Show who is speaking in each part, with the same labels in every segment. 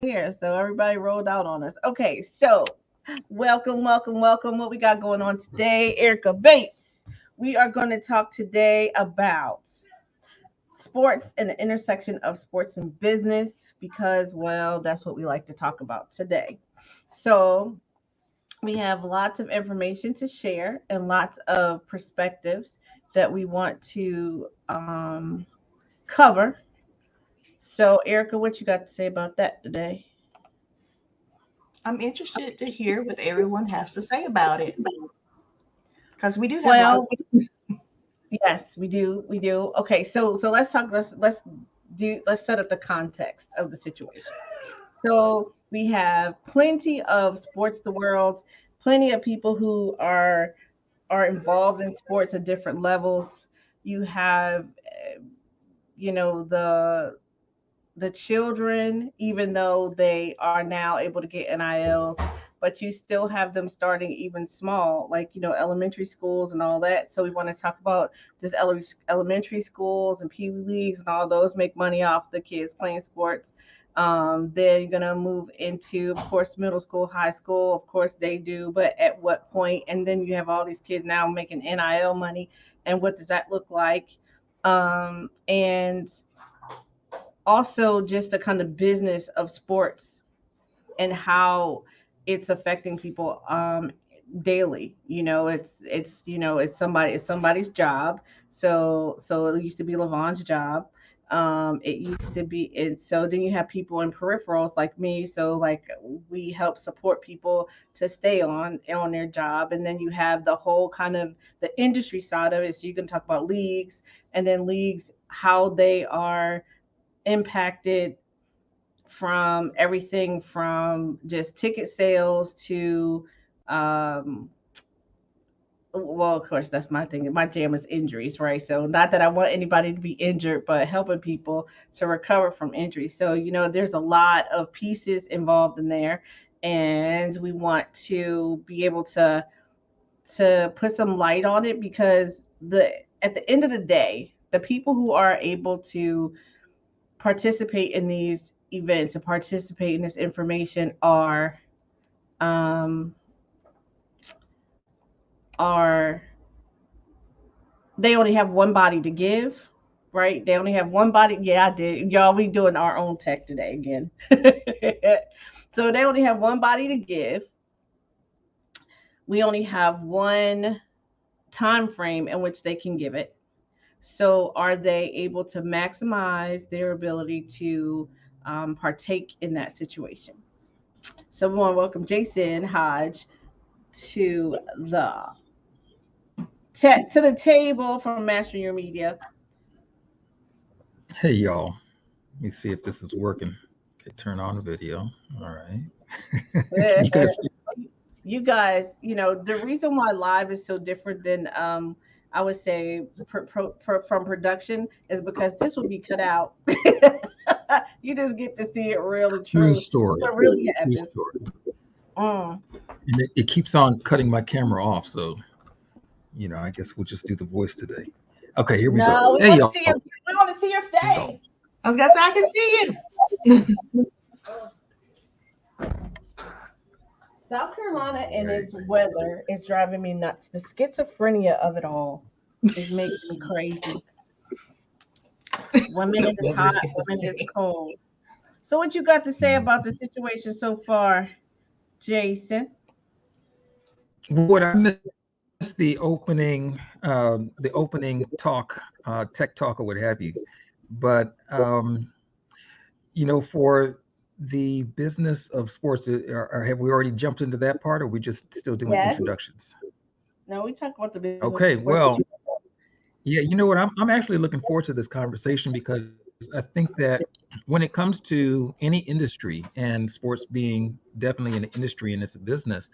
Speaker 1: Here, so everybody rolled out on us. Okay, so welcome, welcome, welcome. What we got going on today, Erica Bates? We are going to talk today about sports and the intersection of sports and business because, well, that's what we like to talk about today. So, we have lots of information to share and lots of perspectives that we want to cover. So, Erica, what you got to say about that today?
Speaker 2: I'm interested to hear what everyone has to say about it because we do have lots.
Speaker 1: Well, yes, we do. We do. Okay, so let's talk. Let's set up the context of the situation. So we have plenty of sports the world, plenty of people who are involved in sports at different levels. You have, the children, even though they are now able to get NILs, but you still have them starting even small, like, elementary schools and all that. So we want to talk about just elementary schools and Pee Wee leagues and all those make money off the kids playing sports. Then you're going to move into, of course, middle school, high school. Of course, they do, but at what point? And then you have all these kids now making NIL money. And what does that look like? And also just the kind of business of sports and how it's affecting people daily. It's somebody's job. So it used to be Lavon's job. It used to be. And so then you have people in peripherals like me, so like we help support people to stay on their job. And then you have the whole kind of the industry side of it, so you can talk about leagues, and then leagues, how they are impacted from everything from just ticket sales to um well, of course, that's my thing. My jam is injuries, right? So not that I want anybody to be injured, but helping people to recover from injuries. So there's a lot of pieces involved in there, and we want to be able to put some light on it, because the at the end of the day, the people who are able to participate in these events and participate in this information um, are they only have one body to give, right? They only have one body. Yeah, I did. Y'all, we doing our own tech today again. So they only have one body to give. We only have one time frame in which they can give it. So are they able to maximize their ability to partake in that situation? So we want to welcome Jason Hodge to the table from Master Your Media.
Speaker 3: Hey y'all, let me see if this is working. Okay, turn on the video. All right. Can you guys see?
Speaker 1: You guys, the reason why live is so different than I would say from production is because this will be cut out. You just get to see it real and
Speaker 3: True
Speaker 1: true.
Speaker 3: story.
Speaker 1: What really
Speaker 3: True
Speaker 1: happens.
Speaker 3: story.
Speaker 1: Mm.
Speaker 3: And it keeps on cutting my camera off, so I guess we'll just do the voice today. Okay, here we go.
Speaker 1: No, we
Speaker 3: Hey
Speaker 1: want to
Speaker 3: y'all.
Speaker 1: see your face.
Speaker 2: I was gonna say I can see you.
Speaker 1: South Carolina and
Speaker 3: There
Speaker 1: its weather is driving me nuts. The schizophrenia of it all is making me crazy. One minute it's
Speaker 2: Weather is
Speaker 1: hot, one minute it's
Speaker 2: schizophrenia.
Speaker 1: cold. So what you got to say
Speaker 3: you
Speaker 1: about the situation so far, Jason?
Speaker 3: What I missed the opening talk, tech talk or what have you. But for the business of sports, or have we already jumped into that part, or are we just still doing
Speaker 1: Yes.
Speaker 3: introductions?
Speaker 1: No, we talk about the business of
Speaker 3: Okay,
Speaker 1: sports.
Speaker 3: well, yeah, you know what? I'm actually looking forward to this conversation because I think that when it comes to any industry, and sports being definitely an industry and it's a business,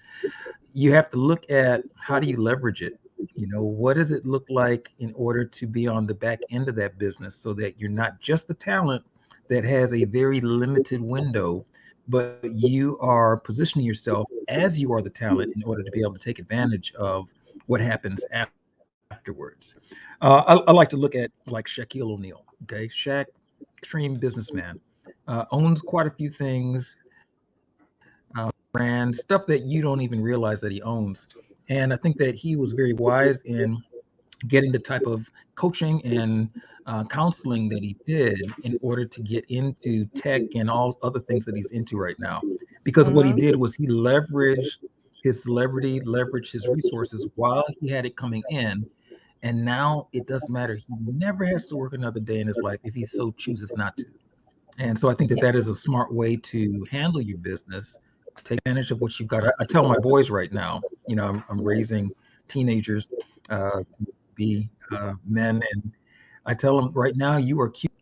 Speaker 3: you have to look at how do you leverage it. What does it look like in order to be on the back end of that business so that you're not just the talent that has a very limited window, but you are positioning yourself as you are the talent in order to be able to take advantage of what happens afterwards. I like to look at like Shaquille O'Neal. Okay, Shaq, extreme businessman. owns quite a few things, brands, stuff that you don't even realize that he owns. And I think that he was very wise in getting the type of coaching and counseling that he did in order to get into tech and all other things that he's into right now. Because what he
Speaker 1: Mm-hmm.
Speaker 3: did was he leveraged his celebrity, leveraged his resources while he had it coming in. And now it doesn't matter. He never has to work another day in his life if he so chooses not to. And so I think that that is a smart way to handle your business. Take advantage of what you've got. I tell my boys right now, I'm raising teenagers, be men, and I tell them right now, you are cute.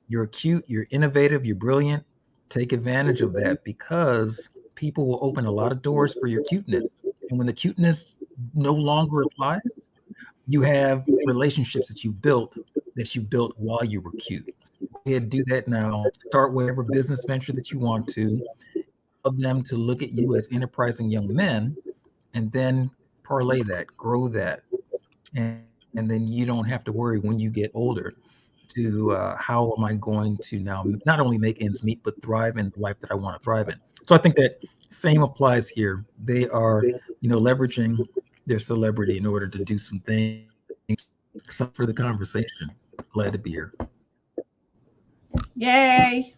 Speaker 3: You're cute. You're innovative. You're brilliant. Take advantage of that because people will open a lot of doors for your cuteness. And when the cuteness no longer applies, you have relationships that you built while you were cute. So go ahead, do that now. Start whatever business venture that you want to. Of them to look at you as enterprising young men, and then parlay that, grow that, and and then you don't have to worry when you get older to how am I going to now not only make ends meet but thrive in the life that I want to thrive in. So I think that same applies here. They are, leveraging their celebrity in order to do some things. Except for the conversation. Glad to be here.
Speaker 1: Yay!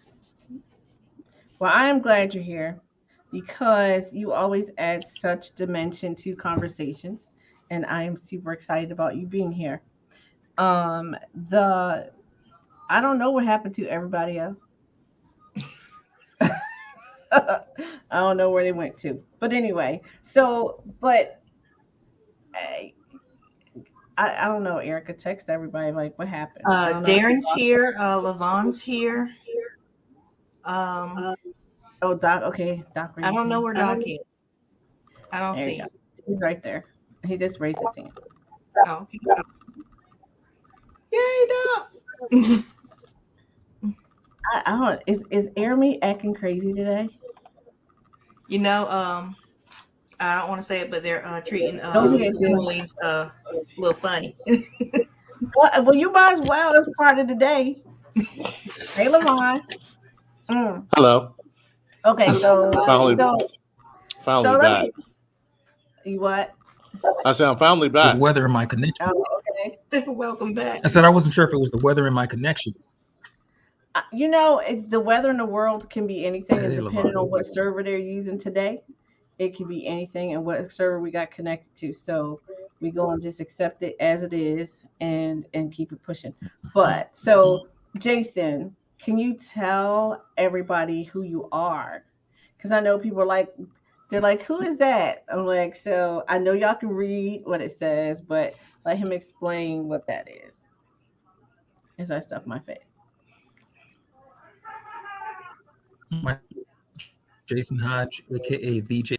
Speaker 1: Well, I am glad you're here because you always add such dimension to conversations, and I am super excited about you being here. The I don't know what happened to everybody else. I don't know where they went to, but anyway. But I, I don't know. Erica, text everybody like what happened. I don't know if you
Speaker 2: Darren's
Speaker 1: lost.
Speaker 2: here. Lavon's here.
Speaker 1: Oh, Doc. Okay, Doc
Speaker 2: I
Speaker 1: raised his
Speaker 2: don't know
Speaker 1: hand.
Speaker 2: where Doc is. I don't
Speaker 1: There you
Speaker 2: see
Speaker 1: go.
Speaker 2: him.
Speaker 1: He's right there. He just raised his hand.
Speaker 2: Oh, okay. Yay, Doc.
Speaker 1: I don't. Is Jeremy acting crazy today?
Speaker 2: You know, I don't want to say it, but they're treating
Speaker 1: Go ahead, then.
Speaker 2: siblings a little funny.
Speaker 1: Well, you might as well as part of the day. Hey, Lamont. Mm.
Speaker 4: Hello.
Speaker 1: Okay,
Speaker 4: Finally,
Speaker 1: so
Speaker 4: finally
Speaker 1: let
Speaker 4: back.
Speaker 1: me. You what?
Speaker 4: I said I'm finally
Speaker 3: It was
Speaker 4: back.
Speaker 3: weather in my connection.
Speaker 1: Oh, okay.
Speaker 2: Welcome back.
Speaker 3: I said I wasn't sure if it was the weather in my connection.
Speaker 1: The weather in the world can be anything, and
Speaker 3: Hey,
Speaker 1: depending
Speaker 3: Lavon.
Speaker 1: on what server they're using today, it can be anything and what server we got connected to. So we go and just accept it as it is and keep it pushing. But so Jason, can you tell everybody who you are? Because I know people are like they're like, who is that? I'm like, so I know y'all can read what it says, but let him explain what that is. As I stuff my face.
Speaker 3: My Jason Hodge, aka the J,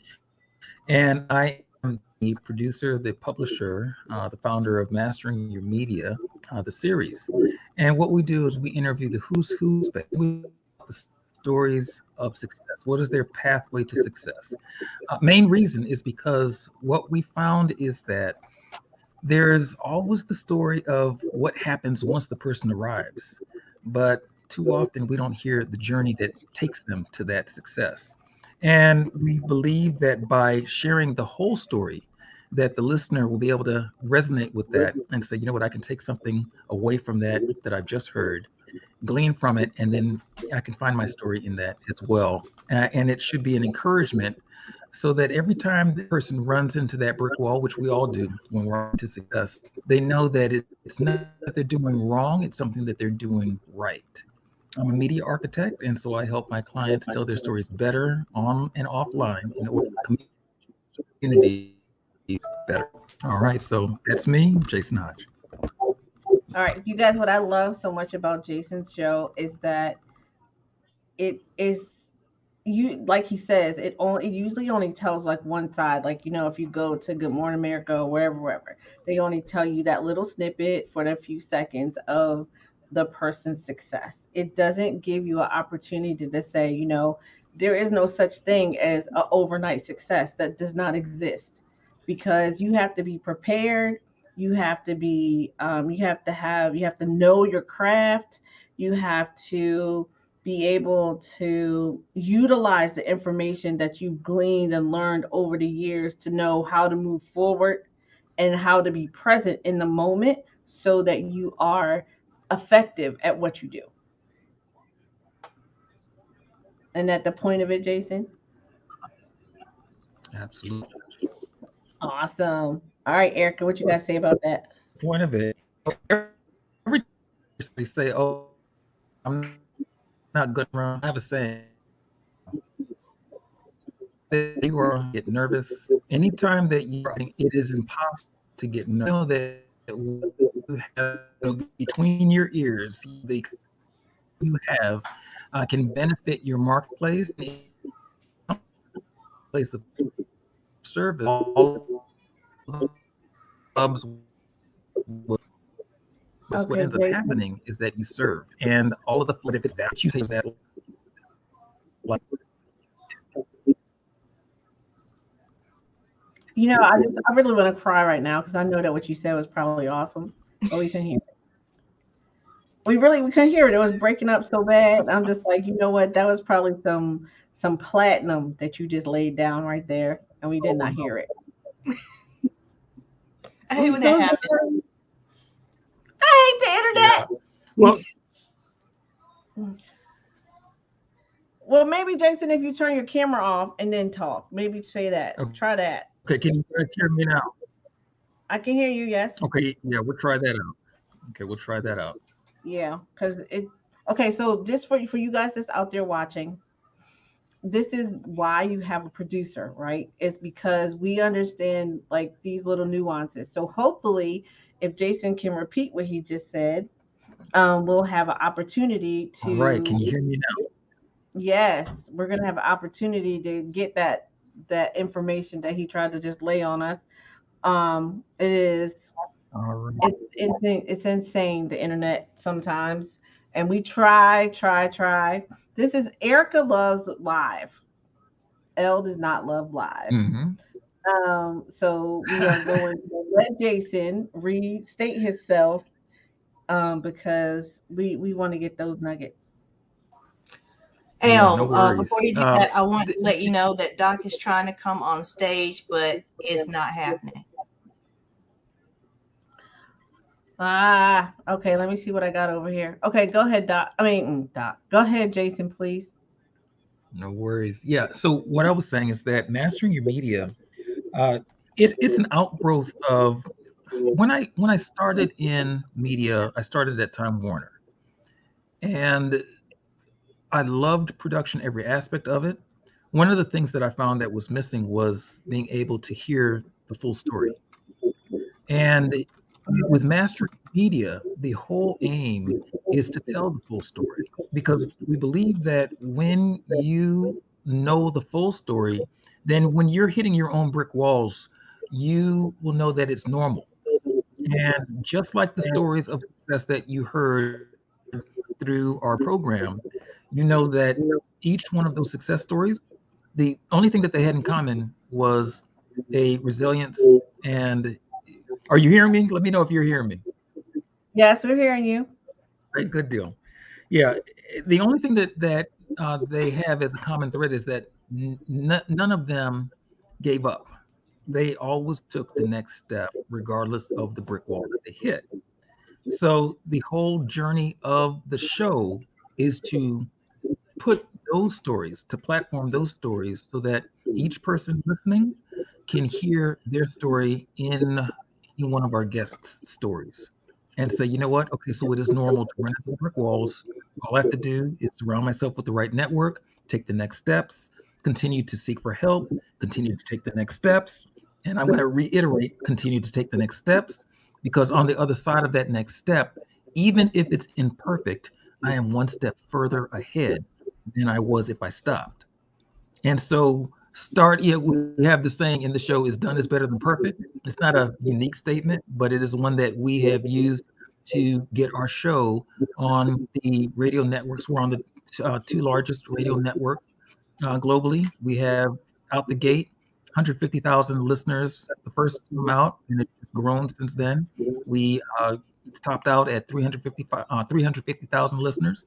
Speaker 3: and I am the producer, the publisher, the founder of Mastering Your Media, the series. And what we do is we interview the who's who's, but the stories of success. What is their pathway to success? Main reason is because what we found is that there's always the story of what happens once the person arrives, but too often we don't hear the journey that takes them to that success. And we believe that by sharing the whole story, that the listener will be able to resonate with that and say, you know what, I can take something away from that I've just heard, glean from it, and then I can find my story in that as well. And it should be an encouragement so that every time the person runs into that brick wall, which we all do when we're into success, they know that it's not that they're doing wrong, it's something that they're doing right. I'm a media architect, and so I help my clients tell their stories better on and offline in order to community better. All right, so that's me, Jason Hodge.
Speaker 1: All right, you guys, what I love so much about Jason's show is that it is you like he says it usually only tells like one side, like if you go to Good Morning America or wherever they only tell you that little snippet for the few seconds of the person's success. It doesn't give you an opportunity to say, there is no such thing as an overnight success. That does not exist, because you have to be prepared. You have to be you have to know your craft. You have to be able to utilize the information that you've gleaned and learned over the years to know how to move forward and how to be present in the moment so that you are effective at what you do. And at the point of it, Jason?
Speaker 3: Absolutely.
Speaker 1: Awesome. All right, Erica, what you got to say about that?
Speaker 3: Point of it, every they say, "Oh, I'm not good around." I have a saying: that you are get nervous. Anytime that you're writing, it is impossible to get nervous. Know that you have between your ears, the you have can benefit your marketplace, place of service. All clubs, what
Speaker 1: Okay,
Speaker 3: ends up
Speaker 1: Jason.
Speaker 3: happening is that you serve, and all of the if it's that you say that, like,
Speaker 1: You know, I really want to cry right now because I know that what you said was probably awesome, but we couldn't hear it. We couldn't hear it. It was breaking up so bad. I'm just like, you know what? That was probably some platinum that you just laid down right there, and we did not hear it.
Speaker 2: I hate when that happens.
Speaker 1: I hate the internet.
Speaker 3: well,
Speaker 1: Well, maybe Jason, if you turn your camera off and then talk, maybe say that.
Speaker 3: Okay.
Speaker 1: Try that.
Speaker 3: okay. Can you guys hear me now?
Speaker 1: I can hear you. Yes.
Speaker 3: Okay, yeah, we'll try that out. Okay, we'll try that out.
Speaker 1: Yeah, because it. Okay, so just for you guys that's out there watching, this is why you have a producer, right? It's because we understand like these little nuances. So hopefully, if Jason can repeat what he just said, we'll have an opportunity to.
Speaker 3: All right, can you hear me now?
Speaker 1: Yes, we're gonna have an opportunity to get that information that he tried to just lay on us. It is
Speaker 3: All right.
Speaker 1: it's insane the internet sometimes, and we try. This is Erica loves live. Elle does not love live.
Speaker 3: Mm-hmm.
Speaker 1: So we are going to let Jason restate himself because we want to get those nuggets.
Speaker 3: Yeah, no
Speaker 2: Elle,
Speaker 3: worries.
Speaker 2: before you do that, I want to let you know that Doc is trying to come on stage, but it's not happening.
Speaker 1: Okay, let me see what I got over here. Okay, go ahead, Doc. Doc. Go ahead, Jason, please.
Speaker 3: No worries. Yeah. So what I was saying is that mastering your media, it's an outgrowth of when I started in media. I started at Time Warner, and I loved production, every aspect of it. One of the things that I found that was missing was being able to hear the full story. And with mastering media, the whole aim is to tell the full story because we believe that when you know the full story, then when you're hitting your own brick walls, you will know that it's normal. And just like the stories of success that you heard through our program, you know that each one of those success stories, the only thing that they had in common was a resilience. And are you hearing me? Let me know if you're hearing me.
Speaker 1: Yes, we're hearing you.
Speaker 3: Great, good deal. Yeah, the only thing that they have as a common thread is that none of them gave up. They always took the next step, regardless of the brick wall that they hit. So the whole journey of the show is to put those stories, to platform those stories so that each person listening can hear their story in one of our guests' stories and say, you know what? Okay, so it is normal to run into brick walls. All I have to do is surround myself with the right network, take the next steps, continue to seek for help, continue to take the next steps. And I'm going to reiterate, continue to take the next steps, because on the other side of that next step, even if it's imperfect, I am one step further ahead than I was if I stopped. And so we have the saying in the show is done is better than perfect. It's not a unique statement, but it is one that we have used to get our show on the radio networks. We're on the two largest radio networks globally. We have out the gate 150,000 listeners the first time out, and it's grown since then. We topped out at 350,000 listeners.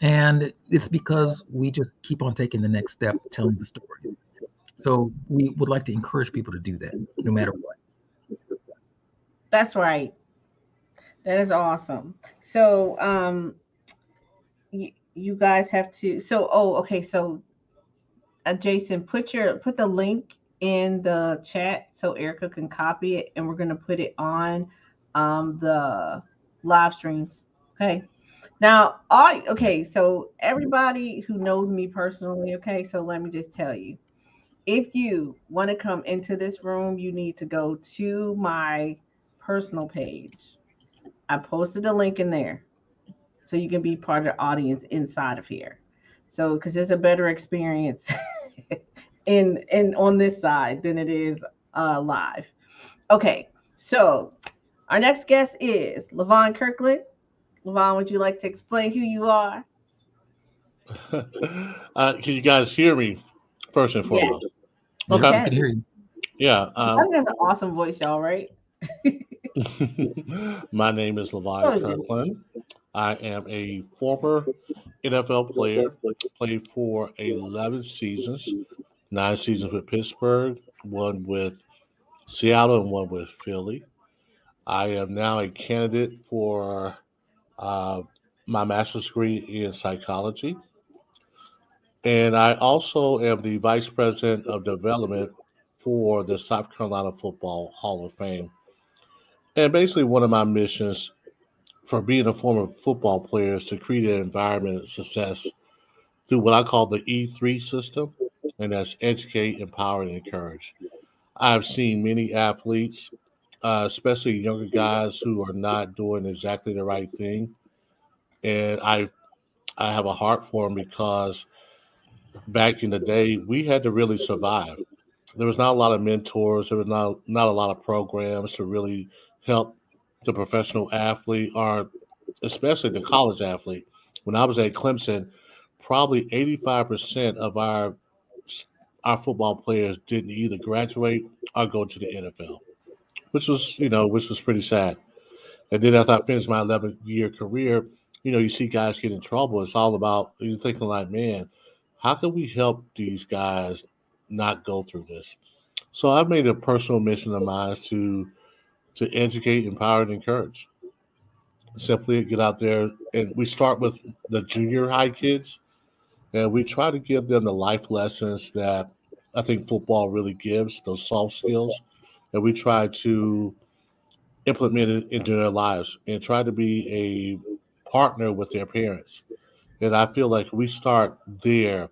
Speaker 3: And it's because we just keep on taking the next step, telling the stories. So we would like to encourage people to do that, no matter what.
Speaker 1: That's right. That is awesome. So, you guys have to. So, oh, okay. So, Jason, put the link in the chat so Erica can copy it, and we're gonna put it on the live stream. Okay. Now, I okay. So everybody who knows me personally, okay. So let me just tell you, if you want to come into this room, you need to go to my personal page. I posted a link in there so you can be part of the audience inside of here. So, because it's a better experience in on this side than it is live. Okay, so our next guest is Levon Kirkland. Levon, would you like to explain who you are?
Speaker 4: Can you guys hear me first and
Speaker 1: Yes,
Speaker 4: foremost?
Speaker 1: we
Speaker 3: Yep,
Speaker 4: Okay.
Speaker 3: we
Speaker 1: can.
Speaker 3: can hear you.
Speaker 4: Yeah.
Speaker 1: Levon has an awesome voice, y'all, right?
Speaker 4: My name is Levi
Speaker 1: So do.
Speaker 4: Kirkland. I am a former NFL player. Played for 11 seasons, 9 seasons with Pittsburgh, one with Seattle, and one with Philly. I am now a candidate for uh, my master's degree in psychology. And I also am the vice president of development for the South Carolina Football Hall of Fame. And basically, one of my missions for being a former football player is to create an environment of success through what I call the E3 system, and that's educate, empower, and encourage. I've seen many athletes, especially younger guys, who are not doing exactly the right thing, and I have a heart for them because back in the day we had to really survive. There was not a lot of mentors. There was not a lot of programs to really help the professional athlete or especially the college athlete. When I was at Clemson, probably 85% of our football players didn't either graduate or go to the NFL, which was pretty sad. And then after I finished my 11-year career, you see guys get in trouble. It's all about you're thinking like, man, how can we help these guys not go through this? So I've made a personal mission of mine to educate, empower, and encourage. Simply get out there, and we start with the junior high kids, and we try to give them the life lessons that I think football really gives, those soft skills, and we try to implement it into their lives and try to be a partner with their parents. And I feel like we start there,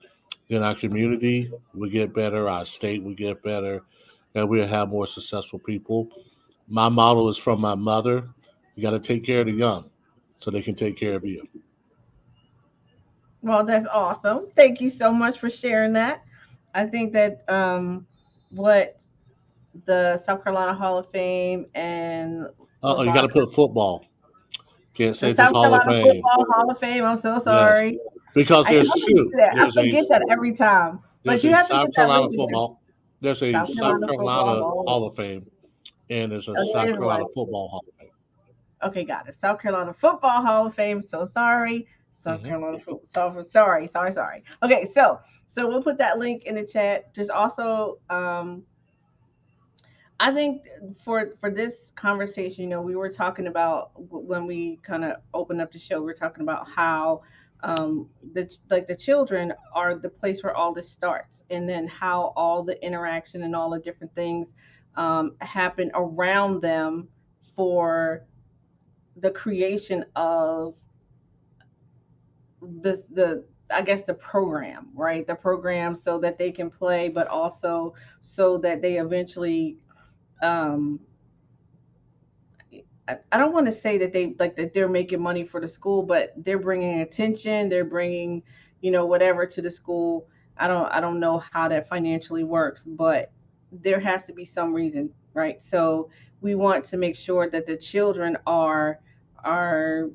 Speaker 4: then our community will get better, our state will get better, and we'll have more successful people. My model is from my mother. You got to take care of the young so they can take care of you.
Speaker 1: Well, that's awesome. Thank you so much for sharing that. I think that what the South Carolina Hall of Fame and
Speaker 4: Oh, you got
Speaker 1: Levon
Speaker 4: to put football. Can't
Speaker 1: the
Speaker 4: say just
Speaker 1: South
Speaker 4: Hall of
Speaker 1: Carolina
Speaker 4: Fame.
Speaker 1: Football Hall of Fame. I'm so
Speaker 4: Yes,
Speaker 1: sorry.
Speaker 4: because
Speaker 1: I
Speaker 4: there's
Speaker 1: always do
Speaker 4: two.
Speaker 1: that. I forget that every time. But
Speaker 4: There's
Speaker 1: you
Speaker 4: a
Speaker 1: have to put
Speaker 4: South
Speaker 1: that
Speaker 4: Carolina
Speaker 1: link in there.
Speaker 4: football. There's a
Speaker 1: South
Speaker 4: South
Speaker 1: Carolina Football
Speaker 4: Carolina
Speaker 1: Hall.
Speaker 4: Hall of Fame, and there's a
Speaker 1: Oh, there
Speaker 4: South
Speaker 1: is one.
Speaker 4: Carolina Football Hall of Fame.
Speaker 1: Okay, got it. South Carolina Football Hall of Fame. So sorry. South
Speaker 4: Hmm.
Speaker 1: Carolina Football. So sorry. Okay, so we'll put that link in the chat. There's also I think for this conversation, we were talking about when we kind of opened up the show, we were talking about how the children are the place where all this starts, and then how all the interaction and all the different things happen around them for the creation of the I guess the program, right? The program so that they can play, but also so that they eventually um I don't want to say that they like that they're making money for the school, but they're bringing attention, they're bringing, whatever to the school. I don't know how that financially works, but there has to be some reason, right? So we want to make sure that the children are are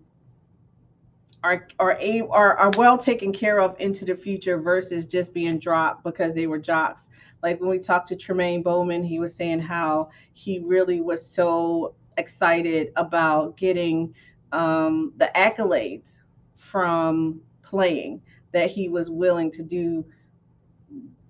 Speaker 1: well taken care of into the future versus just being dropped because they were jocks. Like when we talked to Tremaine Bowman, he was saying how he really was so excited about getting the accolades from playing, that he was willing to do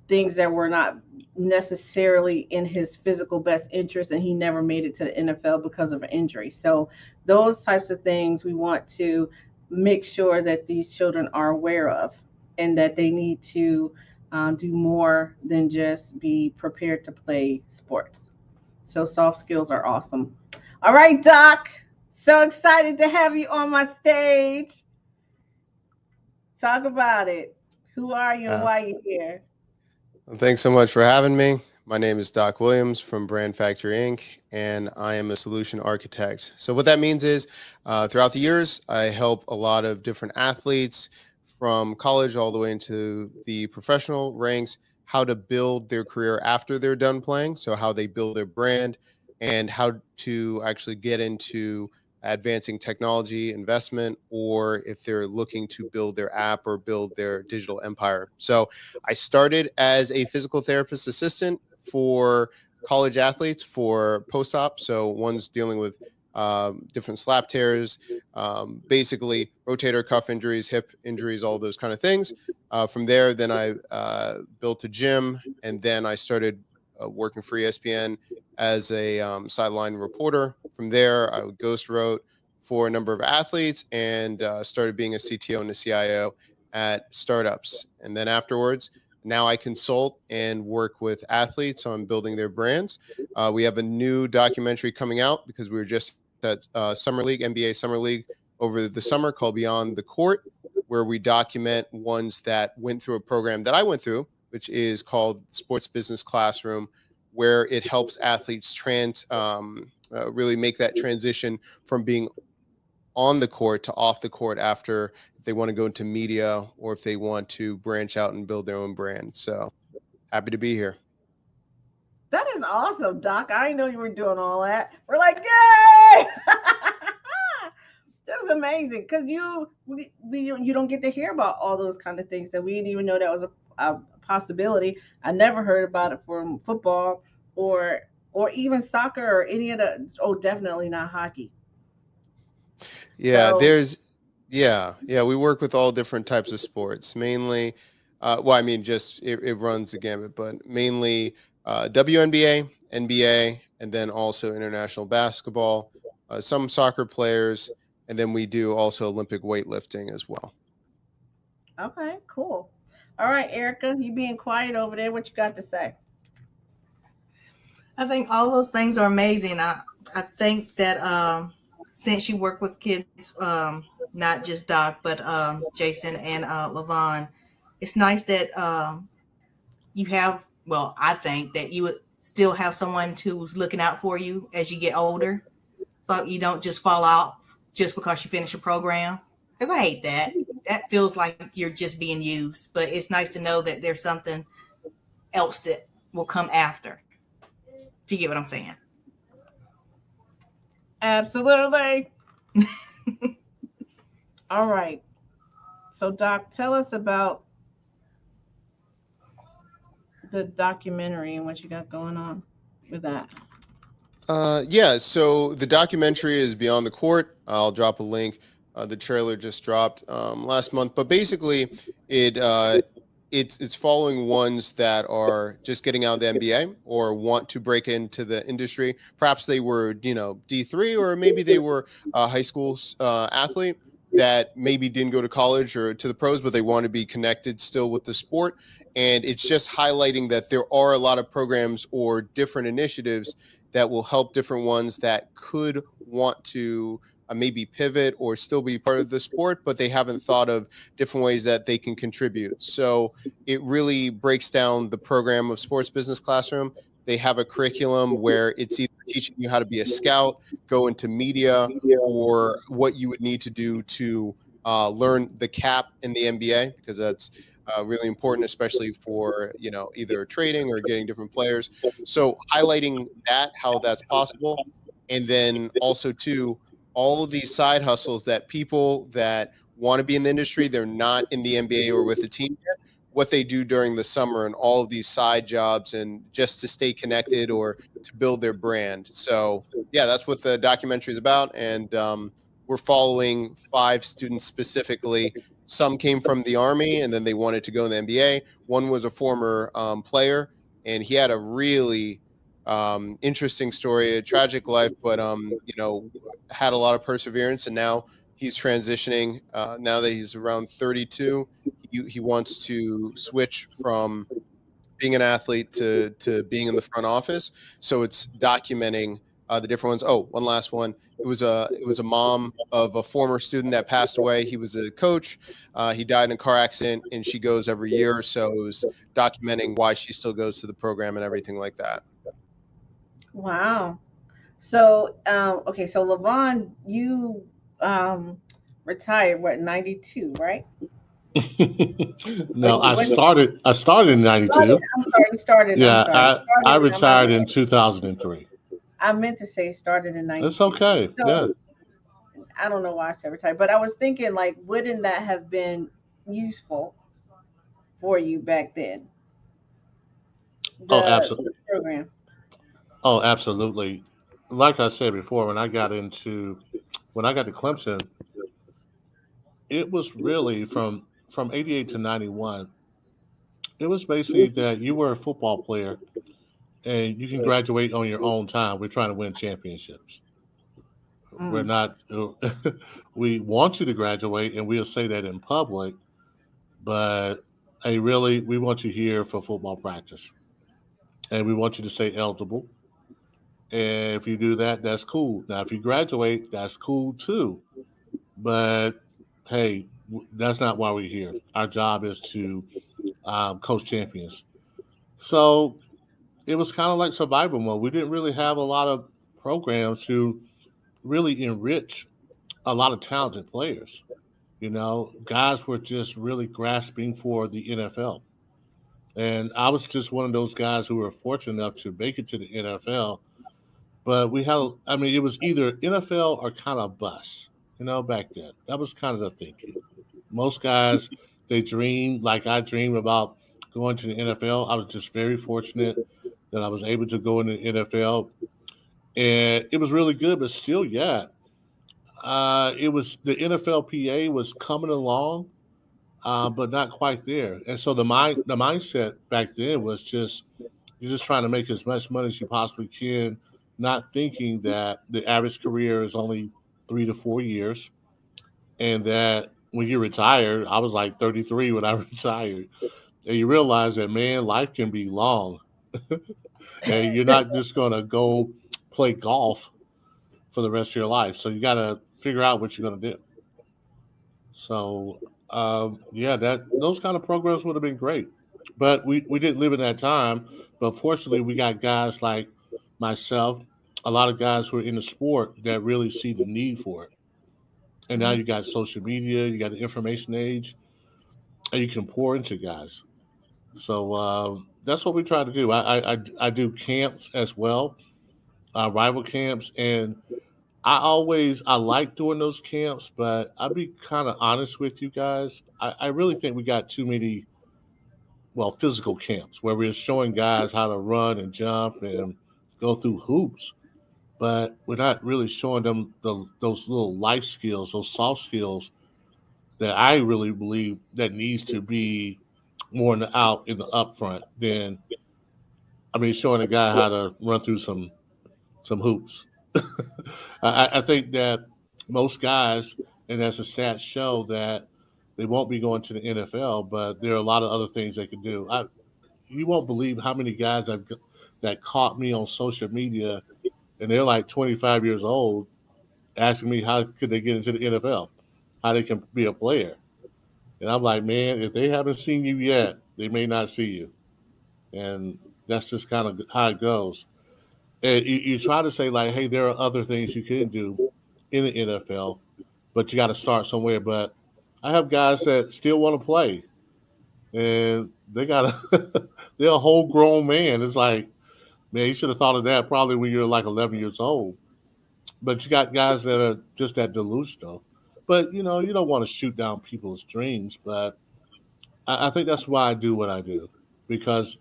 Speaker 1: things that were not necessarily in his physical best interest, and he never made it to the NFL because of an injury. So those types of things we want to make sure that these children are aware of, and that they need to do more than just be prepared to play sports. So soft skills are awesome. All right, Doc. So excited to have you on my stage. Talk about it. Who are you and why are you here?
Speaker 5: Thanks so much for having me. My name is Doc Williams from Brand Factory Inc., and I am a solution architect. So what that means is throughout the years, I help a lot of different athletes from college all the way into the professional ranks, how to build their career after they're done playing. So how they build their brand and how to actually get into advancing technology investment, or if they're looking to build their app or build their digital empire. So I started as a physical therapist assistant for college athletes for post-op. So one's dealing with different slap tears, basically rotator cuff injuries, hip injuries, all those kind of things. From there, then I built a gym, and then I started working for ESPN as a sideline reporter. From there, I ghost wrote for a number of athletes and started being a CTO and a CIO at startups. And then afterwards, now I consult and work with athletes on building their brands. We have a new documentary coming out because we were just at Summer League, NBA Summer League over the summer, called Beyond the Court, where we document ones that went through a program that I went through, which is called Sports Business Classroom, where it helps athletes really make that transition from being on the court to off the court after, if they want to go into media or if they want to branch out and build their own brand. So happy to be here.
Speaker 1: That is awesome, Doc. I didn't know you were doing all that. We're like, yay! That's amazing, because you don't get to hear about all those kind of things, that we didn't even know that was a possibility. I never heard about it from football or even soccer or any of the. Oh, definitely not hockey.
Speaker 5: Yeah,
Speaker 1: So,
Speaker 5: we work with all different types of sports. Mainly, just it runs the gamut, but mainly WNBA, NBA, and then also international basketball, some soccer players, and then we do also Olympic weightlifting as well.
Speaker 1: okay, cool. All right, Erica, you being quiet over there. What you got to say?
Speaker 2: I think all those things are amazing. I think that since you work with kids, not just Doc, but Jason and Levon, it's nice that you have, well, I think that you would still have someone who's looking out for you as you get older. So you don't just fall out just because you finish a program. Because I hate that. That feels like you're just being used. But it's nice to know that there's something else that will come after. If you get what I'm saying.
Speaker 1: Absolutely. All right. So, Doc, tell us about the documentary and what you got going on with that.
Speaker 5: So the documentary is Beyond the Court. I'll drop a link. The trailer just dropped last month, but basically it's following ones that are just getting out of the NBA or want to break into the industry. Perhaps they were, D3, or maybe they were a high school athlete that maybe didn't go to college or to the pros, but they want to be connected still with the sport. And it's just highlighting that there are a lot of programs or different initiatives that will help different ones that could want to maybe pivot or still be part of the sport, but they haven't thought of different ways that they can contribute. So it really breaks down the program of Sports Business Classroom. They have a curriculum where it's either teaching you how to be a scout, go into media, or what you would need to do to learn the cap in the NBA, because that's really important, especially for, either trading or getting different players. So highlighting that, how that's possible. And then also too, all of these side hustles that people that want to be in the industry, they're not in the NBA or with a team yet, what they do during the summer and all of these side jobs and just to stay connected or to build their brand. So yeah, that's what the documentary is about. And we're following 5 students specifically some came from the Army and then they wanted to go in the NBA. One was a former player, and he had a really interesting story, a tragic life, but had a lot of perseverance, and now he's transitioning. Now that he's around 32, he wants to switch from being an athlete to being in the front office. So it's documenting the different ones. Oh, one last one. It was a mom of a former student that passed away. He was a coach. He died in a car accident, and she goes every year or so. It was documenting why she still goes to the program and everything like that.
Speaker 1: Wow. So, okay, so Levon, you retired what, 92, right?
Speaker 4: No,
Speaker 1: Like,
Speaker 4: I
Speaker 1: when-
Speaker 4: started in '92.
Speaker 1: I'm sorry, you started.
Speaker 4: Yeah,
Speaker 1: I'm sorry.
Speaker 4: I
Speaker 1: Started
Speaker 4: retired in 2003.
Speaker 1: I meant to say started in 92.
Speaker 4: That's okay.
Speaker 1: So,
Speaker 4: Yeah.
Speaker 1: I don't know why I said retired, but I was thinking, like, wouldn't that have been useful for you back then?
Speaker 4: Oh,
Speaker 1: The
Speaker 4: absolutely.
Speaker 1: program.
Speaker 4: Oh, absolutely. Like I said before, when I got to Clemson, it was really from '88 to '91. It was basically that you were a football player and you can graduate on your own time. We're trying to win championships. We're
Speaker 1: Mm.
Speaker 4: not. We want you to graduate, and we'll say that in public. But hey, really, we want you here for football practice, and we want you to stay eligible. And if you do that, that's cool. Now, if you graduate, that's cool too. But hey, that's not why we're here. Our job is to coach champions. So it was kind of like survival mode. We didn't really have a lot of programs to really enrich a lot of talented players. Guys were just really grasping for the NFL. And I was just one of those guys who were fortunate enough to make it to the NFL. But it was either NFL or kind of bust, back then. That was kind of the thinking. Most guys, they dream like I dream about going to the NFL. I was just very fortunate that I was able to go in the NFL. And it was really good, but still, yeah. It was the NFLPA was coming along, but not quite there. And so the mindset back then was just you're just trying to make as much money as you possibly can, not thinking that the average career is only 3 to 4 years, and that when you retire, I was like 33 when I retired, and you realize that man, life can be long, and you're not just gonna go play golf for the rest of your life. So you got to figure out what you're going to do. So yeah, those kind of programs would have been great, but we didn't live in that time. But fortunately, we got guys like myself, a lot of guys who are in the sport that really see the need for it. And now you got social media, you got the information age, and you can pour into guys. So that's what we try to do. I do camps as well, rival camps, and I like doing those camps, but I'll be kind of honest with you guys. I really think we got too many, well, physical camps where we're showing guys how to run and jump and go through hoops, but we're not really showing them those little life skills, those soft skills that I really believe that needs to be more out in the upfront than, showing a guy how to run through some hoops. I think that most guys, and as the stats show, that they won't be going to the NFL, but there are a lot of other things they can do. You won't believe how many guys that caught me on social media, and they're like 25 years old, asking me how could they get into the NFL, how they can be a player. And I'm like, man, if they haven't seen you yet, they may not see you. And that's just kind of how it goes. And you try to say, like, hey, there are other things you can do in the NFL, but you got to start somewhere. But I have guys that still want to play, and they're a whole grown man. It's like, man, you should have thought of that probably when you were like 11 years old. But you got guys that are just that delusional. But, you don't want to shoot down people's dreams. But I think that's why I do what I do, because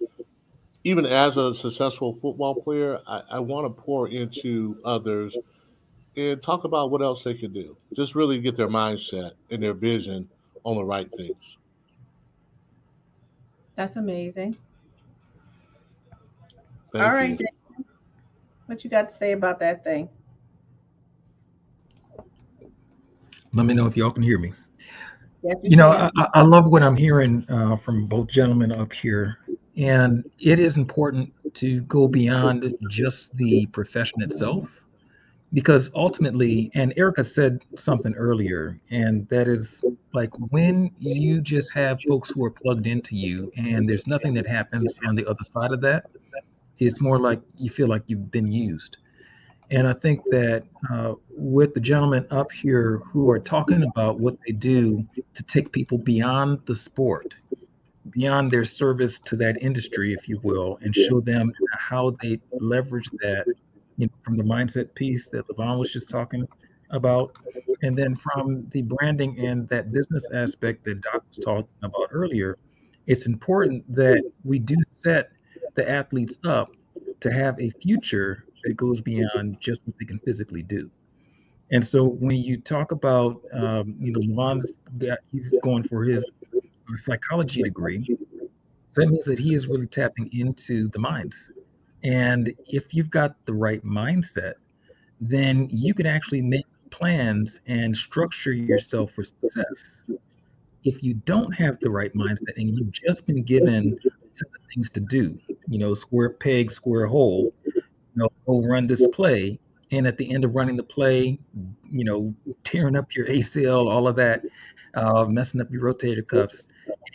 Speaker 4: even as a successful football player, I want to pour into others and talk about what else they can do. Just really get their mindset and their vision on the right things.
Speaker 1: That's amazing. All
Speaker 4: Thank
Speaker 1: right,
Speaker 4: you.
Speaker 1: Jay, what you got to say about that thing?
Speaker 3: Let me know if y'all can hear me.
Speaker 1: Yes, we
Speaker 3: You know,
Speaker 1: can.
Speaker 3: I love what I'm hearing from both gentlemen up here. And it is important to go beyond just the profession itself, because ultimately, and Erica said something earlier, and that is like when you just have folks who are plugged into you and there's nothing that happens on the other side of that, it's more like you feel like you've been used. And I think that with the gentlemen up here who are talking about what they do to take people beyond the sport, beyond their service to that industry, if you will, and show them how they leverage that, you know, from the mindset piece that Levon was just talking about, and then from the branding and that business aspect that Doc was talking about earlier. It's important that we do set the athletes up to have a future that goes beyond just what they can physically do. And so when you talk about, you know, he's going for his psychology degree, so that means that he is really tapping into the minds. And if you've got the right mindset, then you can actually make plans and structure yourself for success. If you don't have the right mindset and you've just been given a set of things to do, you know, square peg, square hole, you know, go run this play. And at the end of running the play, you know, tearing up your ACL, all of that, messing up your rotator cuffs,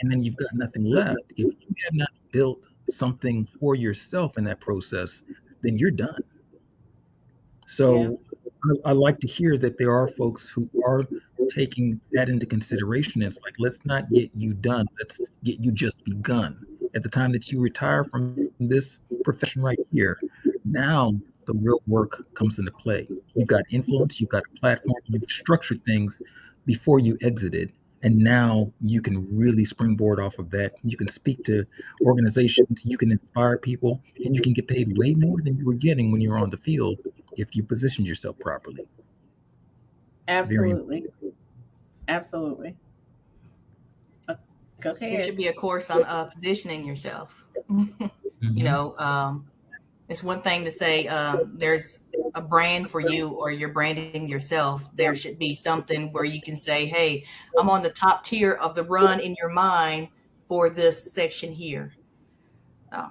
Speaker 3: and then you've got nothing left. If you have not built something for yourself in that process, then you're done.
Speaker 1: Yeah.
Speaker 3: So I like to hear that there are folks who are taking that into consideration. It's like, let's not get you done. Let's get you just begun. At the time that you retire from this profession right here, now the real work comes into play. You've got influence, you've got a platform, you've structured things before you exited. And now you can really springboard off of that. You can speak to organizations, you can inspire people, and you can get paid way more than you were getting when you were on the field if you positioned yourself properly. Very important.
Speaker 1: Absolutely. Absolutely. Uh, Go
Speaker 2: There
Speaker 1: ahead.
Speaker 2: should be a course on positioning yourself. You
Speaker 3: Mhm.
Speaker 2: know, it's one thing to say there's a brand for you or you're branding yourself. There should be something where you can say, hey, I'm on the top tier of the run in your mind for this section here. Uh,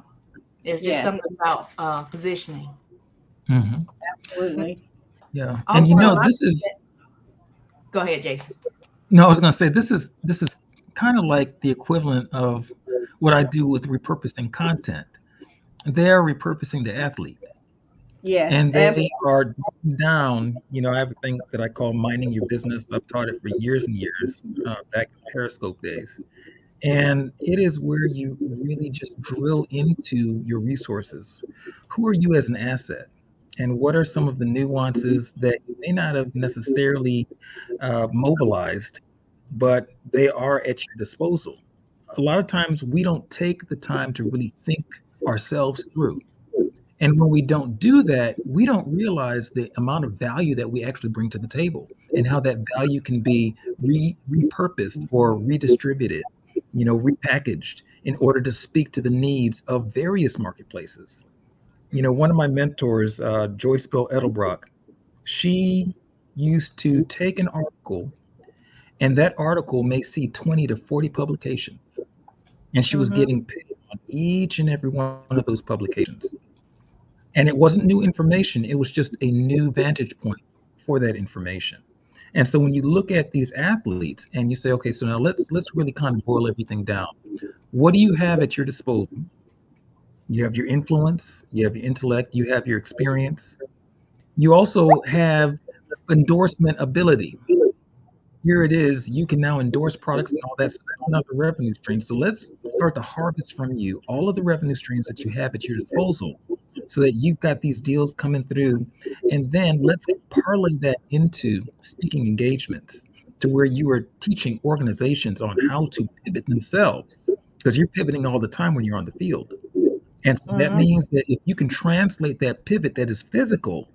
Speaker 2: there's just
Speaker 1: Yes,
Speaker 2: something about positioning.
Speaker 3: Mhm.
Speaker 1: absolutely.
Speaker 3: Yeah, and
Speaker 2: Also,
Speaker 3: you
Speaker 1: What a
Speaker 3: know,
Speaker 1: lot.
Speaker 3: this is
Speaker 2: go ahead, Jason.
Speaker 3: no, I was going to say this is kind of like the equivalent of what I do with repurposing content. They are repurposing the athlete,
Speaker 1: Yes,
Speaker 3: and they are breaking down. You know, I have a thing that I call mining your business. I've taught it for years and years, back in Periscope days. And it is where you really just drill into your resources. Who are you as an asset? And what are some of the nuances that you may not have necessarily mobilized, but they are at your disposal? A lot of times we don't take the time to really think ourselves through. And when we don't do that, we don't realize the amount of value that we actually bring to the table and how that value can be repurposed or redistributed, you know, repackaged in order to speak to the needs of various marketplaces. You know, one of my mentors, Joyce Bell Edelbrock, she used to take an article, and that article may see 20 to 40 publications, and she was
Speaker 1: Mm-hmm.
Speaker 3: getting paid on each and every one of those publications. And it wasn't new information, it was just a new vantage point for that information. And so when you look at these athletes and you say, okay, so now let's really kind of boil everything down. What do you have at your disposal? You have your influence, you have your intellect, you have your experience. You also have endorsement ability. Here it is, you can now endorse products and all that. So that's another revenue stream. So let's start to harvest from you all of the revenue streams that you have at your disposal so that you've got these deals coming through. And then let's parlay that into speaking engagements to where you are teaching organizations on how to pivot themselves, because you're pivoting all the time when you're on the field. And so that
Speaker 1: Mm-hmm.
Speaker 3: means that if you can translate that pivot that is physical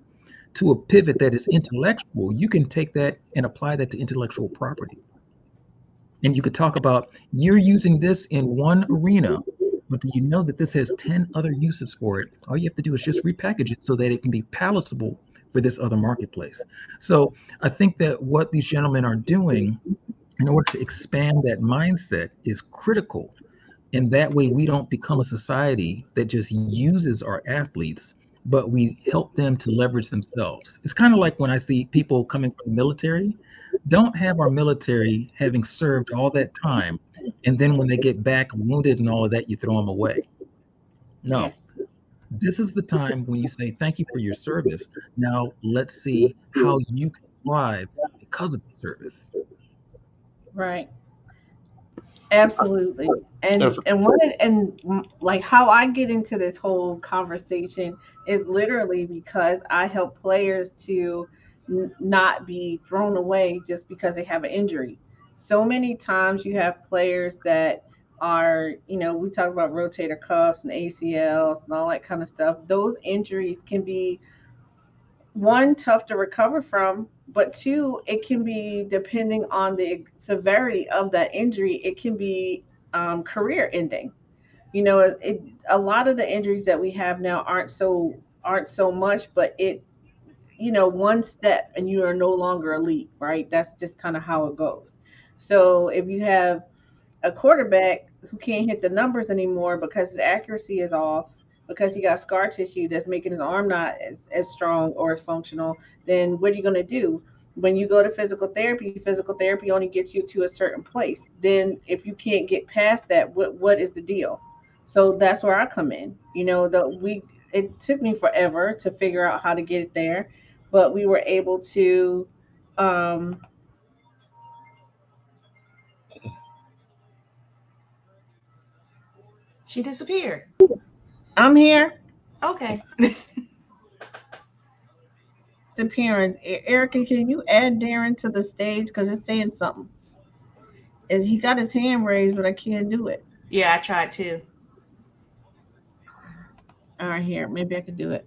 Speaker 3: to a pivot that is intellectual, you can take that and apply that to intellectual property. And you could talk about you're using this in one arena, but do you know that this has 10 other uses for it? All you have to do is just repackage it so that it can be palatable for this other marketplace. So I think that what these gentlemen are doing in order to expand that mindset is critical. And that way we don't become a society that just uses our athletes, but we help them to leverage themselves. It's kind of like when I see people coming from the military, don't have our military having served all that time, and then when they get back wounded and all of that, you throw them away. No,
Speaker 1: Yes.
Speaker 3: this is the time when you say, thank you for your service. Now let's see how you can thrive because of your service.
Speaker 1: Right. Absolutely.
Speaker 4: If
Speaker 1: And like how I get into this whole conversation is literally because I help players to not be thrown away just because they have an injury. So many times you have players that are, we talk about rotator cuffs and ACLs and all that kind of stuff. Those injuries can be, one, tough to recover from, but two, it can be, depending on the severity of that injury, it can be career ending. A lot of the injuries that we have now aren't so much, but one step and you are no longer elite, right? That's just kind of how it goes. So if you have a quarterback who can't hit the numbers anymore because his accuracy is off, because he got scar tissue that's making his arm not as strong or as functional, then what are you going to do? When you go to physical therapy only gets you to a certain place. Then if you can't get past that, what is the deal? So that's where I come in. It took me forever to figure out how to get it there, but we were able to. um
Speaker 2: She disappeared.
Speaker 1: I'm here.
Speaker 2: Okay.
Speaker 1: Appearance. Erica, can you add Darren to the stage because it's saying something? Is he got his hand raised, but I can't do it.
Speaker 2: Yeah, I tried to.
Speaker 1: All right, here, maybe I can do it.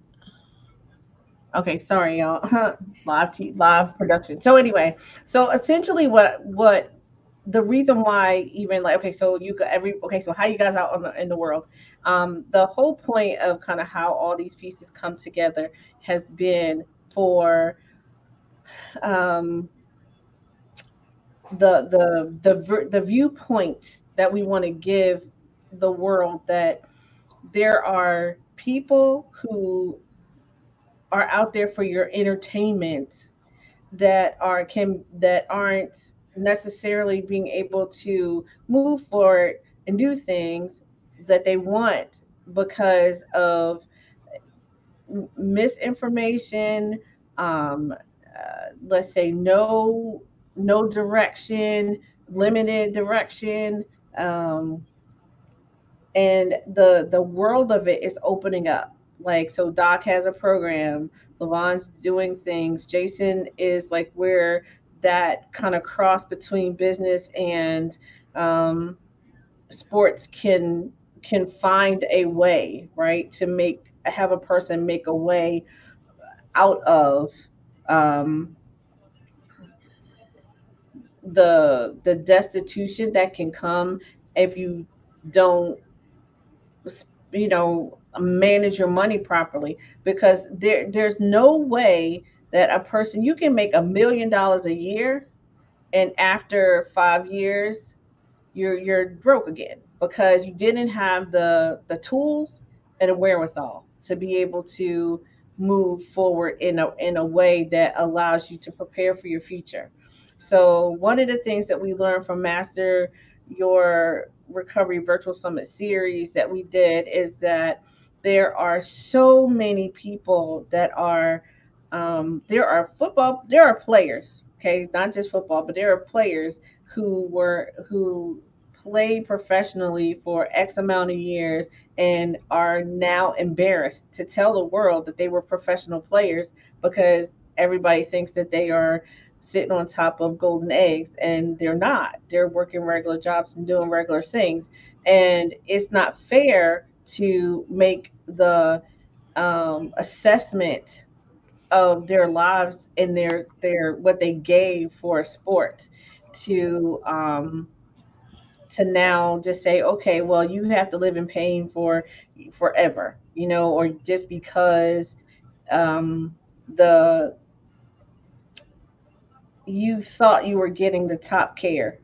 Speaker 1: Okay, sorry, y'all. Live production. So anyway, so essentially, what the reason why, even like, okay, so you got okay, so how you guys out in the world? The whole point of kind of how all these pieces come together has been for um the viewpoint that we want to give the world, that there are people who are out there for your entertainment, that aren't necessarily being able to move forward and do things that they want because of misinformation, let's say no direction, limited direction, um, and the world of it is opening up. Like, so Doc has a program, Levon's doing things, Jason is like where that kind of cross between business and um, sports can find a way, right, to make have a person make a way out of um, the destitution that can come if you don't, manage your money properly. Because there's no way that a person, you can make $1 million a year, and after 5 years you're broke again because you didn't have the tools and the wherewithal to be able to move forward in a way that allows you to prepare for your future. So one of the things that we learned from Master Your Recovery Virtual Summit series that we did is that there are so many people that are there are players, okay, not just football, but there are players who played professionally for X amount of years and are now embarrassed to tell the world that they were professional players because everybody thinks that they are sitting on top of golden eggs, and they're not. They're working regular jobs and doing regular things. And it's not fair to make the assessment of their lives and their what they gave for a sport to to now just say, okay, well, you have to live in pain for forever, or just because um, the you thought you were getting the top care.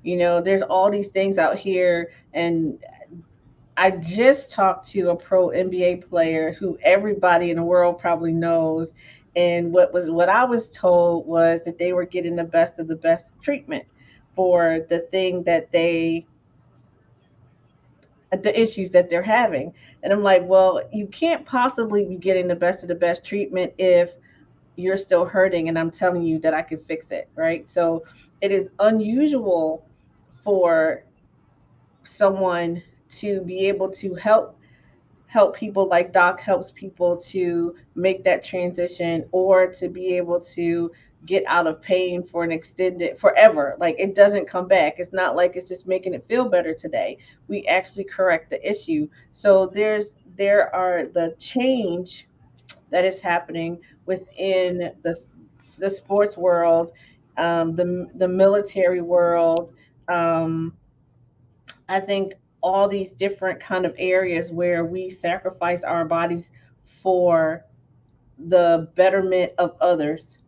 Speaker 1: There's all these things out here, and I just talked to a pro NBA player who everybody in the world probably knows. And what I was told was that they were getting the best of the best treatment for the issues that they're having. And I'm like, well, you can't possibly be getting the best of the best treatment if you're still hurting and I'm telling you that I can fix it, right? So it is unusual for someone to be able to help people like Doc helps people to make that transition, or to be able to get out of pain for an extended forever. Like, it doesn't come back. It's not like it's just making it feel better today. We actually correct the issue. So there are the change that is happening within the sports world, the military world. I think all these different kind of areas where we sacrifice our bodies for the betterment of others,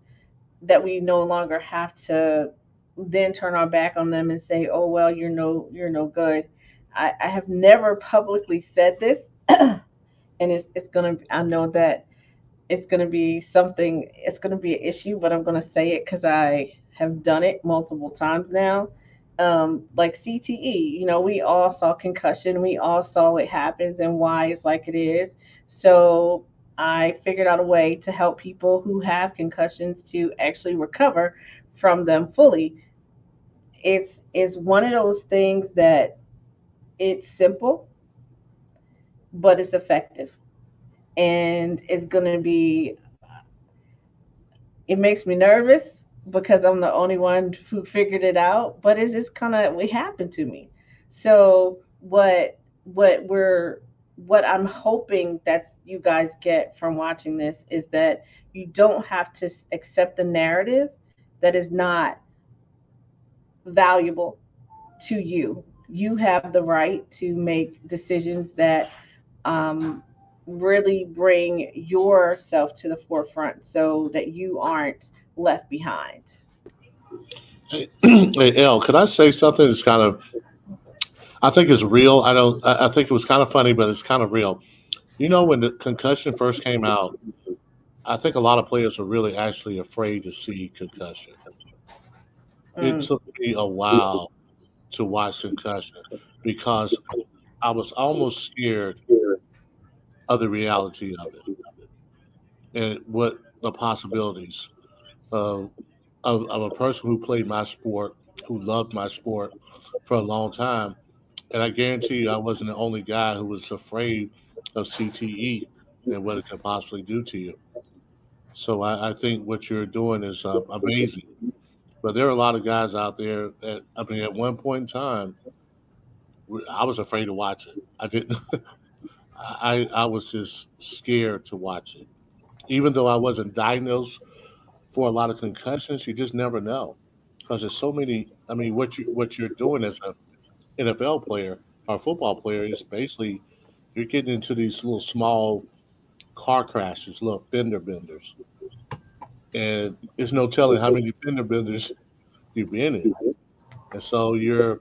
Speaker 1: that we no longer have to then turn our back on them and say, oh well, you're no good. I have never publicly said this, and it's gonna, I know that it's gonna be something, it's gonna be an issue, but I'm gonna say it because I have done it multiple times now. Like CTE, we all saw concussion, we all saw what happens and why it's like it is. So I figured out a way to help people who have concussions to actually recover from them fully. It's one of those things that it's simple, but it's effective. And it's going to be, it makes me nervous because I'm the only one who figured it out, but it's just kind of, it happened to me. So what I'm hoping that you guys get from watching this is that you don't have to accept the narrative that is not valuable to you. You have the right to make decisions that really bring yourself to the forefront so that you aren't left behind.
Speaker 4: Hey, El, could I say something that's kind of, I think it's real. I think it was kind of funny, but it's kind of real. When the concussion first came out, I think a lot of players were really actually afraid to see concussion. It
Speaker 1: Mm.
Speaker 4: took me a while to watch concussion because I was almost scared of the reality of it and what the possibilities of a person who played my sport, who loved my sport for a long time. And I guarantee you, I wasn't the only guy who was afraid of CTE and what it could possibly do to you. So I think what you're doing is amazing. But there are a lot of guys out there that, I mean, at one point in time, I was afraid to watch it. I didn't. I was just scared to watch it, even though I wasn't diagnosed for a lot of concussions. You just never know because there's so many. I mean, what you're doing as a NFL player or football player is basically you're getting into these little small car crashes, little fender benders, and there's no telling how many fender benders you've been in, and so you're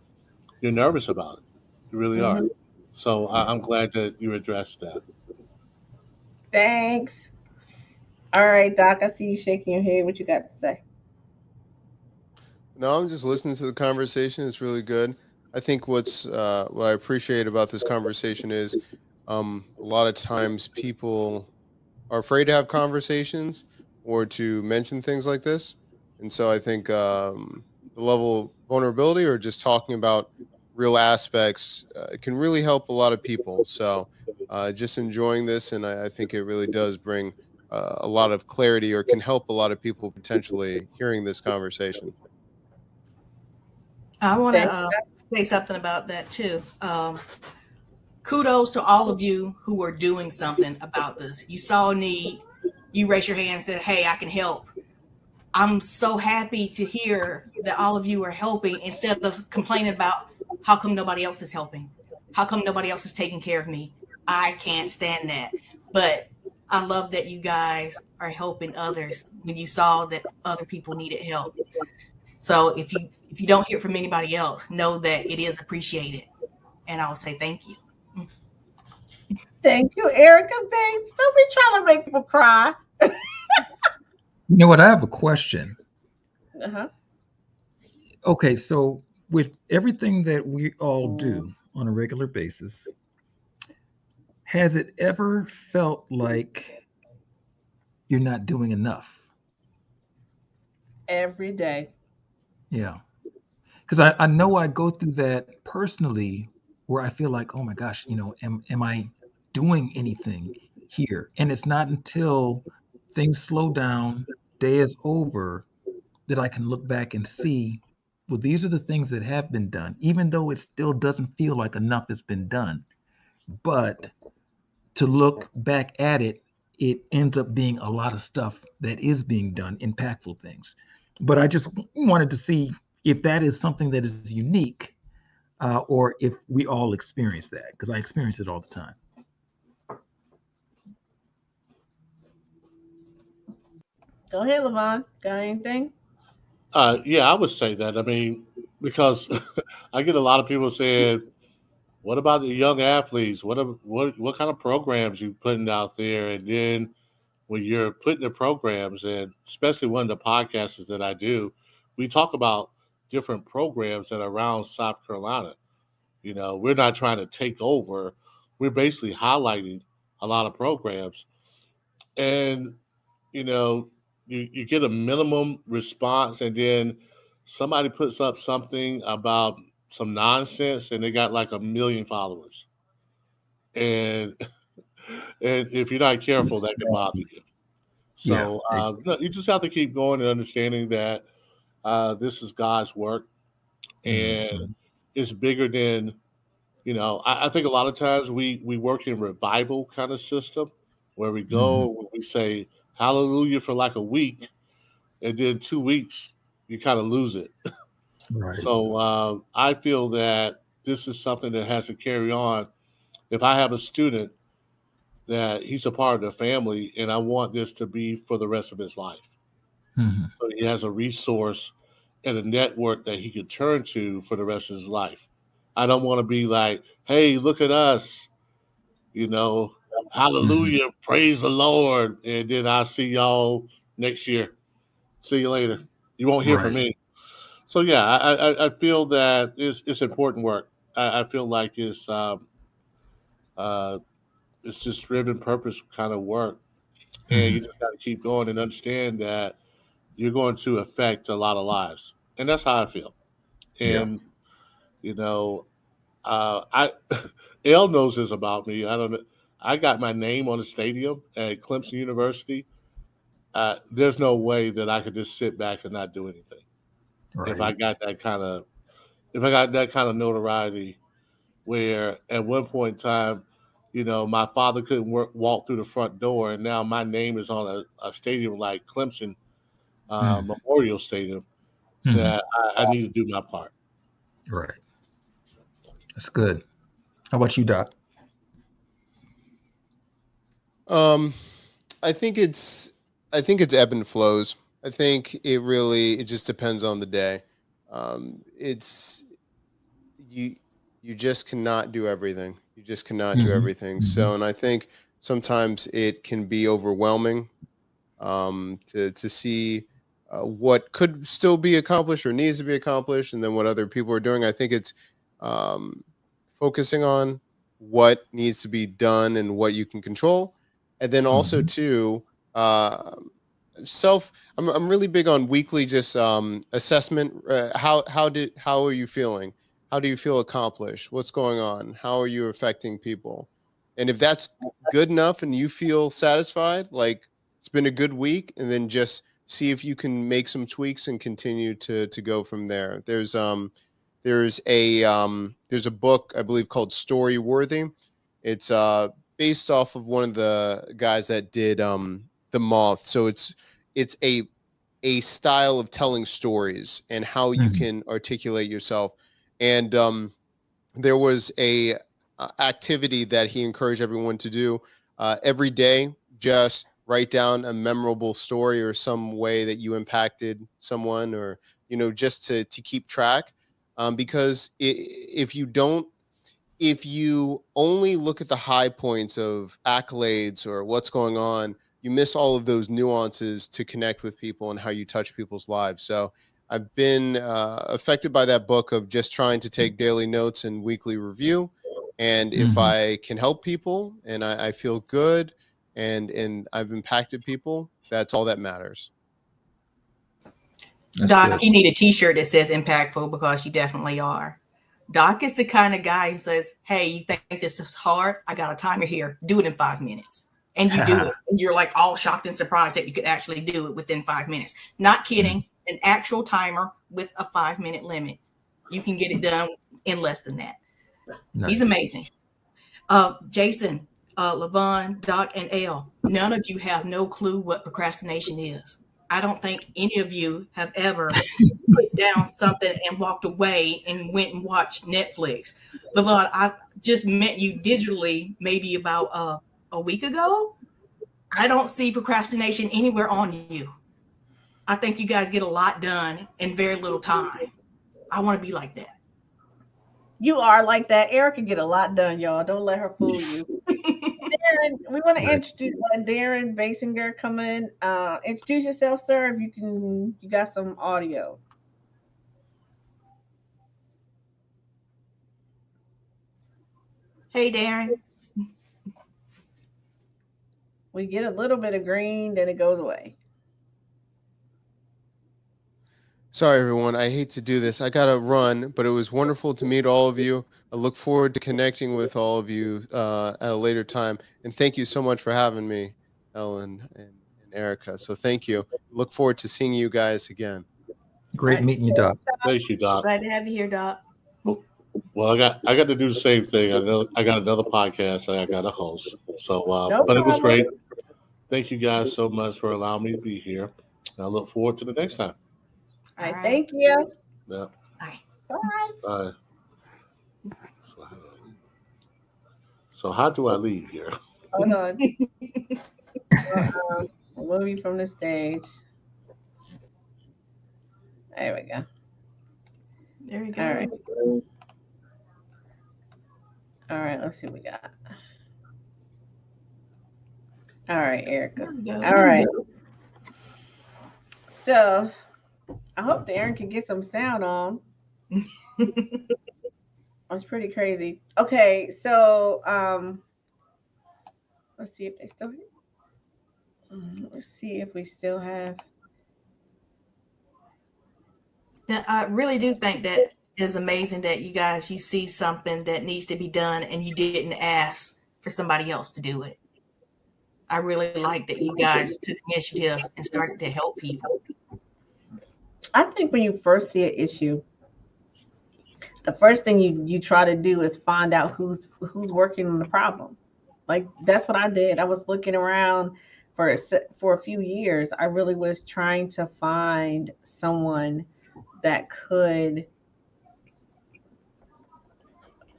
Speaker 4: nervous about it. You really are.
Speaker 1: Mhm.
Speaker 4: So I'm glad that you addressed that.
Speaker 1: Thanks. All right, Doc, I see you shaking your head. What you got to say?
Speaker 5: No, I'm just listening to the conversation. It's really good. I think what I appreciate about this conversation is a lot of times people are afraid to have conversations or to mention things like this, and so I think the level of vulnerability or just talking about real aspects can really help a lot of people. So just enjoying this, and I think it really does bring a lot of clarity or can help a lot of people potentially hearing this conversation.
Speaker 2: I want to
Speaker 1: Thanks.
Speaker 2: say something about that too. Kudos to all of you who are doing something about this. You saw a need, you raised your hand and said, hey, I can help. I'm so happy to hear that all of you are helping instead of complaining about how come nobody else is helping? How come nobody else is taking care of me? I can't stand that. But I love that you guys are helping others when you saw that other people needed help. So if you don't hear from anybody else, know that it is appreciated. And I will say thank you.
Speaker 1: Thank you, Erica Bates. Don't be trying to make people cry.
Speaker 3: You know what? I have a question.
Speaker 1: Uh-huh.
Speaker 3: Okay, so with everything that we all do on a regular basis, has it ever felt like you're not doing enough?
Speaker 1: Every day.
Speaker 3: Yeah. Because I know I go through that personally where I feel like, oh my gosh, am I doing anything here? And it's not until things slow down, day is over, that I can look back and see, well, these are the things that have been done, even though it still doesn't feel like enough has been done. But to look back at it, it ends up being a lot of stuff that is being done, impactful things. But I just wanted to see if that is something that is unique, or if we all experience that, because I experience it all the time.
Speaker 1: Go ahead, Levon. Got anything?
Speaker 4: Yeah, I would say that. I mean, because I get a lot of people saying, "What about the young athletes? What kind of programs you putting out there?" And then when you're putting the programs, and especially one of the podcasts that I do, we talk about different programs that are around South Carolina. We're not trying to take over. We're basically highlighting a lot of programs, and you know, you get a minimum response, and then somebody puts up something about some nonsense, and they got like a million followers, and and if you're not careful, that can bother you.
Speaker 3: Yeah.
Speaker 4: So no, you just have to keep going and understanding that this is God's work, and
Speaker 3: Mhm.
Speaker 4: it's bigger than I think a lot of times we work in revival kind of system where we
Speaker 3: Mhm.
Speaker 4: go, we say hallelujah for like a week, and then 2 weeks you kind of lose it.
Speaker 3: Right.
Speaker 4: So I feel that this is something that has to carry on. If I have a student that he's a part of the family, and I want this to be for the rest of his life,
Speaker 3: Mhm.
Speaker 4: so he has a resource and a network that he can turn to for the rest of his life. I don't want to be like, hey, look at us, you know,
Speaker 3: Mhm.
Speaker 4: hallelujah, praise the Lord, and then I'll see y'all next year. See you later. You won't hear from
Speaker 3: Right.
Speaker 4: me. So yeah, I feel that it's important work. I feel like uh, it's just driven purpose kind of work, and you
Speaker 3: Mhm.
Speaker 4: just got to keep going and understand that you're going to affect a lot of lives, and that's how I feel.
Speaker 3: Yeah.
Speaker 4: And you know, I L knows this about me. I don't know. I got my name on the stadium at Clemson University. There's no way that I could just sit back and not do anything if
Speaker 3: Right.
Speaker 4: I got that kind of notoriety. Where at one point in time, my father couldn't walk through the front door, and now my name is on a stadium like Clemson
Speaker 3: Mhm.
Speaker 4: Memorial Stadium.
Speaker 3: Mhm.
Speaker 4: That I need to do my part.
Speaker 3: Right. That's good. How about you, Doc?
Speaker 5: Um, I think it's ebb and flows. I think it just depends on the day. It's you you just cannot do everything. You just cannot do
Speaker 3: Mhm.
Speaker 5: everything. So,
Speaker 3: Mhm.
Speaker 5: and I think sometimes it can be overwhelming to see what could still be accomplished or needs to be accomplished, and then what other people are doing. I think it's um, focusing on what needs to be done and what you can control, and then also
Speaker 3: Mhm.
Speaker 5: too uh, self. I'm really big on weekly just assessment. How are you feeling? How do you feel accomplished? What's going on? How are you affecting people? And if that's good enough and you feel satisfied, like it's been a good week, and then just see if you can make some tweaks and continue to go from there. There's a book I believe called Story Worthy. It's based off of one of the guys that did The Moth. So it's a style of telling stories and how you
Speaker 3: Mhm.
Speaker 5: can articulate yourself. And there was a activity that he encouraged everyone to do every day. Just write down a memorable story or some way that you impacted someone, or just to keep track. Because if you don't, if you only look at the high points of accolades or what's going on, you miss all of those nuances to connect with people and how you touch people's lives. So I've been affected by that book of just trying to take daily notes and weekly review. And if I can help people and I feel good and I've impacted people, that's all that matters.
Speaker 3: That's
Speaker 2: Doc,
Speaker 3: good.
Speaker 2: you need a t-shirt that says impactful, because you definitely are. Doc is the kind of guy who says, hey, you think this is hard? I got a timer here. Do it in 5 minutes. And you do it. And you're like all shocked and surprised that you could actually do it within 5 minutes. Not kidding. An actual timer with a 5-minute limit. You can get it done in less than that.
Speaker 3: Nice.
Speaker 2: He's amazing. Jason, Levon, Doc, and Elle, none of you have no clue what procrastination is. I don't think any of you have ever put down something and walked away and went and watched Netflix. Levon, I just met you digitally maybe about a week ago. I don't see procrastination anywhere on you. I think you guys get a lot done in very little time. I want to be like that.
Speaker 1: You are like that. Erica get a lot done, y'all. Don't let her fool you. Darren, we want to introduce Darren Basinger. Come in. Introduce yourself, sir. If you can, you got some audio.
Speaker 2: Hey, Darren.
Speaker 1: We get a little bit of green, then it goes away.
Speaker 5: Sorry, everyone. I hate to do this. I got to run, but it was wonderful to meet all of you. I look forward to connecting with all of you at a later time. And thank you so much for having me, Ellen and Erica. So thank you. Look forward to seeing you guys again.
Speaker 3: Great meeting you, Doc.
Speaker 4: Thank you, Doc.
Speaker 2: Glad to have you here, Doc.
Speaker 4: Well, I got to do the same thing. I got another podcast and I got a host. So,
Speaker 1: No
Speaker 4: but it was
Speaker 1: problem.
Speaker 4: great. Thank you guys so much for allowing me to be here. I look forward to the next time.
Speaker 1: All right,
Speaker 2: All right.
Speaker 1: thank you.
Speaker 4: Yeah.
Speaker 2: Bye.
Speaker 1: Bye.
Speaker 4: Bye. So how do I leave here?
Speaker 1: Hold on. Move you from the stage. There we go.
Speaker 2: There we go.
Speaker 1: All right. All right, let's see what we got. All right, Erica.
Speaker 2: There we go.
Speaker 1: All right. So I hope Darren can get some sound on. That's pretty crazy. Okay, so let's see if they still here. Let's see if we still have.
Speaker 2: Now, I really do think that is amazing that you guys, you see something that needs to be done and you didn't ask for somebody else to do it. I really like that you guys took initiative and started to help people.
Speaker 1: I think when you first see an issue, the first thing you try to do is find out who's working on the problem. Like that's what I did. I was looking around for a few years. I really was trying to find someone that could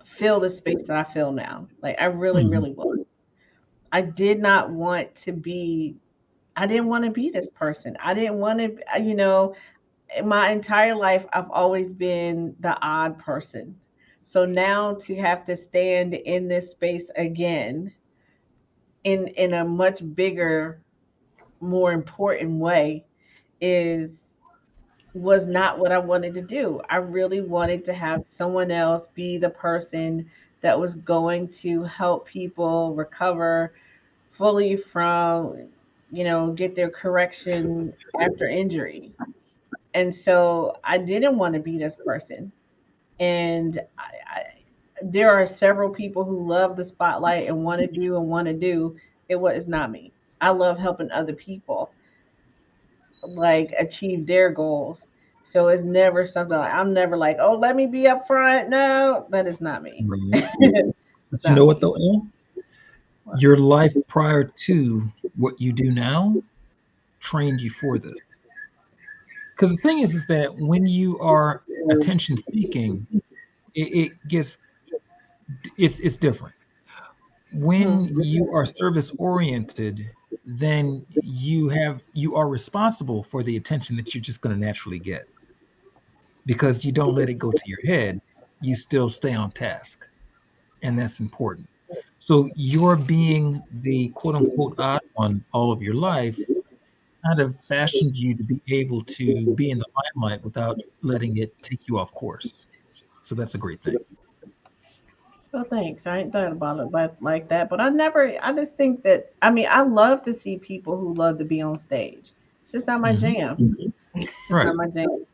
Speaker 1: fill the space that I feel now. Like I really, really was. I did not want to be. I didn't want to be this person. I didn't want to. In my entire life, I've always been the odd person. So now to have to stand in this space again in a much bigger, more important way was not what I wanted to do. I really wanted to have someone else be the person that was going to help people recover fully from, get their correction after injury. And so I didn't want to be this person. And there are several people who love the spotlight and want to do. It was not me. I love helping other people like achieve their goals. So it's never something I'm never like, oh, let me be up front. No, that is not me.
Speaker 3: You know what though, Ellen? Your life prior to what you do now trained you for this. Because the thing is that when you are attention seeking, it gets it's different. When you are service oriented, then you are responsible for the attention that you're just going to naturally get because you don't let it go to your head. You still stay on task, and that's important. So your being the quote unquote odd one all of your life kind of fashioned you to be able to be in the limelight without letting it take you off course. So that's a great thing.
Speaker 1: Well, thanks. I ain't thought about it like that, but I never. I just think that. I mean, I love to see people who love to be on stage. It's just not my
Speaker 3: Mhm.
Speaker 1: jam.
Speaker 3: Right.
Speaker 1: Not my jam.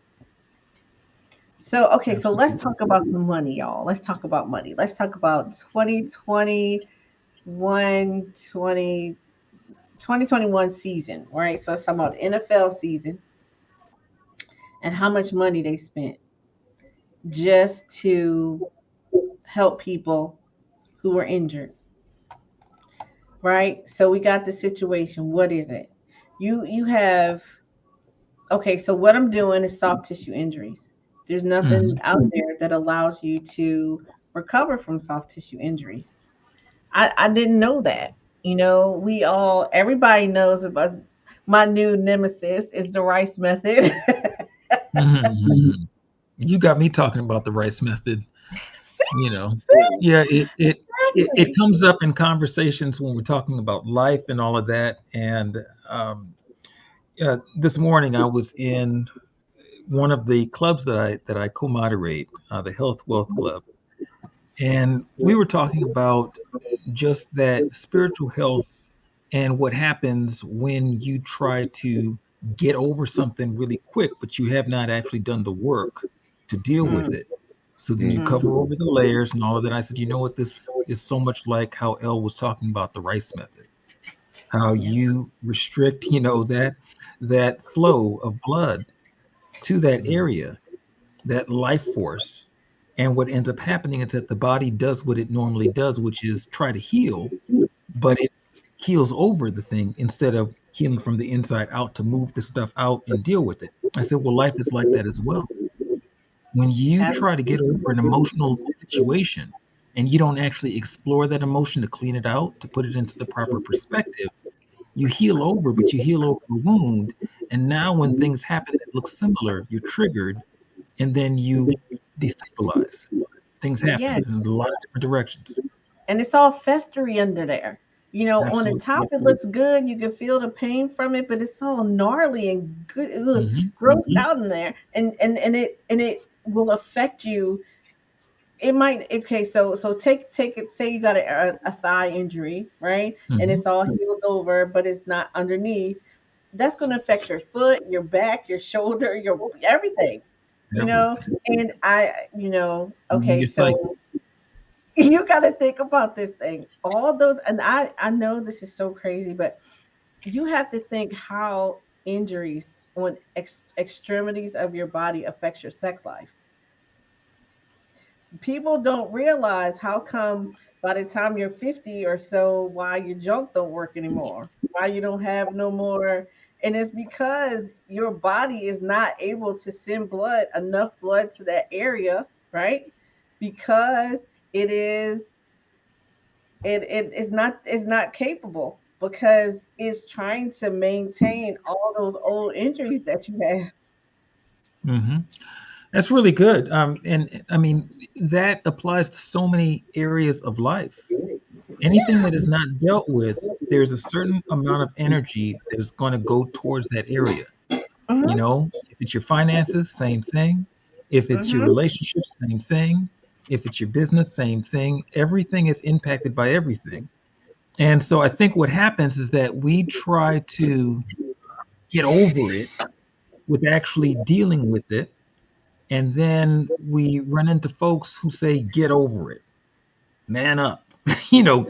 Speaker 1: So okay, so let's
Speaker 3: Absolutely.
Speaker 1: talk about some money, y'all. Let's talk about money. Let's talk about 2021, 2021 season, right? So let's talk about NFL season and how much money they spent just to help people who were injured, right? So we got the situation. What is it? You have okay, so what I'm doing is soft tissue injuries. There's nothing
Speaker 3: Mhm.
Speaker 1: out there that allows you to recover from soft tissue injuries. I didn't know that. We all everybody knows about my new nemesis is the Rice method.
Speaker 3: Mhm, mhm. You got me talking about the Rice method.
Speaker 1: See,
Speaker 3: You know,
Speaker 1: see,
Speaker 3: yeah, it
Speaker 1: exactly.
Speaker 3: comes up in conversations when we're talking about life and all of that. And um, this morning I was in one of the clubs that I co-moderate, the Health Wealth Club, and we were talking about just that spiritual health and what happens when you try to get over something really quick, but you have not actually done the work to deal with
Speaker 1: Mm,
Speaker 3: it. So then you
Speaker 1: hmm
Speaker 3: cover over the layers and all of that. I said, you know what? This is so much like how Elle was talking about the Rice method, how
Speaker 1: Yeah.
Speaker 3: you restrict, that flow of blood to that area, that life force. And what ends up happening is that the body does what it normally does, which is try to heal, but it heals over the thing instead of healing from the inside out to move the stuff out and deal with it. I said, well, life is like that as well. When you try to get over an emotional situation and you don't actually explore that emotion to clean it out, to put it into the proper perspective, you heal over, but you heal over a wound. And now when things happen that look similar, you're triggered and then you destabilize. Things
Speaker 1: Yeah.
Speaker 3: happen in a lot of different directions.
Speaker 1: And it's all festery under there. On the
Speaker 3: Absolutely.
Speaker 1: top it looks good. You can feel the pain from it, but it's all gnarly and good,
Speaker 3: Hmm.
Speaker 1: grossed out in there, and it will affect you. It might okay. So take it. Say you got a thigh injury, right? And
Speaker 3: Hmm.
Speaker 1: it's all healed over, but it's not underneath. That's going to affect your foot, your back, your shoulder, your everything. You know,
Speaker 3: Everything.
Speaker 1: and
Speaker 3: And
Speaker 1: okay,
Speaker 3: your psyche.
Speaker 1: so you got to think about this thing. All those, and I know this is so crazy, but you have to think how injuries on extremities of your body affects your sex life. People don't realize how come by the time you're 50 or so, why your junk don't work anymore, why you don't have no more, and it's because your body is not able to send enough blood to that area, right? Because it is it's not capable because it's trying to maintain all those old injuries that you have.
Speaker 3: Hmm. That's really good. And I mean, that applies to so many areas of life. Anything
Speaker 1: Yeah.
Speaker 3: that is not dealt with, there's a certain amount of energy that is going to go towards that area.
Speaker 1: Hmm.
Speaker 3: If it's your finances, same thing. If it's your
Speaker 1: Hmm.
Speaker 3: relationships, same thing. If it's your business, same thing. Everything is impacted by everything. And so I think what happens is that we try to get over it with actually dealing with it. And then we run into folks who say, get over it, man up,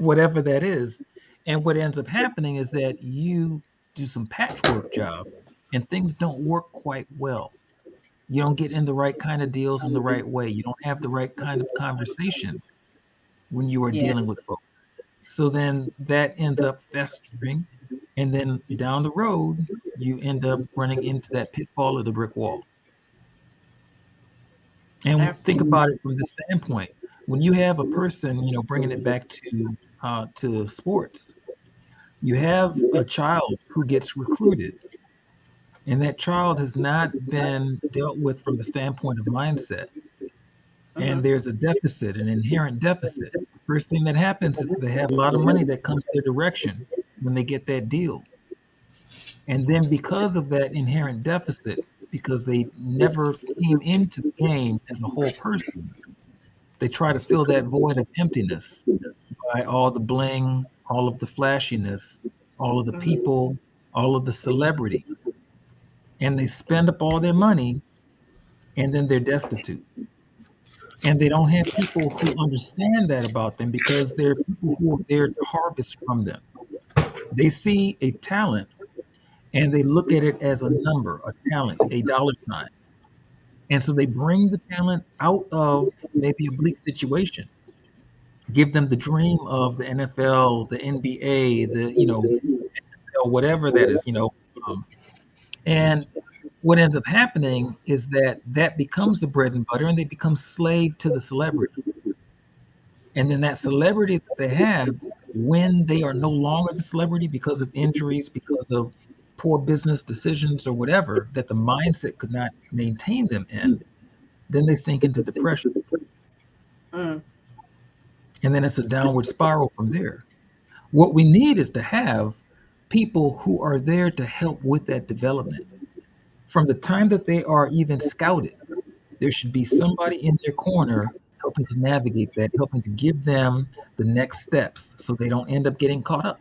Speaker 3: whatever that is. And what ends up happening is that you do some patchwork job and things don't work quite well. You don't get in the right kind of deals in the right way. You don't have the right kind of conversations when you are
Speaker 1: Yeah,
Speaker 3: dealing with folks. So then that ends up festering. And then down the road, you end up running into that pitfall of the brick wall. And think
Speaker 1: absolutely.
Speaker 3: about it from this standpoint. when you have a person, bringing it back to sports, you have a child who gets recruited, and that child has not been dealt with from the standpoint of mindset. And
Speaker 1: Mhm.
Speaker 3: there's a deficit, an inherent deficit. The first thing that happens is they have a lot of money that comes their direction when they get that deal. And then because of that inherent deficit, because they never came into the game as a whole person, they try to fill that void of emptiness by all the bling, all of the flashiness, all of the
Speaker 1: Mhm.
Speaker 3: people, all of the celebrity. And they spend up all their money, and then they're destitute. And they don't have people who understand that about them, because they're people who are there to harvest from them. They see a talent and they look at it as a number, a talent, a dollar sign. And so they bring the talent out of maybe a bleak situation, give them the dream of the NFL, the NBA, whatever that is. Um, and what ends up happening is that becomes the bread and butter, and they become slave to the celebrity. And then that celebrity that they have, when they are no longer the celebrity because of injuries, because of poor business decisions or whatever, that the mindset could not maintain them in, then they sink into depression.
Speaker 1: Mm.
Speaker 3: And then it's a downward spiral from there. What we need is to have people who are there to help with that development. From the time that they are even scouted, there should be somebody in their corner helping to navigate that, helping to give them the next steps so they don't end up getting caught up.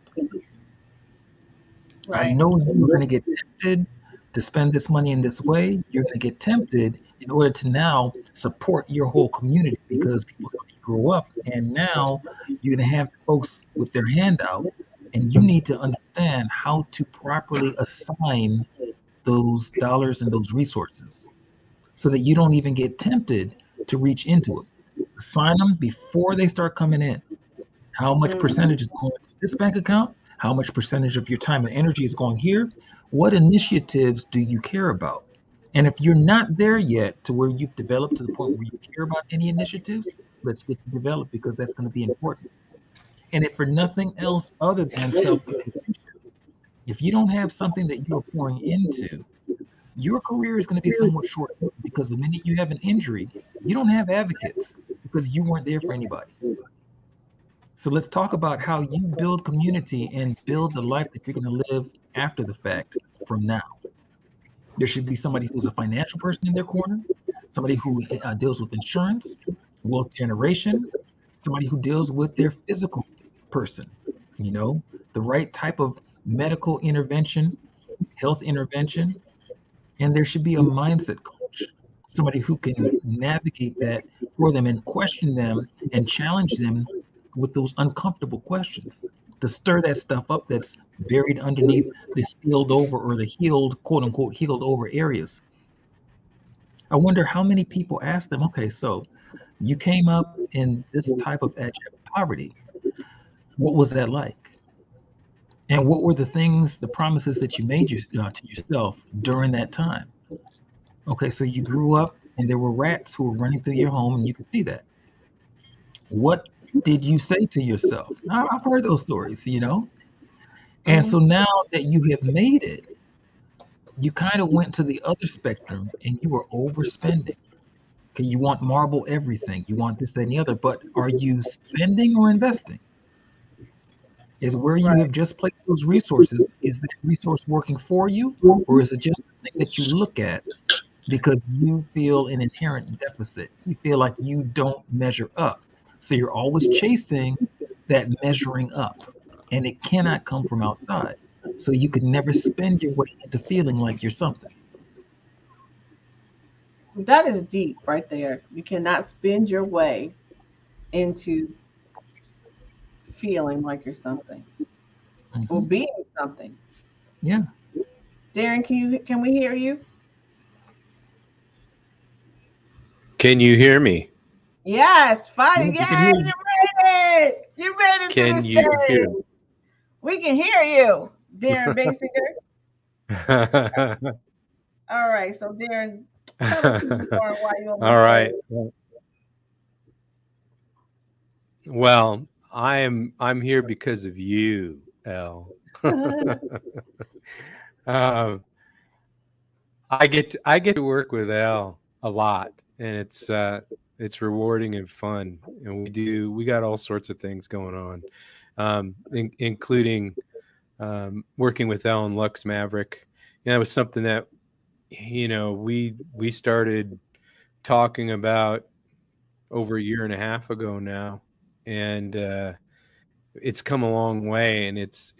Speaker 3: I
Speaker 1: Right.
Speaker 3: know you're going to get tempted to spend this money in this way. You're going to get tempted in order to now support your whole community, because people saw you grow up, and now you're going to have folks with their hand out, and you need to understand how to properly assign those dollars and those resources so that you don't even get tempted to reach into it. Assign them before they start coming in. How much
Speaker 1: Mm.
Speaker 3: percentage is going to this bank account? How much percentage of your time and energy is going here? What initiatives do you care about? And if you're not there yet to where you've developed to the point where you care about any initiatives, let's get to develop, because that's going to be important. And if for nothing else other than self-preservation, if you don't have something that you're pouring into, your career is going to be somewhat short, because the minute you have an injury, you don't have advocates because you weren't there for anybody. So let's talk about how you build community and build the life that you're going to live after the fact from now. There should be somebody who's a financial person in their corner, somebody who deals with insurance, wealth generation, somebody who deals with their physical person, the right type of medical intervention, health intervention. And there should be a mindset coach, somebody who can navigate that for them and question them and challenge them with those uncomfortable questions to stir that stuff up that's buried underneath the sealed over, or the healed, quote unquote, healed over areas. I wonder how many people ask them, okay, so you came up in this type of abject poverty. What was that like? And what were the things, the promises that you made to yourself during that time? Okay, so you grew up and there were rats who were running through your home, and you could see that. What did you say to yourself? I've heard those stories. And
Speaker 1: Mhm.
Speaker 3: so now that you have made it, you kind of went to the other spectrum and you were overspending. Okay, you want marble everything. You want this, that, and the other. But are you spending or investing? Is where you
Speaker 1: Right.
Speaker 3: have just placed those resources, is that resource working for you? Or is it just a thing that you look at because you feel an inherent deficit? You feel like you don't measure up. So you're always chasing that measuring up, and it cannot come from outside. So you could never spend your way into feeling like you're something.
Speaker 1: That is deep right there. You cannot spend your way into feeling like you're something or
Speaker 3: Hmm.
Speaker 1: being something.
Speaker 3: Yeah.
Speaker 1: Darren, can we hear you?
Speaker 6: Can you hear me?
Speaker 1: Yes,
Speaker 3: Yeah,
Speaker 1: fine.
Speaker 3: we can
Speaker 1: Yay,
Speaker 3: hear
Speaker 1: you
Speaker 3: you.
Speaker 1: made it. You made it to the
Speaker 6: Can you hear
Speaker 1: stage. We can hear you, Darren Basinger.
Speaker 6: me?
Speaker 1: All right, so Darren, tell us who you are and why you're on my
Speaker 6: All right.
Speaker 1: stage.
Speaker 6: Well, I'm here because of you, Elle. um, I get to work with Elle a lot, and it's rewarding and fun. And we got all sorts of things going on, including working with Elle and Lux Maverick. That was something that we started talking about over a year and a half ago now, and it's come a long way, and it's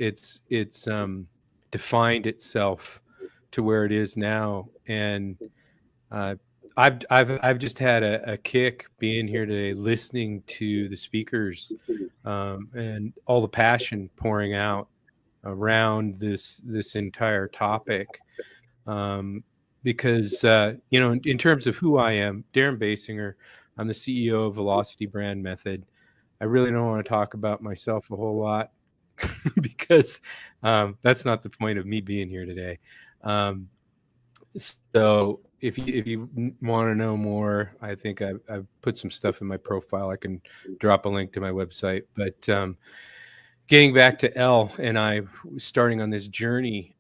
Speaker 6: defined itself to where it is now. And I've just had a kick being here today, listening to the speakers, and all the passion pouring out around this entire topic. Because in terms of who I am, Darren Basinger, I'm the CEO of Velocity Brand Method. I really don't want to talk about myself a whole lot because that's not the point of me being here today. So if you want to know more, I think I've put some stuff in my profile. I can drop a link to my website. But getting back to Elle and I starting on this journey,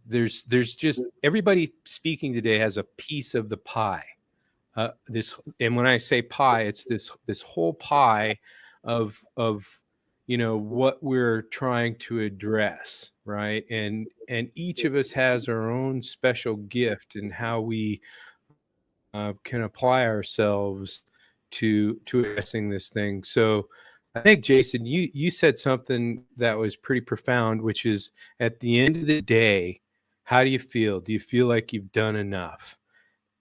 Speaker 6: there's just everybody speaking today has a piece of the pie. And when I say pie, it's this whole pie of what we're trying to address, right? And each of us has our own special gift and how we can apply ourselves to addressing this thing. So I think, Jason, you said something that was pretty profound, which is, at the end of the day, how do you feel? Do you feel like you've done enough?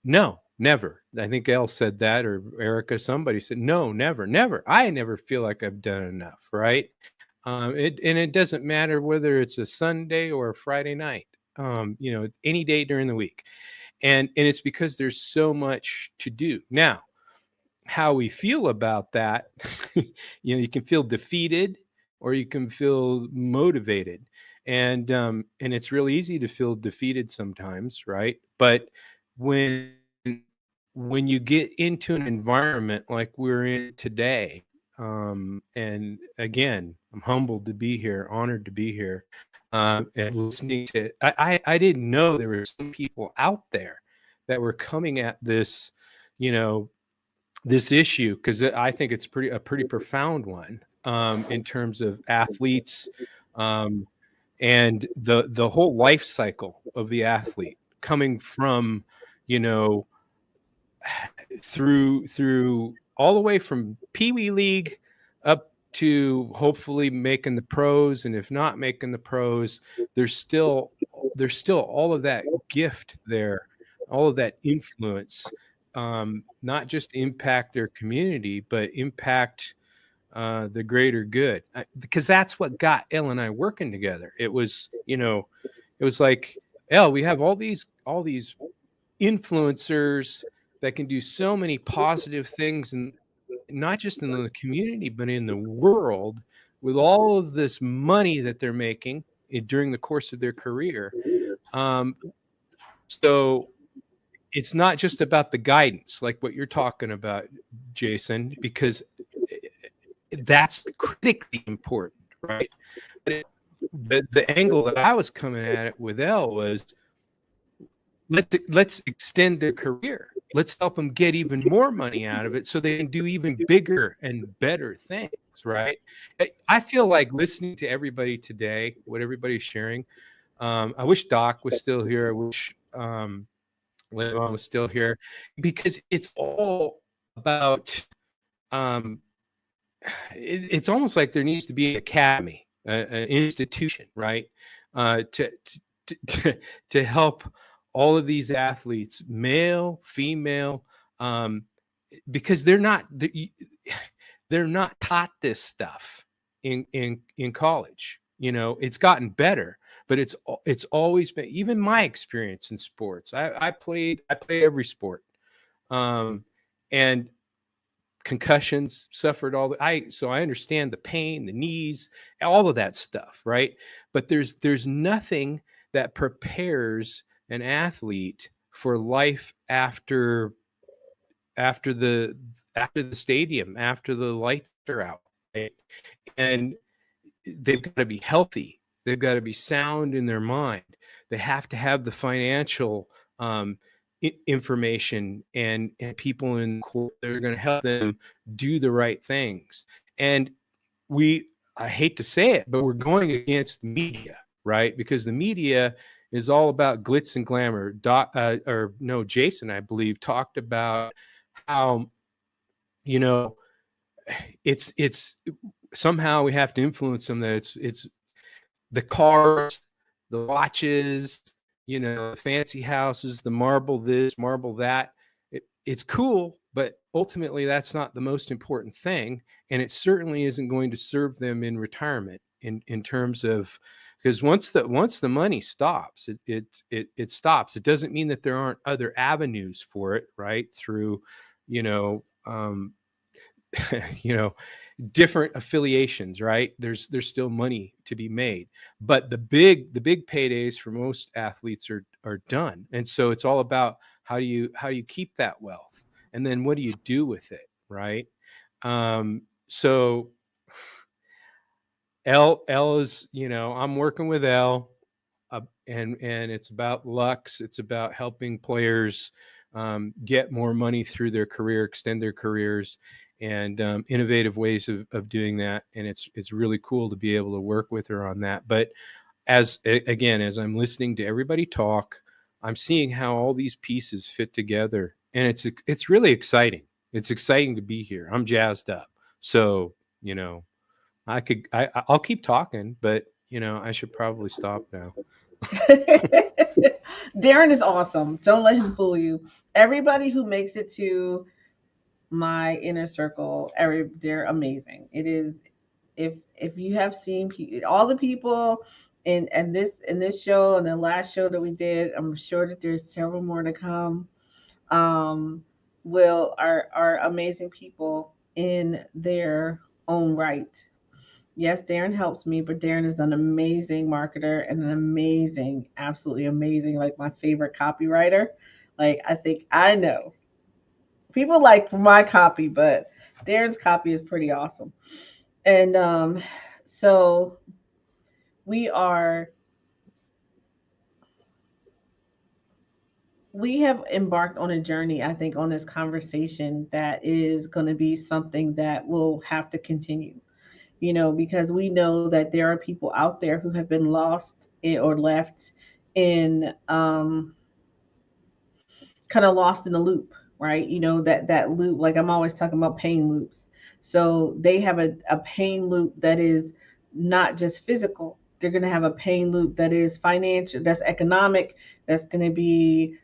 Speaker 6: No, never. I think Elle said that, or Erica, somebody said, no, never, never. I never feel like I've done enough, right? It doesn't matter whether it's a Sunday or a Friday night, any day during the week. And it's because there's so much to do. Now, how we feel about that, you can feel defeated or you can feel motivated. And it's really easy to feel defeated sometimes, right? But when you get into an environment like we're in today, and again, I'm humbled to be here, honored to be here, and listening to, I didn't know there were some people out there that were coming at this, this issue, because I think it's a pretty profound one, in terms of athletes, and the whole life cycle of the athlete, coming from, through all the way from Pee Wee League up to hopefully making the pros, and if not making the pros, there's still all of that gift there, all of that influence, not just impact their community, but impact the greater good. Because that's what got Elle and I working together. It was like, Elle, we have all these influencers that can do so many positive things, and not just in the community, but in the world, with all of this money that they're making during the course of their career. So it's not just about the guidance, like what you're talking about, Jason, because that's critically important, right? But the angle that I was coming at it with Elle was, let's extend their career. Let's help them get even more money out of it so they can do even bigger and better things, right? I feel like listening to everybody today, what everybody's sharing. I wish Doc was still here. I wish Levon was still here, because it's all about, it's almost like there needs to be an academy, an institution, right? To help all of these athletes, male, female, because they're not taught this stuff in college. It's gotten better, but it's always been, even my experience in sports. I played every sport, and concussions, suffered so I understand the pain, the knees, all of that stuff, right? But there's nothing that prepares an athlete for life after after the stadium, after the lights are out, right? And they've got to be healthy. They've got to be sound in their mind. They have to have the financial information and people in court that are going to help them do the right things. And I hate to say it, but we're going against the media, right? Because the media is all about glitz and glamour. Jason, I believe, talked about how, it's somehow we have to influence them, that it's the cars, the watches, the fancy houses, the marble this, marble that. It's cool, but ultimately that's not the most important thing, and it certainly isn't going to serve them in retirement in terms of, because once the money stops, it stops. It doesn't mean that there aren't other avenues for it, right? Through different affiliations, right? There's still money to be made, but the big paydays for most athletes are done. And so it's all about how do you keep that wealth, and then what do you do with it, right? So Elle is, I'm working with Elle, and it's about Lux. It's about helping players get more money through their career, extend their careers, and innovative ways of doing that. And it's really cool to be able to work with her on that. But as I'm listening to everybody talk, I'm seeing how all these pieces fit together, and it's really exciting. It's exciting to be here. I'm jazzed up. So, I'll keep talking, but I should probably stop now.
Speaker 1: Darren is awesome. Don't let him fool you. Everybody who makes it to my inner circle, they're amazing. It is, if you have seen all the people in this show and the last show that we did, I'm sure that there's several more to come. Are amazing people in their own right. Yes, Darren helps me, but Darren is an amazing marketer and an amazing, absolutely amazing, like my favorite copywriter. Like, I think I know people like my copy, but Darren's copy is pretty awesome. And so we have embarked on a journey, I think, on this conversation that is going to be something that will have to continue, because we know that there are people out there who have been lost or left in kind of lost in a loop, right? That loop, like I'm always talking about pain loops. So they have a pain loop that is not just physical. They're going to have a pain loop that is financial, that's economic, that's going to be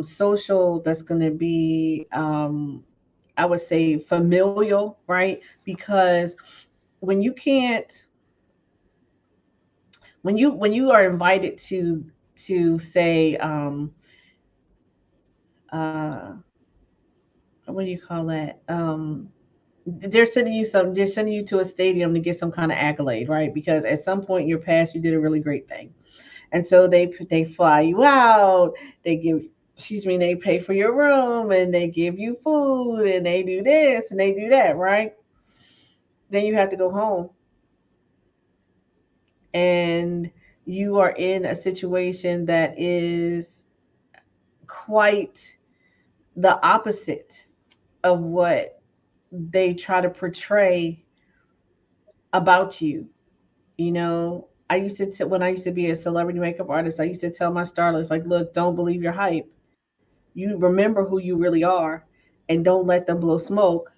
Speaker 1: social, that's going to be, I would say, familial, right? Because when you can't, when you are invited to say, what do you call that? They're sending you to a stadium to get some kind of accolade, right? Because at some point in your past you did a really great thing. And so they fly you out, they pay for your room, and they give you food, and they do this and they do that, right? Then you have to go home. And you are in a situation that is quite the opposite of what they try to portray about you. I used to when I used to be a celebrity makeup artist, I used to tell my starlets, like, look, don't believe your hype. You remember who you really are, and don't let them blow smoke,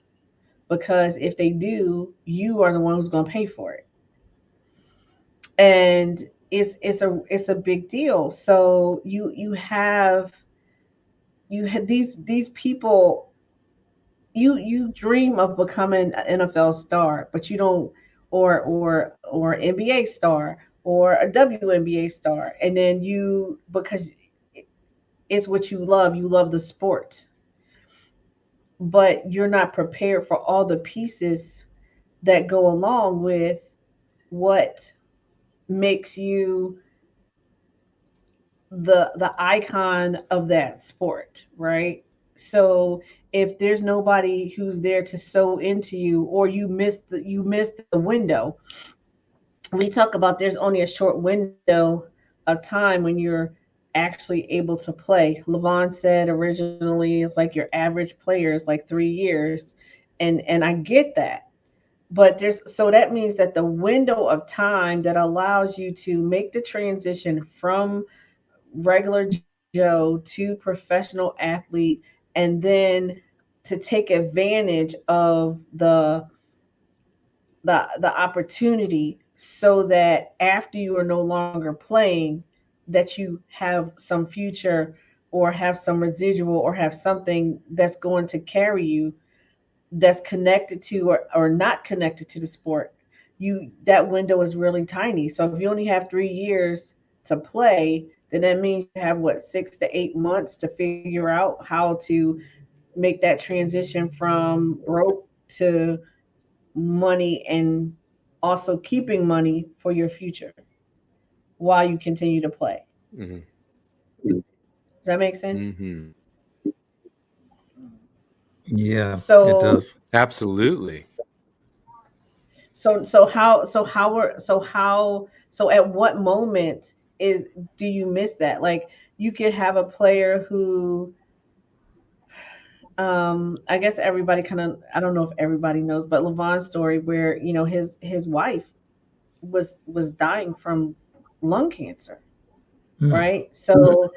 Speaker 1: because if they do, you are the one who's going to pay for it. And it's a big deal. So you have these people. You dream of becoming an NFL star, but you don't, or NBA star, or a WNBA star, and then because it's what you love the sport, but you're not prepared for all the pieces that go along with what makes you the icon of that sport, right? So if there's nobody who's there to sew into you, or you missed the window, we talk about there's only a short window of time when you're actually able to play. Levon said originally it's like your average player is like 3 years, and I get that. But there's so that means that the window of time that allows you to make the transition from regular Joe to professional athlete, and then to take advantage of the opportunity, so that after you are no longer playing, that you have some future, or have some residual, or have something that's going to carry you, that's connected to, or not connected to the sport. You That window is really tiny. So if you only have 3 years to play, then that means you have what, 6 to 8 months to figure out how to make that transition from broke to money, and also keeping money for your future while you continue to play.
Speaker 6: Hmm.
Speaker 1: Does that make sense?
Speaker 6: Hmm.
Speaker 3: Yeah, it
Speaker 1: So
Speaker 3: does.
Speaker 6: Absolutely.
Speaker 1: so at what moment is do you miss that? Like, you could have a player who, I guess everybody kind of, I don't know if everybody knows, but Levon's story, where his wife was dying from lung cancer,
Speaker 3: Hmm.
Speaker 1: right? So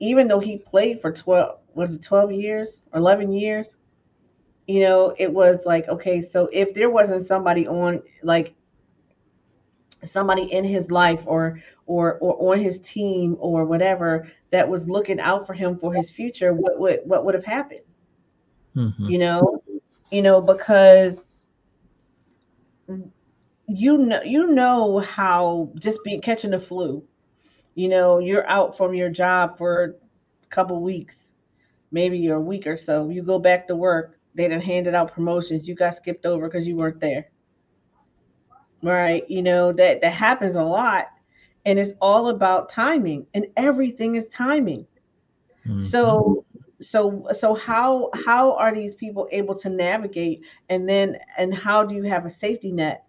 Speaker 1: even though he played for 12, was it 12 years or 11 years, it was like, okay, so if there wasn't somebody on, like, somebody in his life, or on his team, or whatever, that was looking out for him for his future, what would have happened?
Speaker 3: Hmm.
Speaker 1: You know, because how just be catching the flu. You're out from your job for a couple weeks, maybe a week or so. You go back to work. They done handed out promotions. You got skipped over because you weren't there. Right? That happens a lot, and it's all about timing, and everything is timing.
Speaker 3: Hmm.
Speaker 1: So how are these people able to navigate, and how do you have a safety net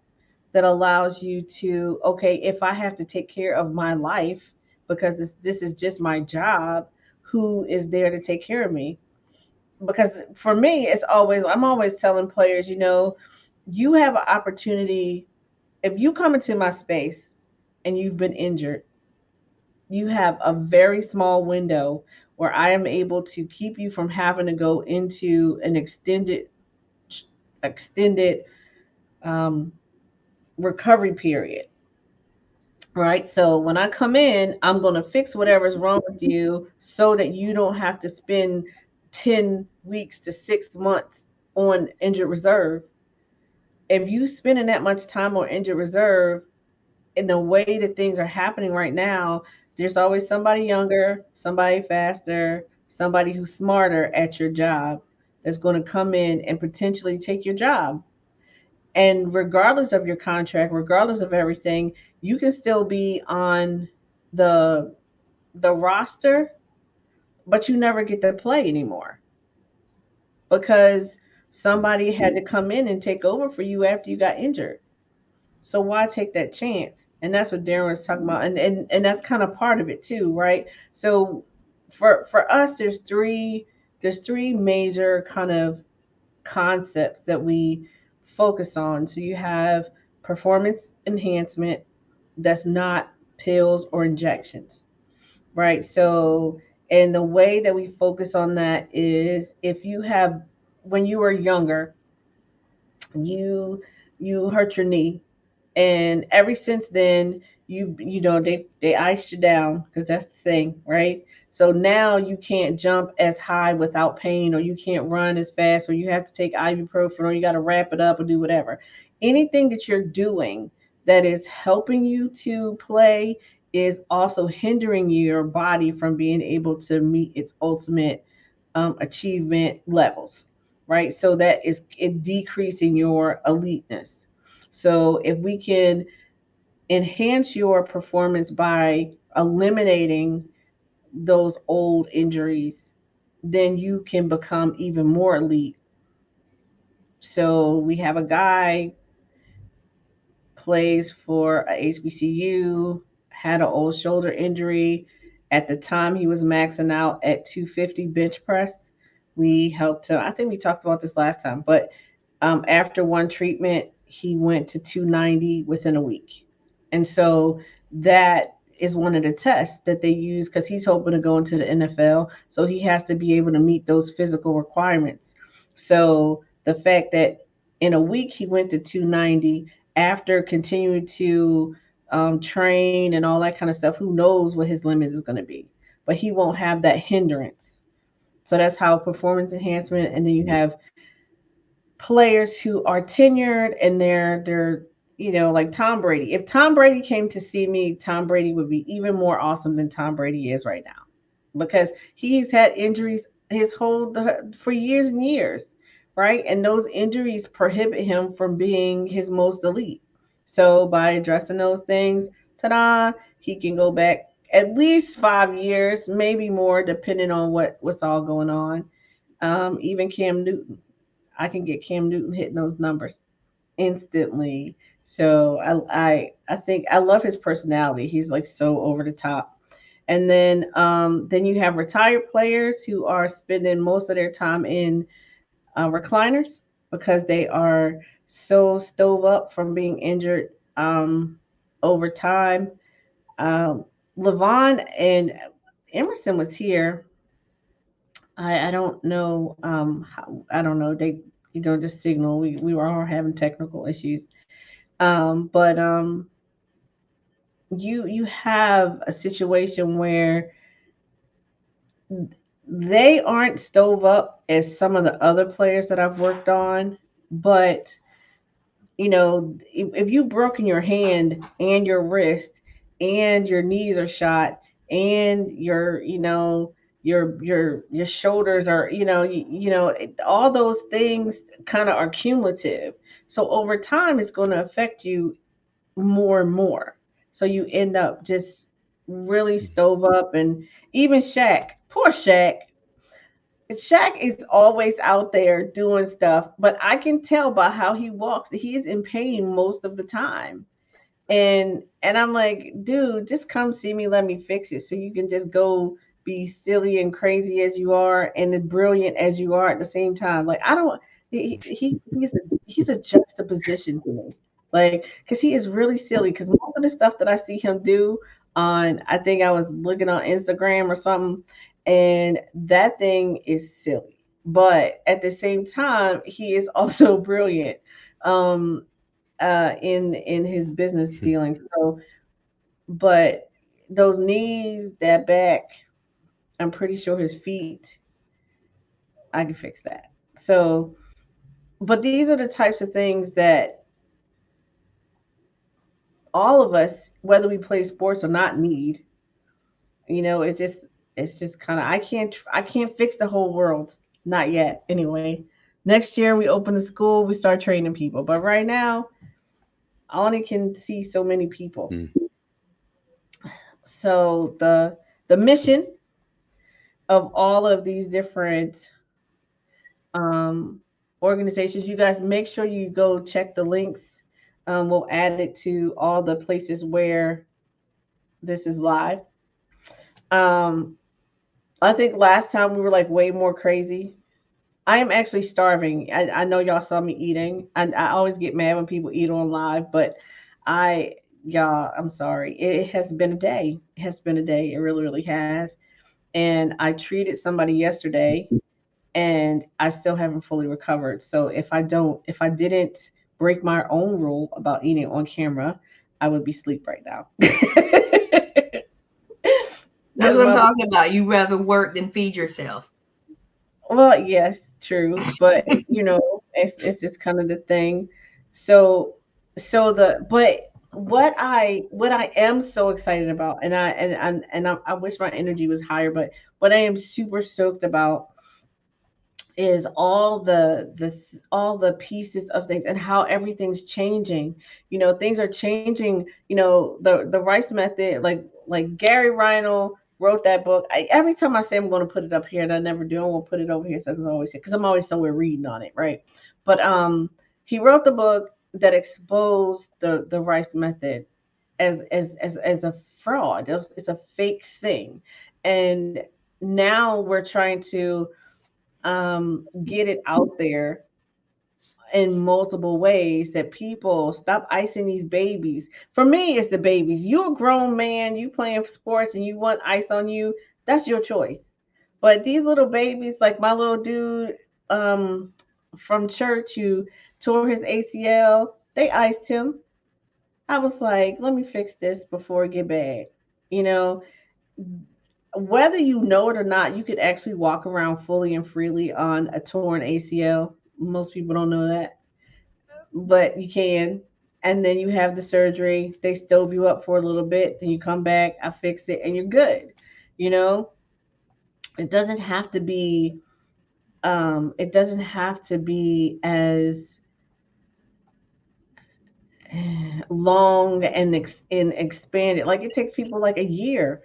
Speaker 1: that allows you to, okay, if I have to take care of my life, because this is just my job, who is there to take care of me? Because for me, I'm always telling players, you have an opportunity. If you come into my space and you've been injured, you have a very small window where I am able to keep you from having to go into an extended um, recovery period. Right. So when I come in, I'm going to fix whatever's wrong with you, so that you don't have to spend 10 weeks to 6 months on injured reserve. If you spending that much time on injured reserve, in the way that things are happening right now, there's always somebody younger, somebody faster, somebody who's smarter at your job, that's going to come in and potentially take your job. And regardless of your contract, regardless of everything, you can still be on the roster, but you never get to play anymore, because somebody had to come in and take over for you after you got injured. So why take that chance? And that's what Darren was talking about. And that's kind of part of it too, right? So for us, there's three major kind of concepts that we focus on. So you have performance enhancement, that's not pills or injections, right? So, and the way that we focus on that is, if you have, when you were younger, you you hurt your knee, and ever since then, they iced you down, because that's the thing, right? So now you can't jump as high without pain, or you can't run as fast, or you have to take ibuprofen, or you got to wrap it up, or do whatever. Anything that you're doing that is helping you to play is also hindering your body from being able to meet its ultimate achievement levels, right? So that is it decreasing your eliteness. So if we can enhance your performance by eliminating those old injuries, then you can become even more elite. So we have a guy plays for a HBCU, had an old shoulder injury. At the time, he was maxing out at 250 bench press. We helped him. I think we talked about this last time, but after one treatment, he went to 290 within a week. And so that is one of the tests that they use because he's hoping to go into the NFL. So he has to be able to meet those physical requirements. So the fact that in a week he went to 290 after continuing to train and all that kind of stuff, who knows what his limit is going to be? But he won't have that hindrance. So that's how performance enhancement. And then you have players who are tenured and they're like Tom Brady. If Tom Brady came to see me, Tom Brady would be even more awesome than Tom Brady is right now, because he's had injuries his whole for years and years, right? And those injuries prohibit him from being his most elite. So by addressing those things, ta-da, he can go back at least 5 years, maybe more, depending on what's all going on. Even Cam Newton, I can get Cam Newton hitting those numbers instantly. So I think I love his personality. He's like so over the top. And then you have retired players who are spending most of their time in recliners because they are so stove up from being injured over time. Levon and Emerson was here. I don't know. I don't know. They, just signal. We were all having technical issues. But you have a situation where they aren't stove up as some of the other players that I've worked on, but if you've broken your hand and your wrist and your knees are shot and your shoulders are, all those things kind of are cumulative. So over time, it's going to affect you more and more. So you end up just really stove up. And even Shaq, poor Shaq. Shaq is always out there doing stuff, but I can tell by how he walks that he is in pain most of the time. And I'm like, dude, just come see me, let me fix it, so you can just go be silly and crazy as you are and as brilliant as you are at the same time. Like I don't, he's a juxtaposition to me, like because he is really silly. Because most of the stuff that I see him do on, I think I was looking on Instagram or something, and that thing is silly, but at the same time, he is also brilliant. In his business dealings. So, but those knees, that back, I'm pretty sure his feet, I can fix that. So, but these are the types of things that all of us, whether we play sports or not, need. It's just kind of I can't fix the whole world, not yet. Anyway, next year we open the school, we start training people, but right now I only can see so many people. So the mission of all of these different organizations, you guys make sure you go check the links. We'll add it to all the places where this is live. I think last time we were like way more crazy. I am actually starving. I know y'all saw me eating. I always get mad when people eat on live, but y'all, I'm sorry. It has been a day. It has been a day. It really, really has. And I treated somebody yesterday and I still haven't fully recovered. So if I didn't break my own rule about eating on camera, I would be asleep right now.
Speaker 2: That's what I'm talking about. You rather work than feed yourself.
Speaker 1: Well, yes, true, but it's just kind of the thing. So, but what I am so excited about, and I wish my energy was higher, but what I am super stoked about is all the pieces of things and how everything's changing. Things are changing. The Rice method, like Gary Reinl wrote that book. Every time I say I'm going to put it up here, and I never do, I will put it over here so it's always here because I'm always somewhere reading on it, right? But he wrote the book that exposed the Rice method as a fraud. It's a fake thing, and now we're trying to get it out there in multiple ways that people stop icing these babies. For me, it's the babies. You're a grown man, you playing sports and you want ice on you, that's your choice. But these little babies, like my little dude from church who tore his ACL, they iced him. I was like, let me fix this before it get bad. You know, whether you know it or not, you could actually walk around fully and freely on a torn ACL. Most people don't know that, but you can. And then you have the surgery. They stove you up for a little bit. Then you come back. I fix it, and you're good. You know, it doesn't have to be. It doesn't have to be as long and expanded. Like it takes people like a year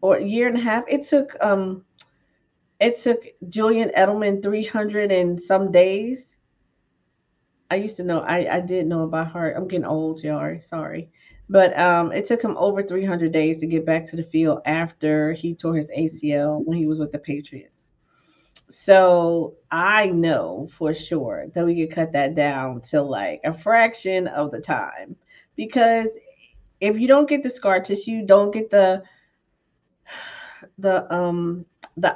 Speaker 1: or a year and a half. It took Julian Edelman 300 and some days. I used to know. I did know it by heart. I'm getting old, y'all. Sorry. But it took him over 300 days to get back to the field after he tore his ACL when he was with the Patriots. So I know for sure that we could cut that down to like a fraction of the time. Because if you don't get the scar tissue, don't get the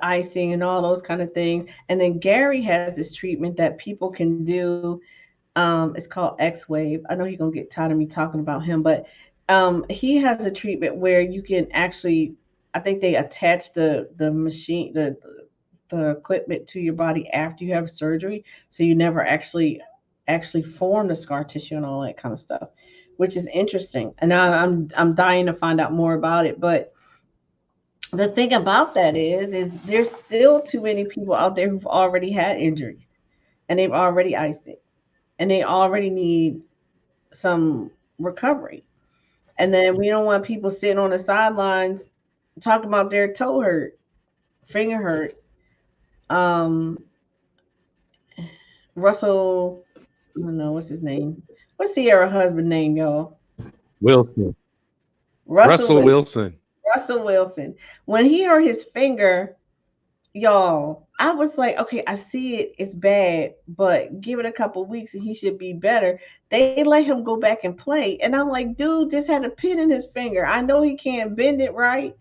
Speaker 1: icing and all those kind of things. And then Gary has this treatment that people can do. It's called X-Wave. I know he's gonna get tired of me talking about him, but he has a treatment where you can actually, I think they attach the machine, the equipment to your body after you have surgery, so you never actually form the scar tissue and all that kind of stuff, which is interesting. And I'm dying to find out more about it, but the thing about that is there's still too many people out there who've already had injuries and they've already iced it and they already need some recovery. And then we don't want people sitting on the sidelines talking about their toe hurt, finger hurt. Russell, I don't know what's his name. What's Sierra husband name, y'all?
Speaker 6: Wilson.
Speaker 1: Russell
Speaker 6: Wilson.
Speaker 1: Russell Wilson. When he hurt his finger, y'all, I was like, okay, I see it, it's bad, but give it a couple weeks and he should be better. They let him go back and play. And I'm like, dude, just had a pin in his finger. I know he can't bend it right.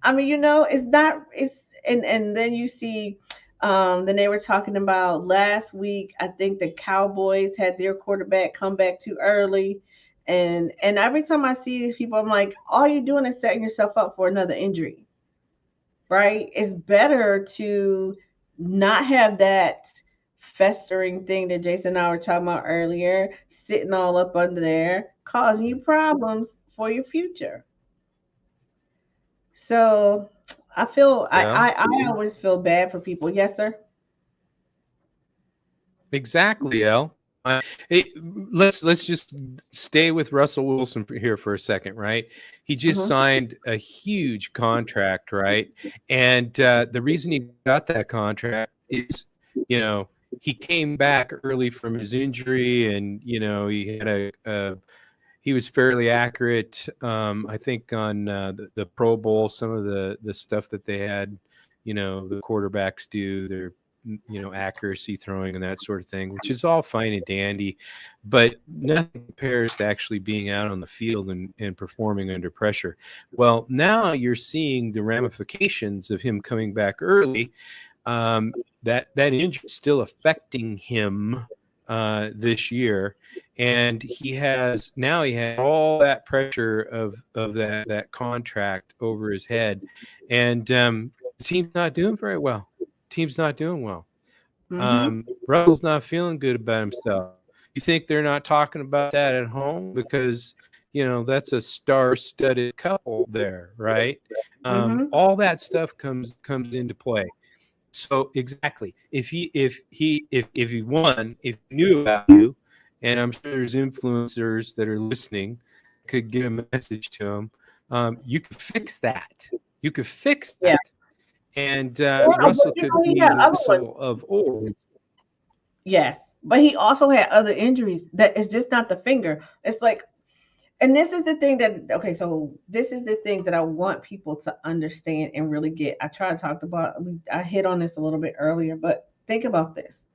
Speaker 1: I mean, and then you see, then they were talking about last week, I think the Cowboys had their quarterback come back too early. And every time I see these people, I'm like, all you're doing is setting yourself up for another injury, right? It's better to not have that festering thing that Jason and I were talking about earlier, sitting all up under there, causing you problems for your future. So I feel, I always feel bad for people. Yes, sir.
Speaker 6: Exactly, El. Hey, let's just stay with Russell Wilson here for a second, right? He just signed a huge contract, right? And the reason he got that contract is, he came back early from his injury, and he had he was fairly accurate. I think on the Pro Bowl, some of the stuff that they had, the quarterbacks do, their accuracy throwing and that sort of thing, which is all fine and dandy, but nothing compares to actually being out on the field and performing under pressure. Well, now you're seeing the ramifications of him coming back early. That injury is still affecting him this year, and he has all that pressure of that contract over his head, and the team's not doing very well. Team's not doing well. Russell's not feeling good about himself. You think they're not talking about that at home? Because that's a star-studded couple there, right? All that stuff comes into play. So exactly, if he knew about you, and I'm sure there's influencers that are listening, could get a message to him. You can fix that. You could fix
Speaker 1: Yeah.
Speaker 6: that. And
Speaker 1: Well,
Speaker 6: Russell
Speaker 1: but you
Speaker 6: could
Speaker 1: know, he
Speaker 6: be
Speaker 1: had
Speaker 6: the
Speaker 1: other ones.
Speaker 6: Russell of old.
Speaker 1: Yes, but he also had other injuries. That it's just not the finger. It's like, and this is the thing that, okay, so this is the thing that I want people to understand and really get. I tried to talk about, I hit on this a little bit earlier, but think about this.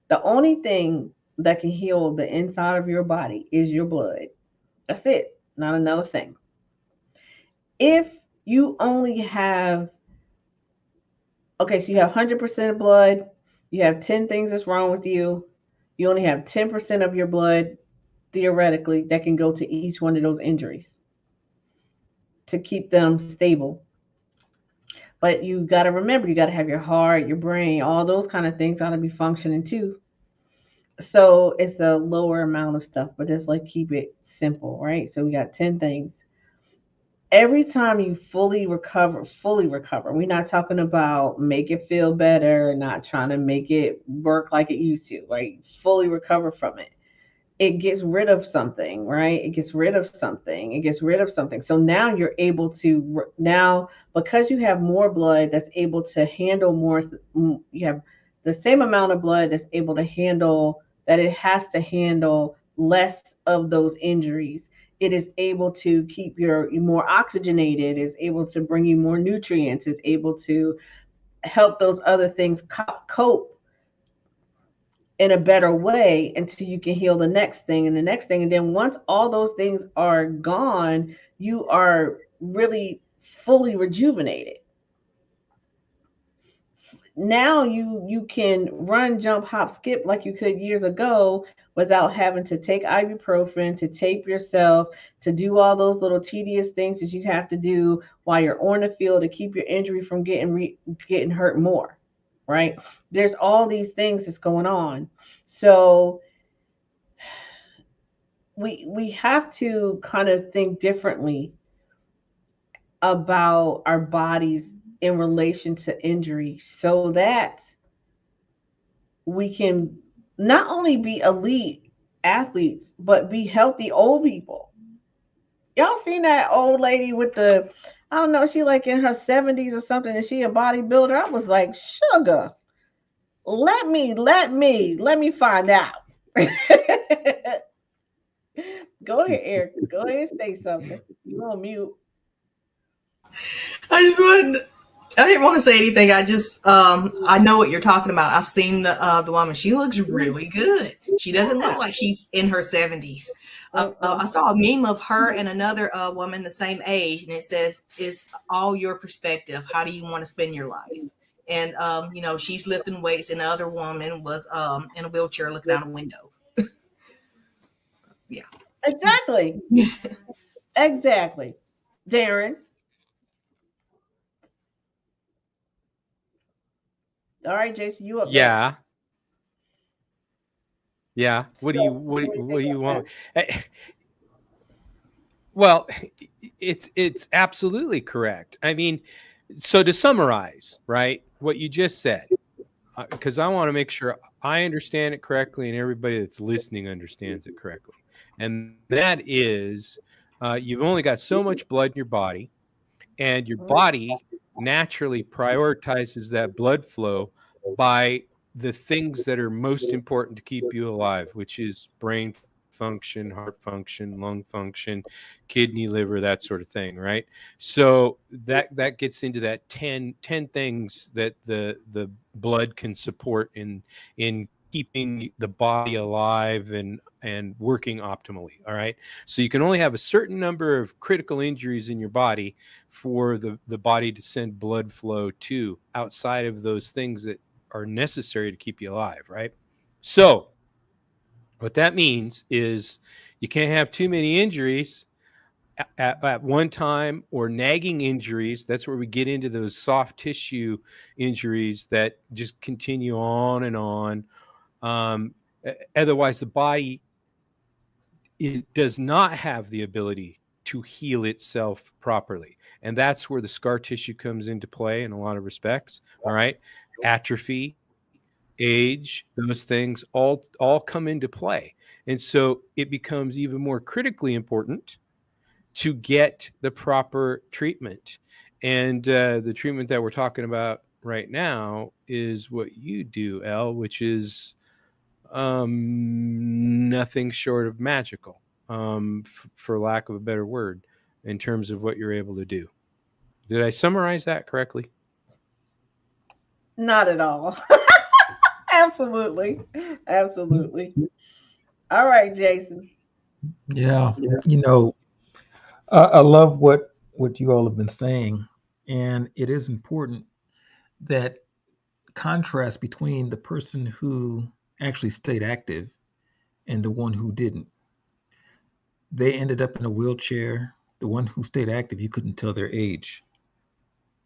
Speaker 1: The only thing that can heal the inside of your body is your blood. That's it, not another thing. If you only have, okay, so you have 100% of blood, you have 10 things that's wrong with you, you only have 10% of your blood theoretically that can go to each one of those injuries to keep them stable. But you got to remember, you got to have your heart, your brain, all those kind of things ought to be functioning too. So it's a lower amount of stuff, but just like keep it simple, right? So we got 10 things. Every time you fully recover, we're not talking about make it feel better, not trying to make it work like it used to, right? Fully recover from it. It gets rid of something, right? It gets rid of something. It gets rid of something. So now you're able to, now because you have more blood that's able to handle more, you have the same amount of blood that's able to handle, that it has to handle less of those injuries. It is able to keep your more oxygenated, is able to bring you more nutrients, is able to help those other things cope in a better way until you can heal the next thing and the next thing. And then once all those things are gone, you are really fully rejuvenated. Now you can run, jump, hop, skip like you could years ago without having to take ibuprofen, to tape yourself, to do all those little tedious things that you have to do while you're on the field to keep your injury from getting hurt more, right? There's all these things that's going on. So we have to kind of think differently about our bodies in relation to injury so that we can not only be elite athletes but be healthy old people. Y'all seen that old lady with the, I don't know, she like in her 70s or something, and she a bodybuilder? I was like, sugar, let me find out. Go ahead, Eric. Go ahead and say something. You on mute.
Speaker 2: I didn't want to say anything. I know what you're talking about. I've seen the woman. She looks really good. She doesn't look like she's in her 70s. I saw a meme of her and another woman the same age, and it says, "It's all your perspective. How do you want to spend your life?" And she's lifting weights, and the other woman was in a wheelchair looking out a window. Yeah.
Speaker 1: Exactly. Exactly. Darren. All right, Jason, you up next.
Speaker 6: Yeah. Yeah. What do you want? Well, it's absolutely correct. I mean, so to summarize, right, what you just said, because I want to make sure I understand it correctly and everybody that's listening understands it correctly. And that is, you've only got so much blood in your body, and your body naturally prioritizes that blood flow by the things that are most important to keep you alive, which is brain function, heart function, lung function, kidney, liver, that sort of thing, right? So that gets into that 10 things that the blood can support in keeping the body alive and working optimally. All right. So you can only have a certain number of critical injuries in your body for the body to send blood flow to, outside of those things that are necessary to keep you alive. Right. So what that means is you can't have too many injuries at one time, or nagging injuries. That's where we get into those soft tissue injuries that just continue on and on. Otherwise, the body does not have the ability to heal itself properly. And that's where the scar tissue comes into play in a lot of respects. All right. Atrophy, age, those things all come into play. And so it becomes even more critically important to get the proper treatment. And the treatment that we're talking about right now is what you do, Elle, which is nothing short of magical, for lack of a better word, in terms of what you're able to do. Did I summarize that correctly?
Speaker 1: Not at all. Absolutely. Absolutely. All right, Jason.
Speaker 3: Yeah, you know, I love what you all have been saying, and it is important that contrast between the person who actually stayed active and the one who didn't. They ended up in a wheelchair. The one who stayed active, you couldn't tell their age.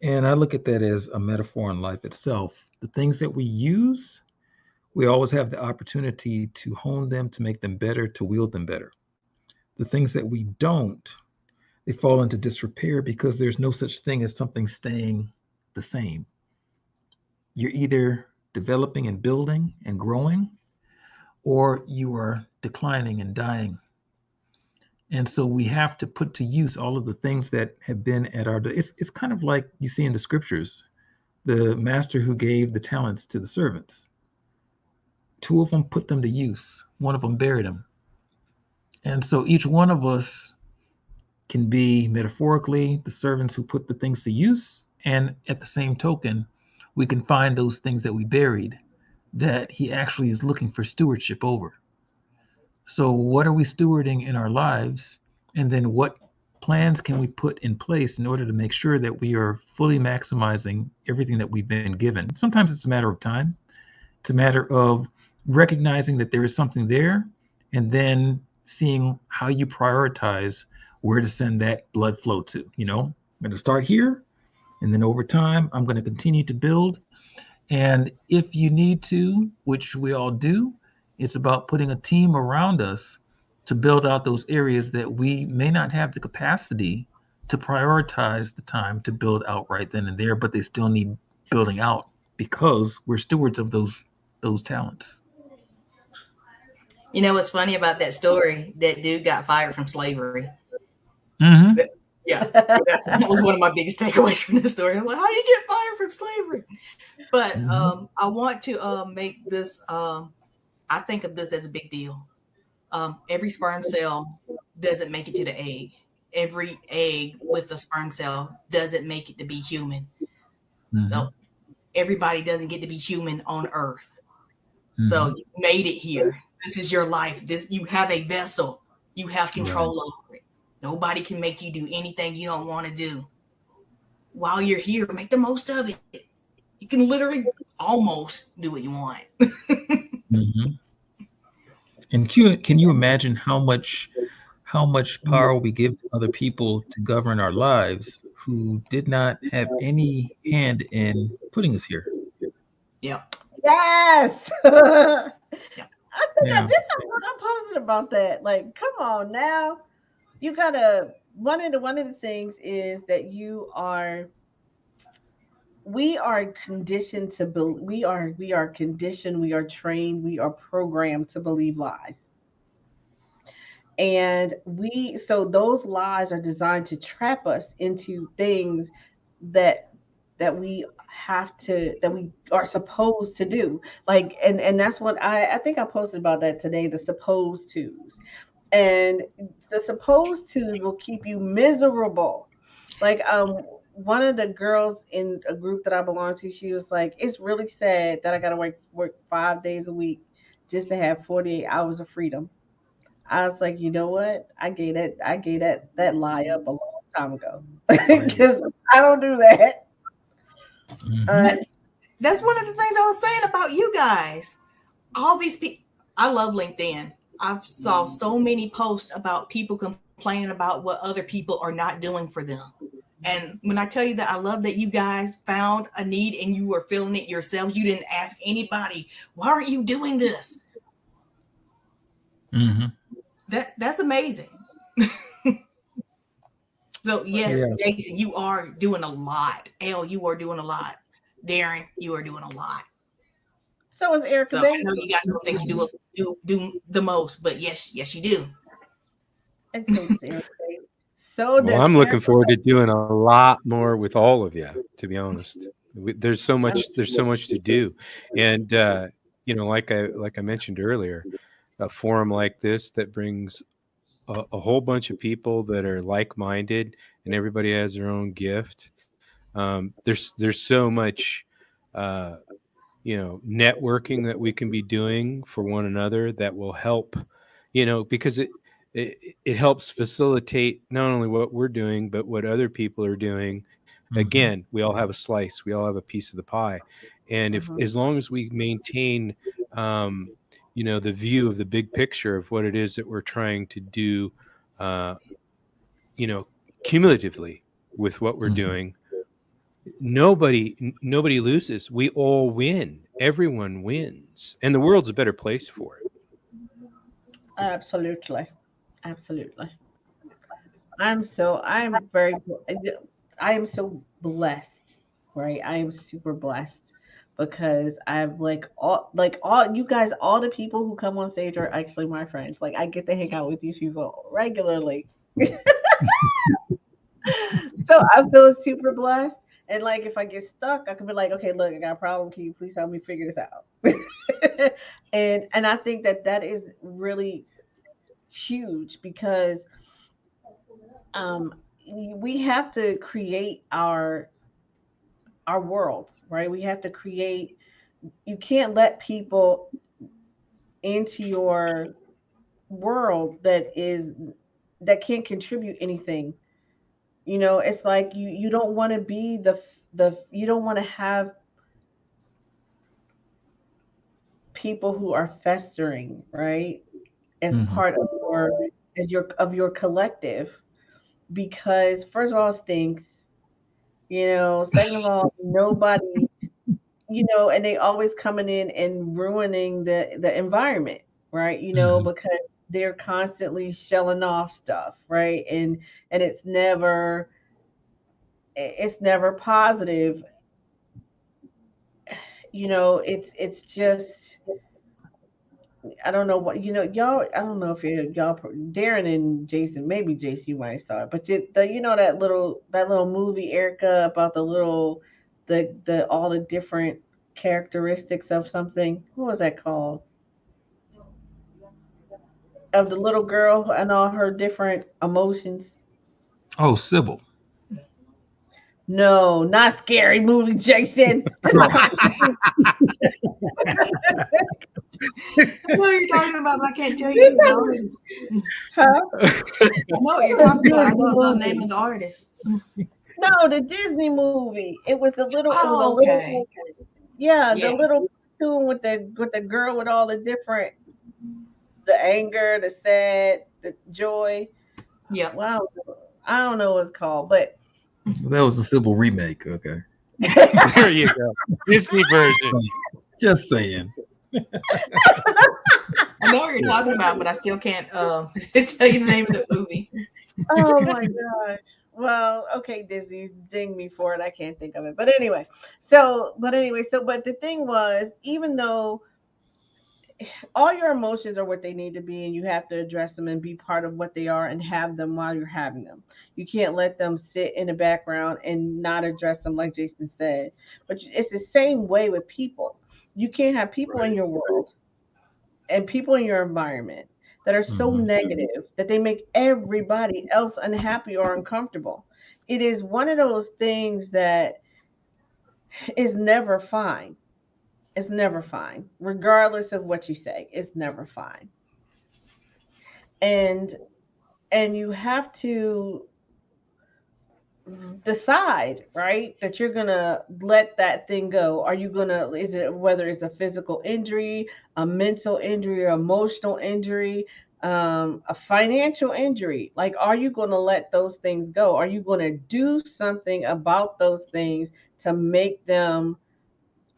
Speaker 3: And I look at that as a metaphor in life itself. The things that we use, we always have the opportunity to hone them, to make them better, to wield them better. The things that we don't, they fall into disrepair because there's no such thing as something staying the same. You're either developing and building and growing, or you are declining and dying. And so we have to put to use all of the things that have been at our, it's kind of like you see in the scriptures, the master who gave the talents to the servants. Two of them put them to use, one of them buried them. And so each one of us can be metaphorically the servants who put the things to use. And at the same token, we can find those things that we buried that he actually is looking for stewardship over. So what are we stewarding in our lives? And then what plans can we put in place in order to make sure that we are fully maximizing everything that we've been given? Sometimes it's a matter of time. It's a matter of recognizing that there is something there and then seeing how you prioritize where to send that blood flow to. You know, I'm going to start here, and then over time, I'm going to continue to build. And if you need to, which we all do, it's about putting a team around us to build out those areas that we may not have the capacity to prioritize the time to build out right then and there, but they still need building out because we're stewards of those talents.
Speaker 2: You know what's funny about that story? That dude got fired from slavery.
Speaker 3: Mm-hmm.
Speaker 2: Yeah, that was one of my biggest takeaways from this story. I'm like, how do you get fired from slavery? But I want to make this. I think of this as a big deal. Every sperm cell doesn't make it to the egg. Every egg with a sperm cell doesn't make it to be human.
Speaker 3: Mm-hmm.
Speaker 2: No, everybody doesn't get to be human on Earth.
Speaker 3: Mm-hmm.
Speaker 2: So you made it here. This is your life. You have a vessel. You have control over it. Nobody can make you do anything you don't want to do. While you're here, make the most of it. You can literally almost do what you want.
Speaker 3: Mm-hmm. And can you imagine how much power we give to other people to govern our lives who did not have any hand in putting us here?
Speaker 2: Yeah.
Speaker 1: Yes.
Speaker 2: Yeah.
Speaker 1: I think I did I posted about that. Like, come on now. You gotta one of the things is that we are conditioned to believe, we are conditioned, we are trained, we are programmed to believe lies. And so those lies are designed to trap us into things that that we are supposed to do. Like, and that's what I think I posted about that today, the supposed tos. And the supposed to will keep you miserable. Like, one of the girls in a group that I belong to, she was like, it's really sad that I gotta work 5 days a week just to have 48 hours of freedom. I was like, you know what? I gave that lie up a long time ago. Because I don't do that.
Speaker 3: Mm-hmm.
Speaker 2: That's one of the things I was saying about you guys. All these people, I love LinkedIn. I saw so many posts about people complaining about what other people are not doing for them. And when I tell you that I love that you guys found a need and you were filling it yourselves, you didn't ask anybody, why aren't you doing this?
Speaker 3: Mm-hmm.
Speaker 2: That's amazing. So yes, Jason, you are doing a lot. Elle, you are doing a lot. Darren, you are doing a lot.
Speaker 1: So is Erica.
Speaker 2: So I know you guys don't think you do the most, but yes, you do.
Speaker 1: And so is Erica. So
Speaker 6: Well,
Speaker 1: does
Speaker 6: I'm looking
Speaker 1: Erica.
Speaker 6: forward to doing a lot more with all of you, to be honest. There's so much to do. And like I mentioned earlier, a forum like this that brings a whole bunch of people that are like-minded, and everybody has their own gift. There's so much networking that we can be doing for one another that will help, because it helps facilitate not only what we're doing but what other people are doing. Again, we all have a slice, we all have a piece of the pie, and if as long as we maintain the view of the big picture of what it is that we're trying to do, cumulatively with what we're doing, nobody loses. We all win. Everyone wins, and the world's a better place for it.
Speaker 1: Absolutely. Absolutely. I am so blessed, right? I am super blessed because I've all you guys, all the people who come on stage are actually my friends. Like I get to hang out with these people regularly. So I feel super blessed. And like if I get stuck, I can be like, okay, look, I got a problem. Can you please help me figure this out? And I think that is really huge because um we have to create our worlds, right? We have to create, you can't let people into your world that can't contribute anything. It's like you don't want to be the you don't want to have people who are festering, right? As part of your collective, because first of all it stinks, second of all nobody, and they always coming in and ruining the environment, right? Because they're constantly shelling off stuff, right? And it's never positive. It's just, I don't know what, y'all. I don't know if y'all, Darren and Jason, maybe Jason, you might start, but that little movie, Erica, about the all the different characteristics of something. What was that called? Of the little girl and all her different emotions.
Speaker 3: Oh, Sybil.
Speaker 1: No, not scary movie, Jason.
Speaker 2: I know what you're talking about, but I can't tell you the artist.
Speaker 1: Huh?
Speaker 2: I know what you're talking about. I don't know the name of the artist.
Speaker 1: No, the Disney movie. It was the little. It was a
Speaker 2: Oh, okay.
Speaker 1: little. Yeah, the
Speaker 2: Yeah.
Speaker 1: little cartoon with the girl with all the different, the anger, the sad, the joy.
Speaker 2: Yep.
Speaker 1: Wow, I don't know what it's called, but
Speaker 3: That was the Sybil remake. Okay.
Speaker 6: There you go. Disney version.
Speaker 3: Just saying.
Speaker 2: I know what you're talking about, but I still can't tell you the name of the movie.
Speaker 1: oh my gosh. Well, okay, Disney, ding me for it. I can't think of it. But anyway, but the thing was, even though all your emotions are what they need to be, and you have to address them and be part of what they are and have them while you're having them. You can't let them sit in the background and not address them, like Jason said. But it's the same way with people. You can't have people in your world and people in your environment that are so negative that they make everybody else unhappy or uncomfortable. It is one of those things that is never fine. It's never fine, regardless of what you say. It's never fine. And you have to decide, right, that you're gonna let that thing go. Are you gonna, is it, whether it's a physical injury, a mental injury, or emotional injury, a financial injury, like, are you gonna let those things go? Are you gonna do something about those things to make them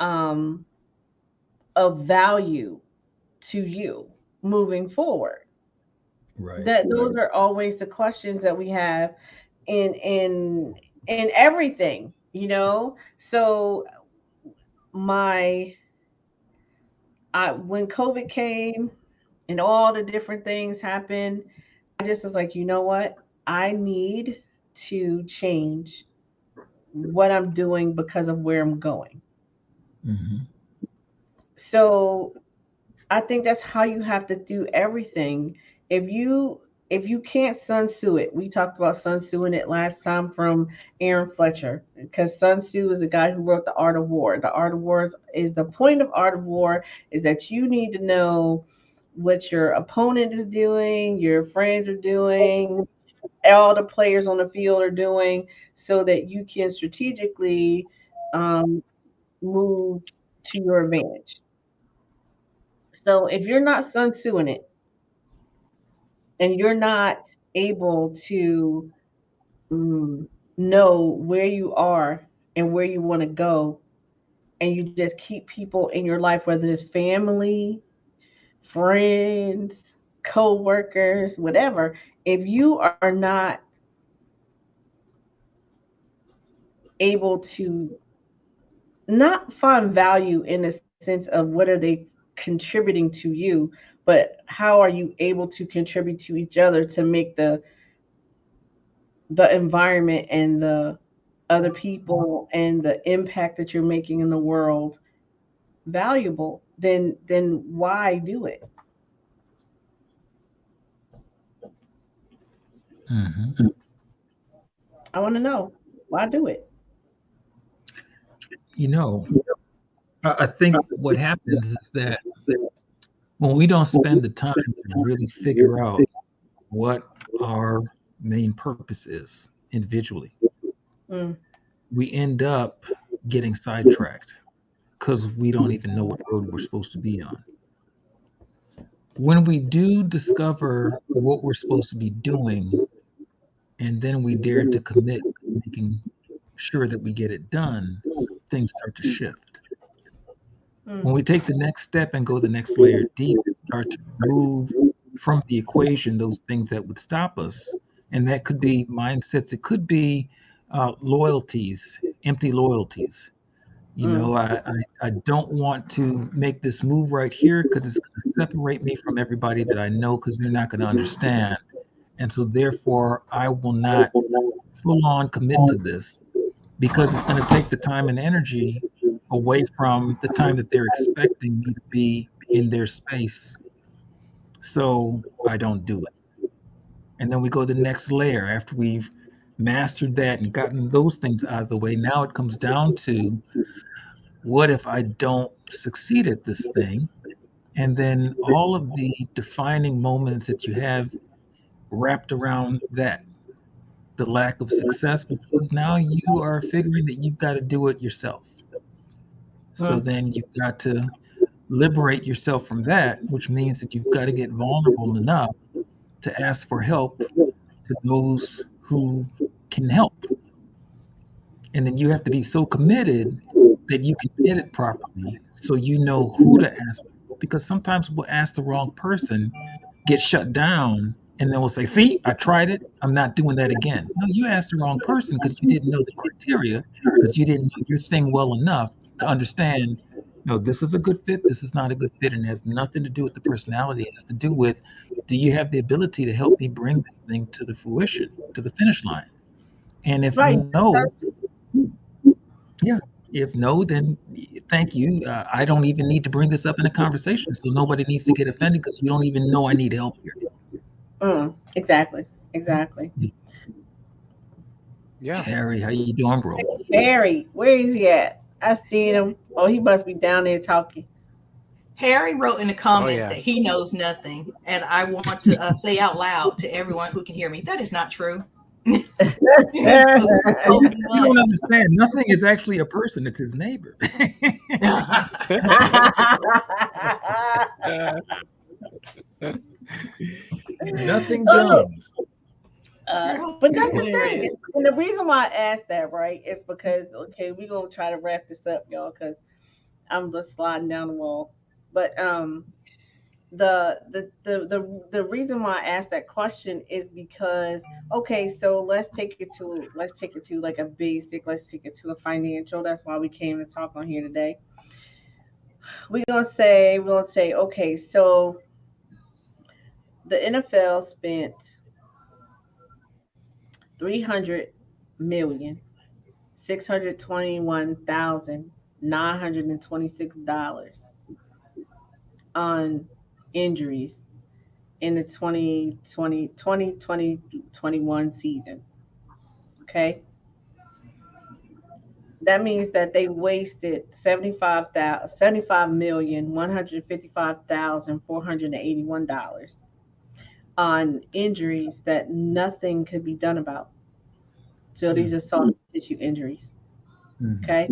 Speaker 1: um of value to you moving forward?
Speaker 3: Right.
Speaker 1: That those are always the questions that we have in everything, so my when COVID came and all the different things happened, I just was like, you know what, I need to change what I'm doing because of where I'm going.
Speaker 3: Mm-hmm.
Speaker 1: So I think that's how you have to do everything. If you if you can't Sun Tzu it, we talked about Sun Tzuing it last time from Aaron Fletcher, because Sun Tzu is the guy who wrote The Art of War. The Art of War is the point of Art of War is that you need to know what your opponent is doing, your friends are doing, all the players on the field are doing, so that you can strategically um, move to your advantage. So if you're not Sun Tzuing it and you're not able to mm, know where you are and where you want to go, and you just keep people in your life, whether it's family, friends, co-workers, whatever, if you are not able to not find value in the sense of what are they contributing to you, but how are you able to contribute to each other to make the environment and the other people and the impact that you're making in the world valuable, then why do it?
Speaker 3: Mm-hmm.
Speaker 1: I want to know why do it.
Speaker 3: You know, I think what happens is that when we don't spend the time to really figure out what our main purpose is individually,
Speaker 1: Mm,
Speaker 3: we end up getting sidetracked because we don't even know what road we're supposed to be on. When we do discover what we're supposed to be doing, and then we dare to commit to making sure that we get it done, things start to shift. When
Speaker 1: mm,
Speaker 3: we take the next step and go the next layer deep and start to remove from the equation those things that would stop us, and that could be mindsets, it could be loyalties, empty loyalties. You
Speaker 1: mm,
Speaker 3: know, I don't want to make this move right here because it's going to separate me from everybody that I know because they're not going to understand. And so, therefore, I will not full on commit to this because it's going to take the time and energy away from the time that they're expecting me to be in their space. So I don't do it. And then we go to the next layer after we've mastered that and gotten those things out of the way. Now it comes down to what if I don't succeed at this thing? And then all of the defining moments that you have wrapped around that, the lack of success, because now you are figuring that you've got to do it yourself. So
Speaker 1: mm.
Speaker 3: then you've got to liberate yourself from that, which means that you've got to get vulnerable enough to ask for help to those who can help. And then you have to be so committed that you can get it properly so you know who to ask. Because sometimes we'll ask the wrong person, get shut down, and then we'll say, see, I tried it. I'm not doing that again. No, you asked the wrong person because you didn't know the criteria, because you didn't know your thing well enough to understand, no, this is a good fit, this is not a good fit, and it has nothing to do with the personality. It has to do with, do you have the ability to help me bring this thing to the fruition, to the finish line? And if
Speaker 1: Right.
Speaker 3: no, yeah. If no, then thank you. I don't even need to bring this up in a conversation, so nobody needs to get offended because you don't even know I need help here.
Speaker 1: Exactly. Exactly.
Speaker 6: Yeah.
Speaker 3: Harry, how you doing, bro?
Speaker 1: Harry, where is he at? I seen him. Oh, he must be down there talking.
Speaker 2: Harry wrote in the
Speaker 6: Oh
Speaker 2: comments
Speaker 6: yeah.
Speaker 2: that he knows nothing, and I want to say out loud to everyone who can hear me that is not true. He knows so
Speaker 3: You don't
Speaker 2: much.
Speaker 3: understand. Nothing is actually a person; it's his neighbor. Nothing
Speaker 1: Oh,
Speaker 3: Jones.
Speaker 1: but that's the thing.
Speaker 2: Hilarious.
Speaker 1: And the reason why I asked that, right, is because okay, we're gonna try to wrap this up, y'all, because I'm just sliding down the wall. But the reason why I asked that question is because okay, so let's take it to like a basic, let's take it to a financial. That's why we came to talk on here today. We're gonna say okay, so the NFL spent $300,621,926 on injuries in the 2020-2021 season. Okay, that means that they wasted 75,155,481 on injuries that nothing could be done about. So these are soft tissue injuries. Okay.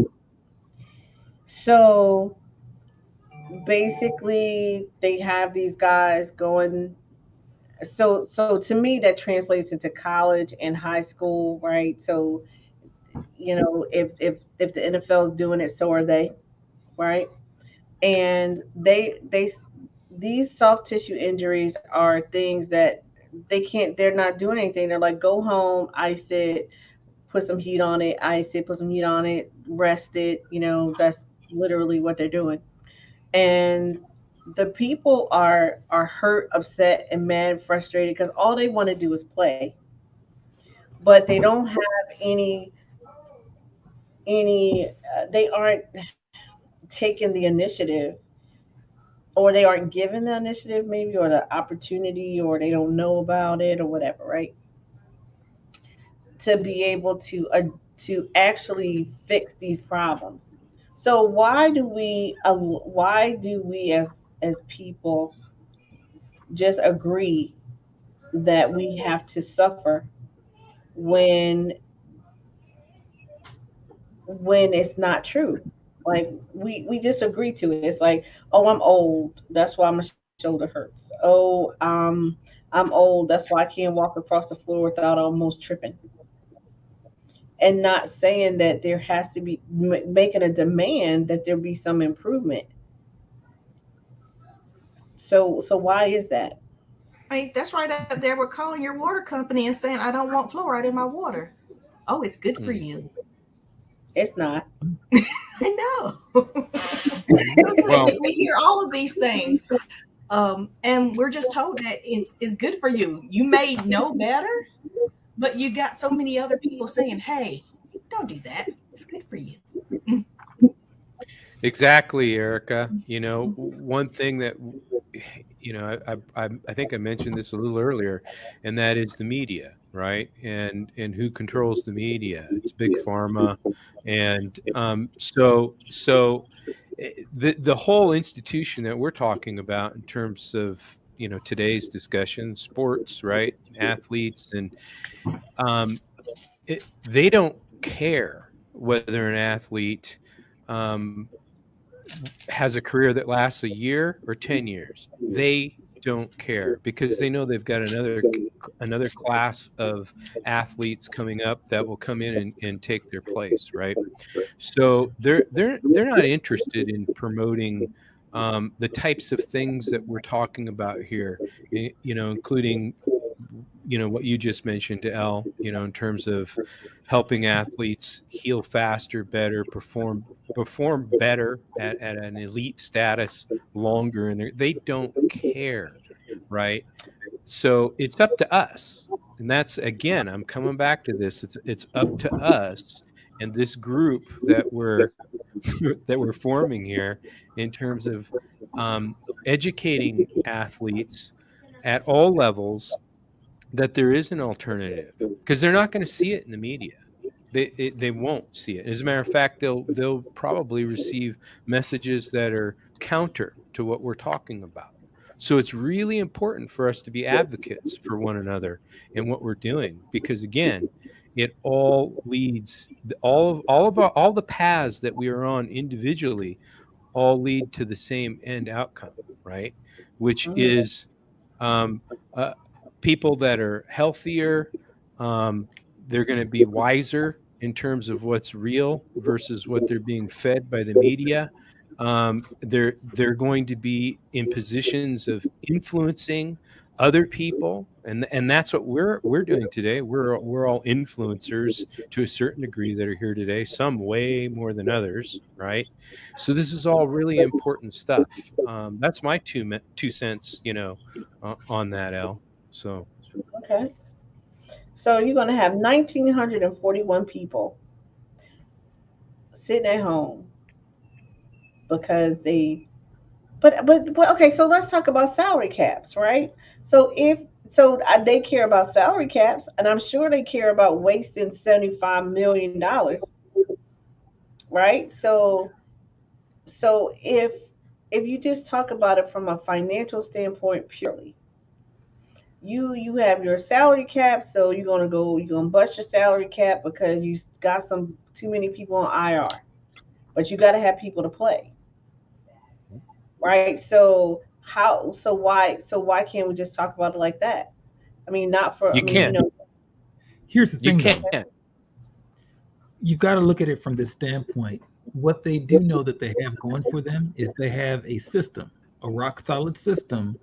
Speaker 1: So basically they have these guys going, so to me that translates into college and high school, right? So if the NFL is doing it, so are they, right? And they these soft tissue injuries are things that they're not doing anything. They're like, go home, ice it, put some heat on it, ice it, put some heat on it, rest it. That's literally what they're doing. And the people are hurt, upset, and mad, frustrated because all they want to do is play, but they don't have any they aren't taking the initiative, or they aren't given the initiative maybe, or the opportunity, or they don't know about it or whatever, right? To be able to actually fix these problems. So why do we as people just agree that we have to suffer when it's not true? Like we just agree to it. It's like, oh, I'm old, that's why my shoulder hurts. Oh, I'm old, that's why I can't walk across the floor without almost tripping. And not saying that there has to be making a demand that there be some improvement. So why is that?
Speaker 2: I mean, that's right up there with calling your water company and saying, I don't want fluoride in my water. Oh, it's good for you.
Speaker 1: It's not.
Speaker 2: I know.
Speaker 6: Well,
Speaker 2: we hear all of these things. And we're just told that is good for you. You may know better, but you got so many other people saying, hey, don't do that. It's good for you.
Speaker 6: exactly, Erica. One thing that I think I mentioned this a little earlier, and that is the media, right? And who controls the media? It's big pharma, and the whole institution that we're talking about in terms of today's discussion, sports, right? Athletes, and they don't care whether an athlete has a career that lasts a year or 10 years. They don't care because they know they've got another class of athletes coming up that will come in and take their place, right? So they're not interested in promoting the types of things that we're talking about here, including what you just mentioned, Elle, in terms of helping athletes heal faster, better, perform better at an elite status longer, and they don't care, right? So it's up to us, and that's, again, I'm coming back to this. It's up to us and this group that we're forming here in terms of educating athletes at all levels that there is an alternative, because they're not going to see it in the media. They won't see it. As a matter of fact, they'll probably receive messages that are counter to what we're talking about. So it's really important for us to be advocates for one another in what we're doing, because again, it all leads, all the paths that we are on individually all lead to the same end outcome, right? Which is people that are healthier. They're going to be wiser in terms of what's real versus what they're being fed by the media. They're going to be in positions of influencing other people, and that's what we're doing today. We're all influencers to a certain degree that are here today. Some way more than others, right? So this is all really important stuff. That's my two cents, on that, Elle. So
Speaker 1: Okay. So you're going to have 1,941 people sitting at home because they but okay, so let's talk about salary caps, right? So if so they care about salary caps, and I'm sure they care about wasting $75 million, right? So if you just talk about it from a financial standpoint purely, you have your salary cap, so you're gonna bust your salary cap because you got some too many people on IR, but you got to have people to play, right? So why can't we just talk about it like that? I mean, not for, I
Speaker 6: You
Speaker 1: mean,
Speaker 6: can't.
Speaker 3: Here's the
Speaker 6: You
Speaker 3: thing, though.
Speaker 6: can't.
Speaker 3: You've got to look at it from this standpoint. What they do know that they have going for them is they have a system, a rock solid system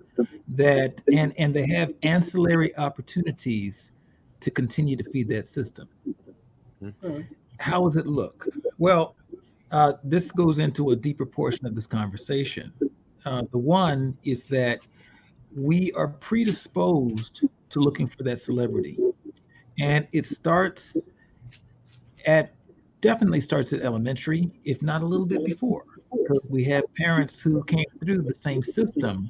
Speaker 3: that, and they have ancillary opportunities to continue to feed that system.
Speaker 1: Hmm.
Speaker 3: How does it look? Well, this goes into a deeper portion of this conversation. The one is that we are predisposed to looking for that celebrity, and it starts at definitely starts at elementary, if not a little bit before, because we have parents who came through the same system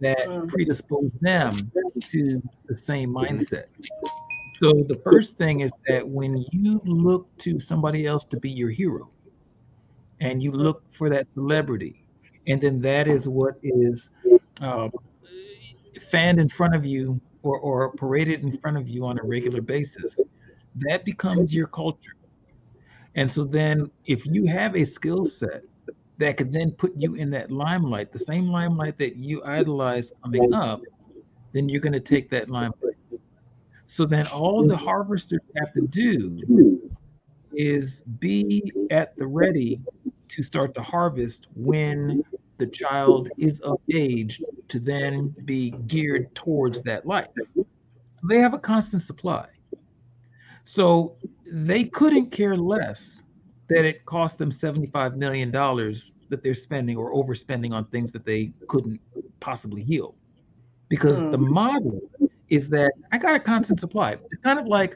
Speaker 3: that
Speaker 1: Hmm.
Speaker 3: predispose them to the same mindset. So the first thing is that when you look to somebody else to be your hero and you look for that celebrity, and then that is what is uh, fanned in front of you or paraded in front of you on a regular basis, that becomes your culture. And so then if you have a skill set that could then put you in that limelight, the same limelight that you idolize coming up, then you're going to take that limelight. So then all the harvesters have to do is be at the ready to start to harvest when the child is of age to then be geared towards that life. So they have a constant supply. So they couldn't care less that it cost them $75 million that they're spending or overspending on things that they couldn't possibly heal. Because the
Speaker 1: Hmm.
Speaker 3: model is that I got a constant supply. It's kind of like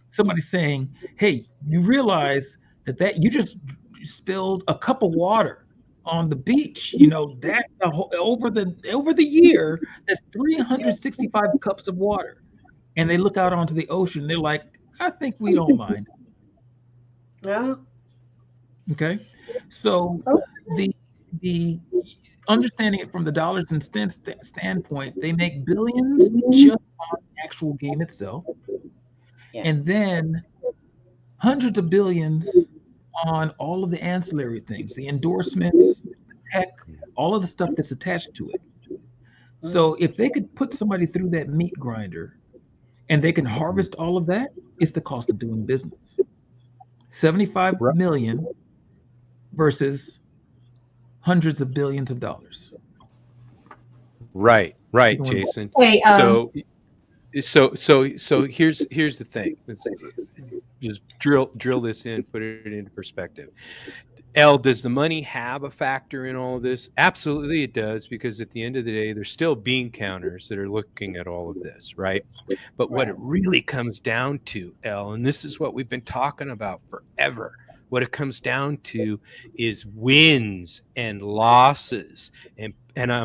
Speaker 3: somebody saying, "Hey, you realize that you just spilled a cup of water on the beach. You know that over the year, that's 365 cups of water." And they look out onto the ocean. They're like, "I think we don't mind."
Speaker 1: Yeah.
Speaker 3: Okay, so
Speaker 1: Okay.
Speaker 3: the understanding it from the dollars and cents standpoint, they make billions just on the actual game itself,
Speaker 1: Yeah.
Speaker 3: and then hundreds of billions on all of the ancillary things, the endorsements, the tech, all of the stuff that's attached to it. So if they could put somebody through that meat grinder and they can harvest all of that, it's the cost of doing business. 75
Speaker 6: Right.
Speaker 3: million versus hundreds of billions of dollars.
Speaker 6: Right,
Speaker 3: Going-
Speaker 6: Jason.
Speaker 2: Hey,
Speaker 6: So here's the thing. Let's just drill this in, put it into perspective. Does the money have a factor in all of this? Absolutely it does, because at the end of the day, there's still bean counters that are looking at all of this, right? But what
Speaker 1: Right.
Speaker 6: it really comes down to, and this is what we've been talking about forever, what it comes down to is wins and losses. And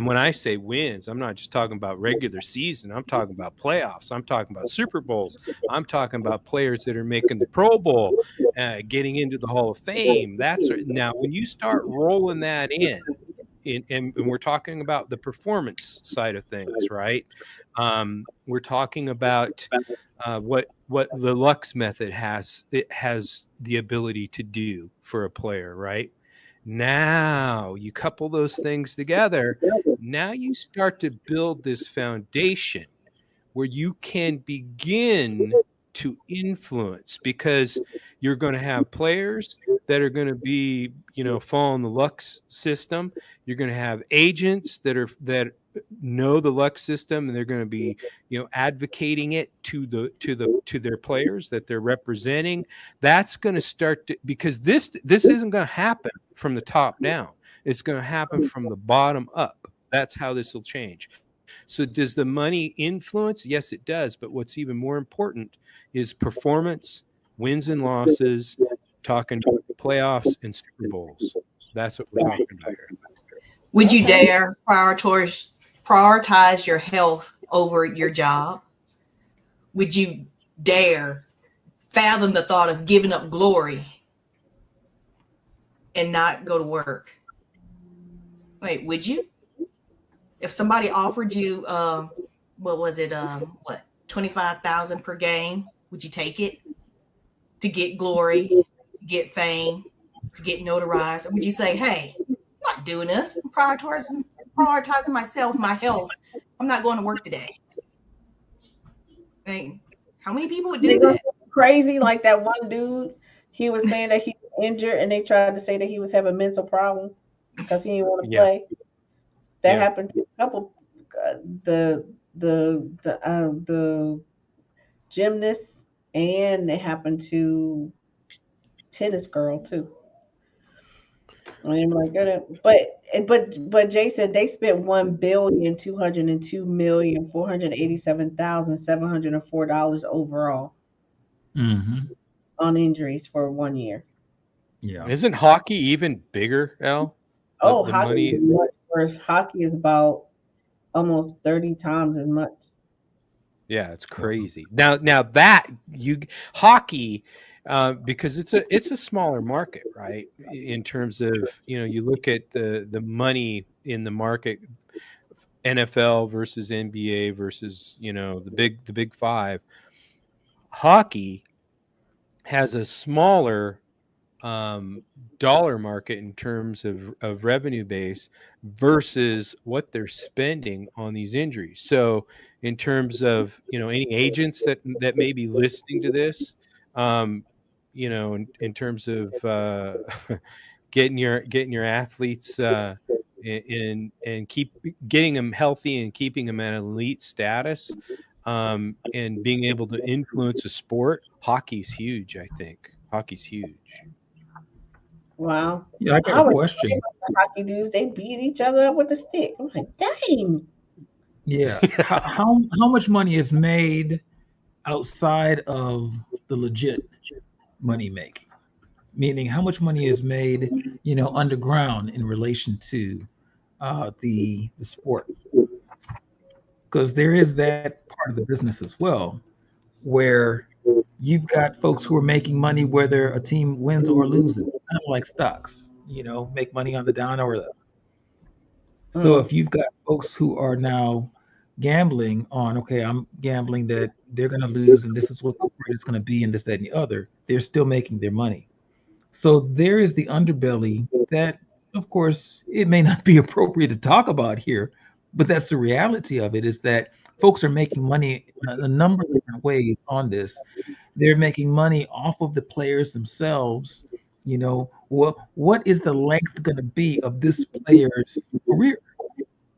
Speaker 6: when I say wins, I'm not just talking about regular season. I'm talking about playoffs. I'm talking about Super Bowls. I'm talking about players that are making the Pro Bowl, getting into the Hall of Fame. Now when you start rolling that and we're talking about the performance side of things, right? We're talking about what the Lux method has. It has the ability to do for a player, right? Now you couple those things together. Now you start to build this foundation where you can begin to influence, because you're going to have players that are going to be, following the Lux system. You're going to have agents that know the Lux system, and they're going to be, advocating it to their players that they're representing. That's going to start to, because this isn't going to happen from the top down. It's going to happen from the bottom up. That's how this will change. So does the money influence? Yes, it does. But what's even more important is performance, wins and losses, talking playoffs and Super Bowls. That's what we're talking about here.
Speaker 2: Would you
Speaker 1: Okay.
Speaker 2: dare prioritize your health over your job? Would you dare fathom the thought of giving up glory and not go to work? Wait, would you? If somebody offered you, what was it? What, 25,000 per game? Would you take it to get glory, to get fame, to get notarized? Or would you say, "Hey, I'm not doing this. I'm prioritizing myself, my health. I'm not going to work today." Like, how many people would
Speaker 1: They
Speaker 2: do
Speaker 1: gonna
Speaker 2: that?
Speaker 1: say crazy like that one dude. He was saying that he was injured, and they tried to say that he was having mental problems because he didn't want to
Speaker 6: Yeah.
Speaker 1: play. That
Speaker 6: Yeah.
Speaker 1: happened to a couple. The gymnast, and it happened to tennis girl too. I'm like, but Jason, they spent 1,202,487,704 overall
Speaker 3: Hmm.
Speaker 1: on injuries for 1 year.
Speaker 3: Yeah.
Speaker 6: Isn't hockey even bigger, Al?
Speaker 1: Oh,
Speaker 6: The
Speaker 1: hockey is
Speaker 6: money.
Speaker 1: much worse. Hockey is about almost 30 times as much.
Speaker 6: Yeah, it's crazy. Now that you hockey, because it's a smaller market, right? In terms of, you look at the money in the market, NFL versus NBA versus the big five. Hockey has a smaller dollar market in terms of revenue base versus what they're spending on these injuries. So in terms of any agents that may be listening to this, in terms of getting your athletes and keep getting them healthy and keeping them at elite status, and being able to influence a sport, hockey's huge. I think hockey's huge.
Speaker 1: Wow.
Speaker 3: Yeah, I got
Speaker 1: I
Speaker 3: a
Speaker 1: was
Speaker 3: question.
Speaker 1: the hockey dudes, they beat each other up with a stick. I'm like, dang.
Speaker 3: Yeah. How much money is made outside of the legit money making? Meaning how much money is made, underground in relation to the sport? Because there is that part of the business as well, where you've got folks who are making money whether a team wins or loses, kind of like stocks, make money on the down or the. So
Speaker 1: Mm.
Speaker 3: if you've got folks who are now gambling on, okay, I'm gambling that they're going to lose and this is what the spread is going to be and this, that, and the other, they're still making their money. So there is the underbelly that, of course, it may not be appropriate to talk about here, but that's the reality of it is that folks are making money in a number of different ways on this. They're making money off of the players themselves. What is the length going to be of this player's career?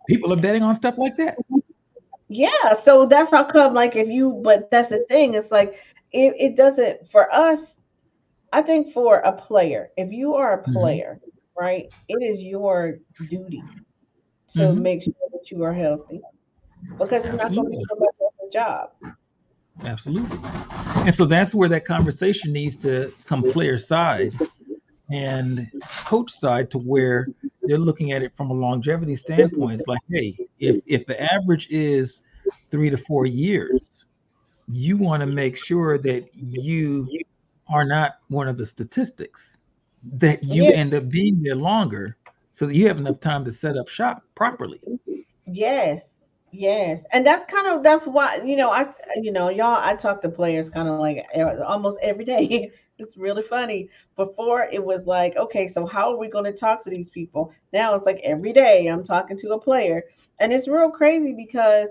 Speaker 3: People are betting on stuff like that.
Speaker 1: Yeah, so that's how come, like, but that's the thing, it's like, it doesn't, for us, I think for a player, if you are a
Speaker 3: Hmm.
Speaker 1: player, right, it is your duty to
Speaker 3: Hmm.
Speaker 1: make sure that you are healthy because it's not going to be
Speaker 3: Absolutely.
Speaker 1: somebody else's job.
Speaker 3: Absolutely. And so that's where that conversation needs to come player side and coach side to where they're looking at it from a longevity standpoint. It's like, hey, if the average is 3 to 4 years, you want to make sure that you are not one of the statistics, that you
Speaker 1: Yeah,
Speaker 3: end up being there longer so that you have enough time to set up shop properly.
Speaker 1: yes, yes, and that's why y'all. I talk to players kind of like almost every day. It's really funny. Before it was like, okay, so how are we going to talk to these people? Now it's like every day I'm talking to a player, and it's real crazy because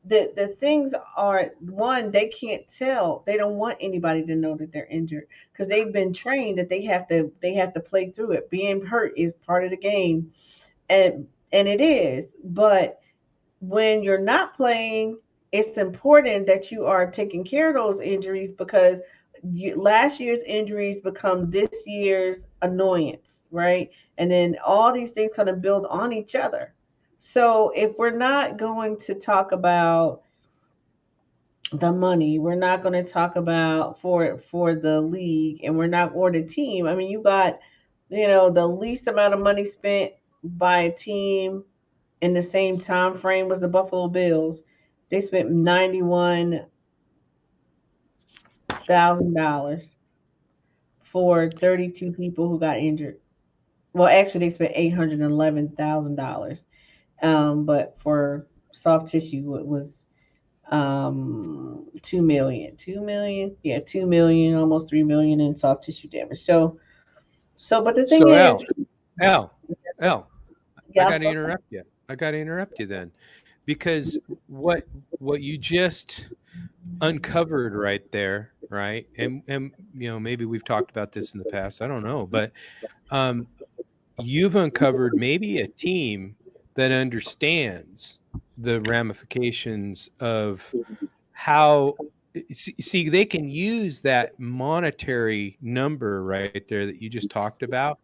Speaker 1: the things are, one, they can't tell, they don't want anybody to know that they're injured because they've been trained that they have to play through it. Being hurt is part of the game, and it is, but when you're not playing, it's important that you are taking care of those injuries because last year's injuries become this year's annoyance, right? And then all these things kind of build on each other. So if we're not going to talk about the money, we're not going to talk about for the league, and we're not, or the team. I mean, you got, the least amount of money spent by a team in the same time frame was the Buffalo Bills. They spent $91,000 for 32 people who got injured. Well, actually, they spent $811,000. But for soft tissue, it was 2 million. 2 million, yeah, 2 million, almost 3 million in soft tissue damage. So, but the thing
Speaker 6: So
Speaker 1: is,
Speaker 6: Al, I
Speaker 1: yeah,
Speaker 6: got to interrupt you. I got to interrupt you then, because what you just uncovered right there, right? And maybe we've talked about this in the past. I don't know, but you've uncovered maybe a team that understands the ramifications of how. See, they can use that monetary number right there that you just talked about,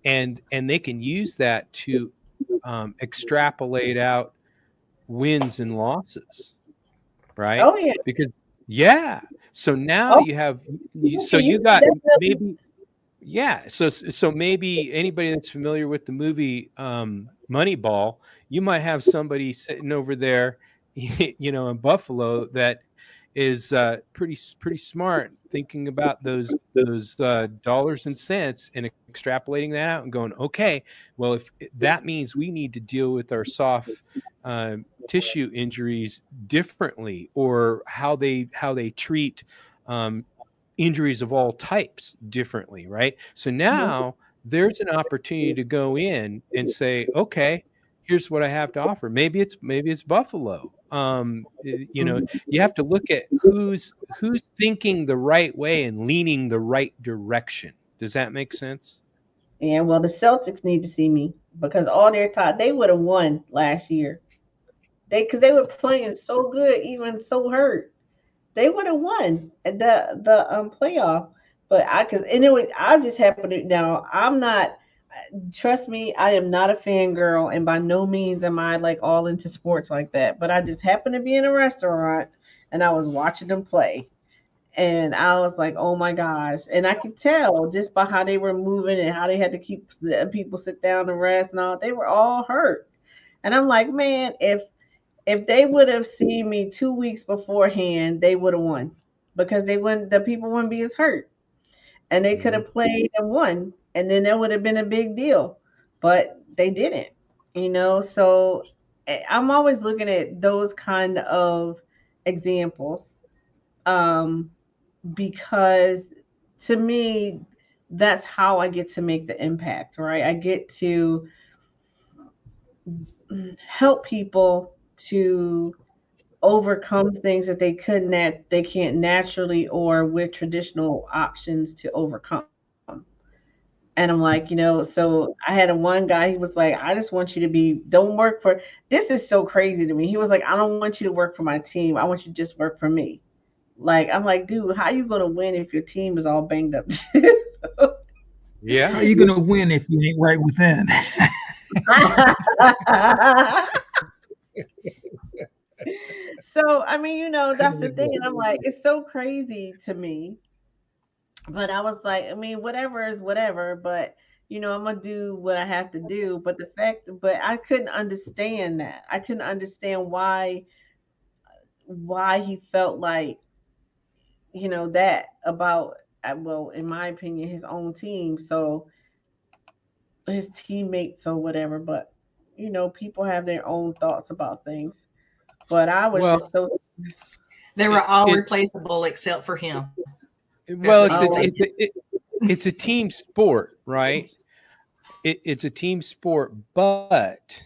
Speaker 6: and they can use that to extrapolate out wins and losses, right?
Speaker 1: oh yeah,
Speaker 6: Because yeah, so now
Speaker 1: oh,
Speaker 6: you have
Speaker 1: you
Speaker 6: so
Speaker 1: can
Speaker 6: you
Speaker 1: use
Speaker 6: got
Speaker 1: definitely.
Speaker 6: maybe yeah, so maybe anybody that's familiar with the movie Moneyball, you might have somebody sitting over there, in Buffalo that is pretty smart, thinking about those dollars and cents and extrapolating that out and going, okay, well, if that means we need to deal with our soft tissue injuries differently, or how they treat um, injuries of all types differently, right? So now there's an opportunity to go in and say, okay, here's what I have to offer. Maybe it's Buffalo. You have to look at who's thinking the right way and leaning the right direction. Does that make sense?
Speaker 1: Yeah, well, the Celtics need to see me because all their time they would have won last year. Because they were playing so good, even so hurt. They would have won at the playoff. But because anyway, I just happen to now. I'm not. Trust me, I am not a fangirl, and by no means am I like all into sports like that. But I just happened to be in a restaurant, and I was watching them play, and I was like, "Oh my gosh!" And I could tell just by how they were moving and how they had to keep the people sit down and rest and all. They were all hurt, and I'm like, man, if they would have seen me 2 weeks beforehand, they would have won because the people wouldn't be as hurt, and they could
Speaker 6: Mhm.
Speaker 1: have played and won, and then that would have been a big deal, but they didn't, So I'm always looking at those kind of examples, um, because to me, that's how I get to make the impact, right? I get to help people to overcome things that they can't naturally or with traditional options to overcome. And I'm like, so I had a one guy, he was like, I just want you to don't work for, this is so crazy to me. He was like, I don't want you to work for my team. I want you to just work for me. Like, I'm like, dude, how you going to win if your team is all banged up?
Speaker 3: How
Speaker 6: Yeah.
Speaker 3: are you going to win if you ain't right within?
Speaker 1: So, I mean, that's the thing. And I'm like, it's so crazy to me. But I was like, I mean, whatever is whatever, but I'm gonna do what I have to do. But I couldn't understand that. I couldn't understand why he felt like, that about, well, in my opinion, his own team. So his teammates or whatever. But people have their own thoughts about things. But I was
Speaker 6: Well,
Speaker 1: just so,
Speaker 2: They were
Speaker 6: it,
Speaker 2: all
Speaker 6: it's
Speaker 2: replaceable except for him. That's
Speaker 6: well,
Speaker 2: what he
Speaker 1: oh,
Speaker 2: stated.
Speaker 6: it's a team sport, right? It's a team sport, but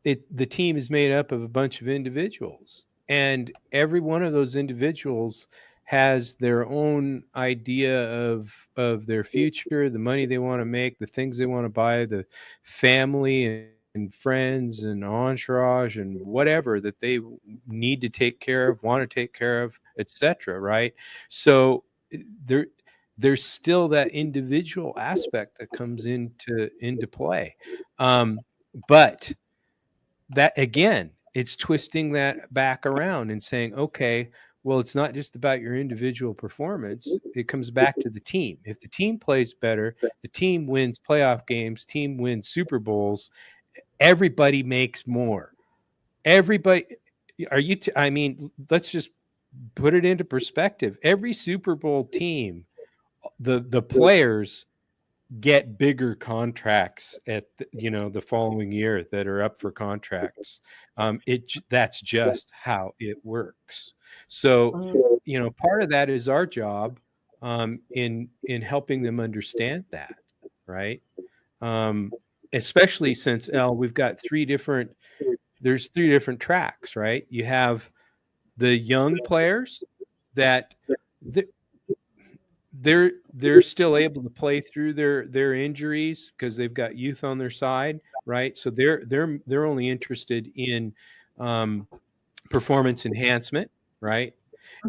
Speaker 6: the team is made up of a bunch of individuals, and every one of those individuals has their own idea of their future, the money they want to make, the things they want to buy, the family and friends and entourage and whatever that they need to take care of, want to take care of, etc. Right? So there there's still that individual aspect that comes into play, but that again, it's twisting that back around and saying, okay, well, it's not just about your individual performance. It comes back to the team. If the team plays better, the team wins playoff games, team wins Super Bowls, everybody makes more. Everybody, I mean, let's just put it into perspective. Every Super Bowl team, the players get bigger contracts at the following year that are up for contracts. That's just how it works. So part of that is our job in helping them understand that, right? Especially since we've got there's three different tracks, right? You have the young players that they're still able to play through their injuries because they've got youth on their side, right? So they're only interested in performance enhancement, right?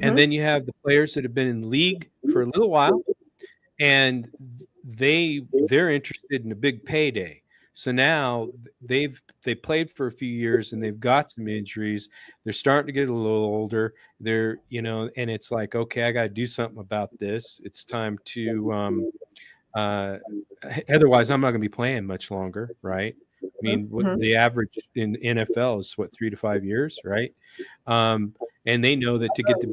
Speaker 6: And then you have the players that have been in the league for a little while, and they're interested in a big payday. So now they played for a few years and they've got some injuries. They're starting to get a little older. They're, and it's like, okay, I got to do something about this. It's time to, otherwise I'm not going to be playing much longer. Right. I mean, what the average in NFL is 3 to 5 years. Right. And they know that to get the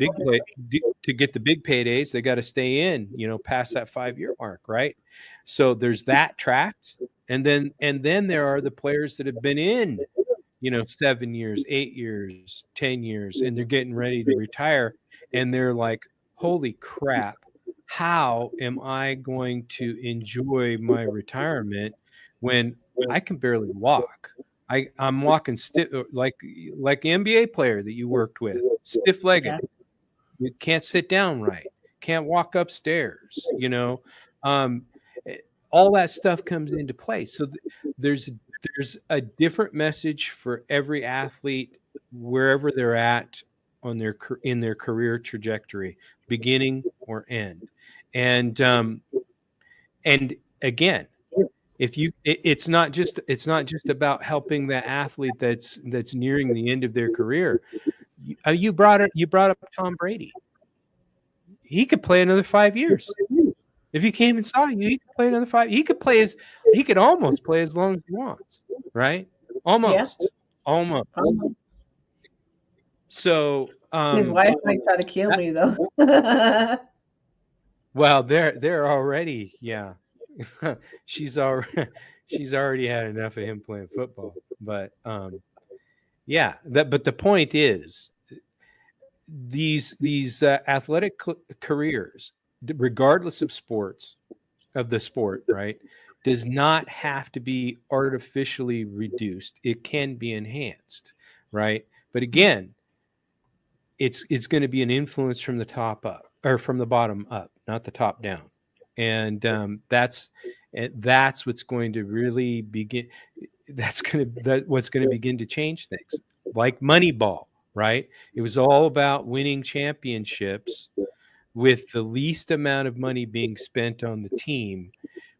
Speaker 6: big paydays, they got to stay in, past that 5-year mark. Right. So there's that track. And then there are the players that have been in, 7 years, 8 years, 10 years, and they're getting ready to retire. And they're like, holy crap, how am I going to enjoy my retirement when I can barely walk? I'm walking stiff, like the NBA player that you worked with, stiff-legged. Yeah. You can't sit down right, can't walk upstairs, all that stuff comes into play. So there's a different message for every athlete wherever they're at in their career trajectory, beginning or end. And again, it's not just about helping the athlete that's nearing the end of their career. You brought up Tom Brady. He could play another 5 years. If you came and saw you, he could play another 5. He could almost play as long as he wants, right? Almost. So
Speaker 1: his wife might try to kill me though.
Speaker 6: Well, they're already, yeah. she's already had enough of him playing football. But but the point is, these athletic careers, regardless of the sport, right, does not have to be artificially reduced. It can be enhanced, right? But again, it's going to be an influence from the top up, or from the bottom up, not the top down. And that's what's going to really begin. That's what's going to begin to change things. Like Moneyball, right? It was all about winning championships with the least amount of money being spent on the team,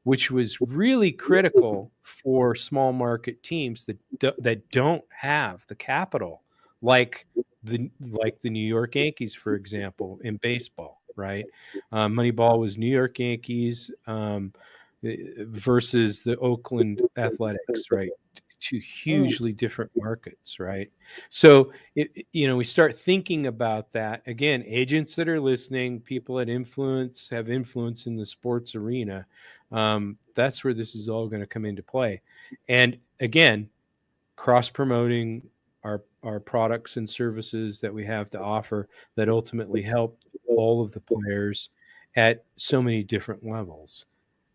Speaker 6: which was really critical for small market teams that don't have the capital, like the New York Yankees, for example, in baseball, right? Moneyball was New York Yankees versus the Oakland Athletics, right? Two hugely different markets, right? So, we start thinking about that. Again, agents that are listening, people that have influence in the sports arena, that's where this is all going to come into play. And again, cross-promoting our products and services that we have to offer that ultimately help all of the players at so many different levels.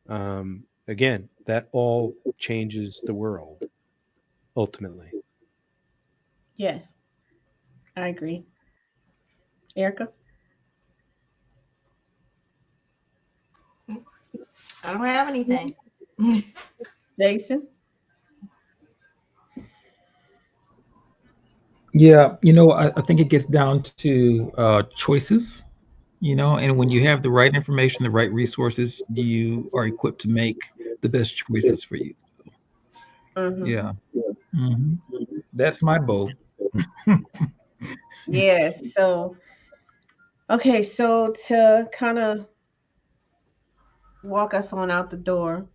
Speaker 6: Again, that all changes the world. Ultimately.
Speaker 1: Yes, I agree. Erica?
Speaker 2: I don't have anything.
Speaker 1: Jason?
Speaker 3: Yeah, I think it gets down to choices, and when you have the right information, the right resources, you are equipped to make the best choices for you. Yeah. Mm-hmm. That's my bow.
Speaker 1: Yes. So, okay. So to kind of walk us on out the door,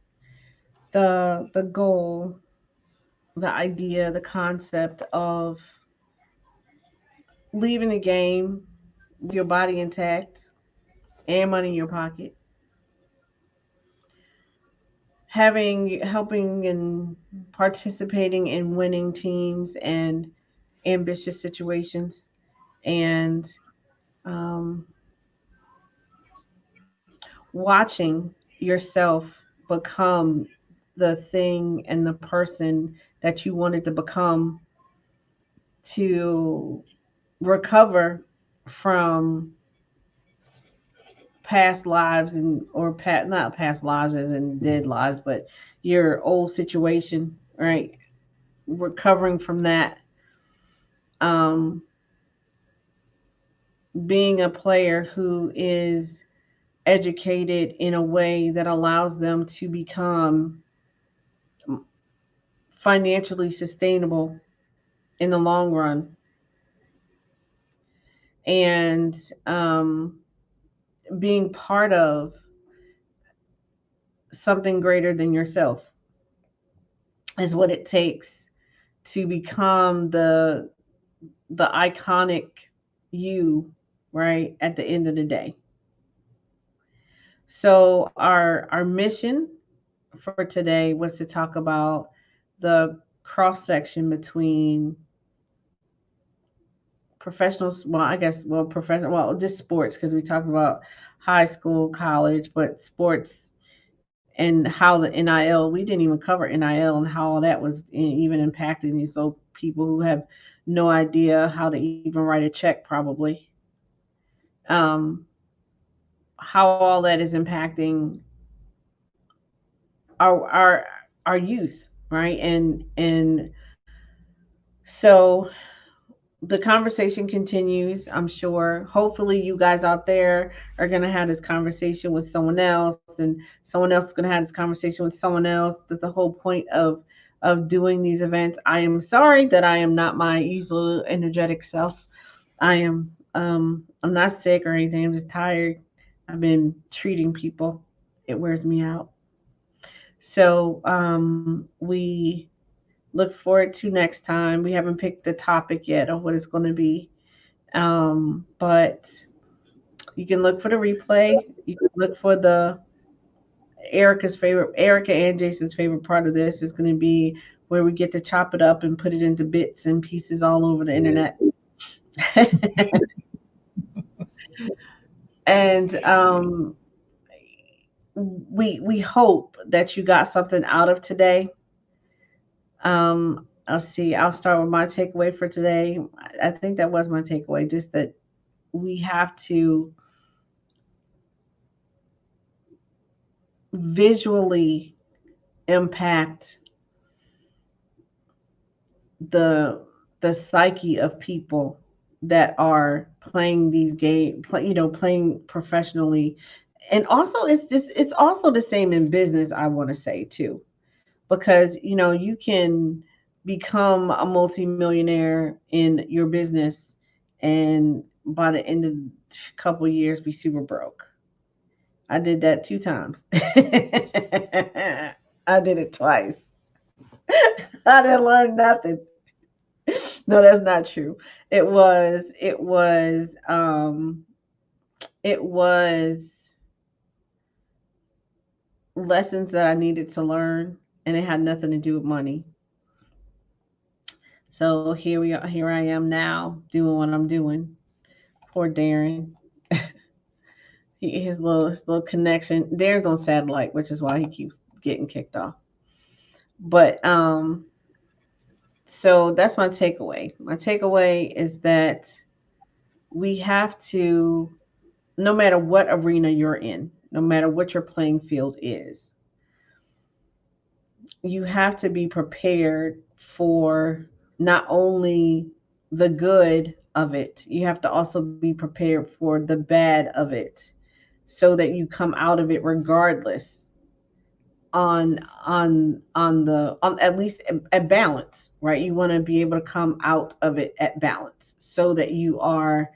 Speaker 1: the goal, the idea, the concept of leaving the game with your body intact and money in your pocket, helping and participating in winning teams and ambitious situations, and um, watching yourself become the thing and the person that you wanted to become, to recover from past lives, and or not past lives as in dead lives, but your old situation, right? Recovering from that, um, being a player who is educated in a way that allows them to become financially sustainable in the long run, and being part of something greater than yourself is what it takes to become the iconic you, right, at the end of the day. So our mission for today was to talk about the cross section between professionals, well, I guess, well, professional, well, just sports, because we talked about high school, college, but sports, and how the NIL, we didn't even cover NIL and how all that was even impacting you. So people who have no idea how to even write a check, probably, um, how all that is impacting our youth, right? And so the conversation continues, I'm sure. Hopefully you guys out there are going to have this conversation with someone else, and someone else is going to have this conversation with someone else. That's the whole point of doing these events. I am sorry that I am not my usual energetic self. I'm not sick or anything. I'm just tired. I've been treating people. It wears me out. So we look forward to next time. We haven't picked the topic yet of what it's going to be. But you can look for the replay. You can look for the Erica and Jason's favorite part of this is going to be where we get to chop it up and put it into bits and pieces all over the internet. And we hope that you got something out of today. I'll see. I'll start with my takeaway for today. I think that was my takeaway, just that we have to visually impact the psyche of people that are playing these games, playing professionally. And also it's also the same in business, I want to say too, because you can become a multimillionaire in your business, and by the end of a couple of years be super broke. I did that 2 times. I did it twice. I didn't learn nothing. No, that's not true. It was lessons that I needed to learn, and it had nothing to do with money. So here we are. Here I am now doing what I'm doing. Poor Darren. His little connection. Darren's on satellite, which is why he keeps getting kicked off. But so that's my takeaway. My takeaway is that we have to, no matter what arena you're in, no matter what your playing field is, you have to be prepared for not only the good of it, you have to also be prepared for the bad of it, so that you come out of it regardless on at least at balance, right? You want to be able to come out of it at balance so that you are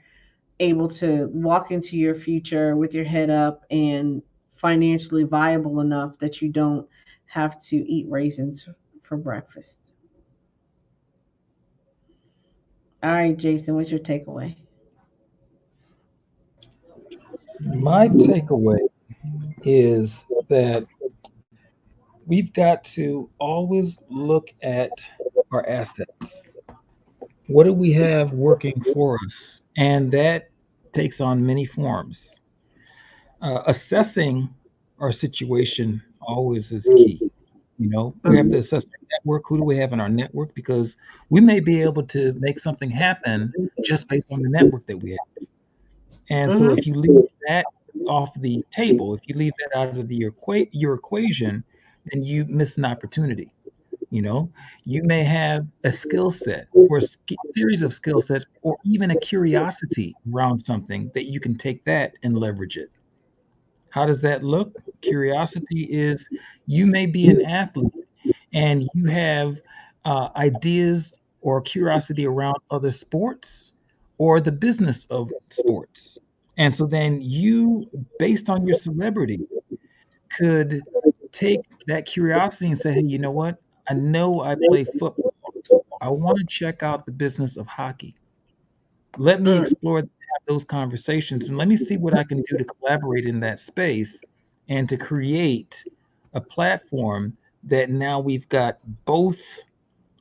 Speaker 1: able to walk into your future with your head up and financially viable enough that you don't have to eat raisins for breakfast. All right, Jason, what's your takeaway?
Speaker 3: My takeaway is that we've got to always look at our assets. What do we have working for us? And that takes on many forms. Assessing our situation always is key. You know, we have to assess our network. Who do we have in our network? Because we may be able to make something happen just based on the network that we have. And so
Speaker 1: Mm-hmm.
Speaker 3: if you leave that off the table, if you leave that out of your equation, then you miss an opportunity. You know, you may have a skill set or a series of skill sets, or even a curiosity around something that you can take that and leverage it. How does that look? Curiosity is you may be an athlete and you have ideas or curiosity around other sports or the business of sports. And so then you, based on your celebrity, could take that curiosity and say, hey, you know what? I know I play football. I want to check out the business of hockey. Let me
Speaker 1: Mm.
Speaker 3: explore, have those conversations, and let me see what I can do to collaborate in that space and to create a platform that now we've got both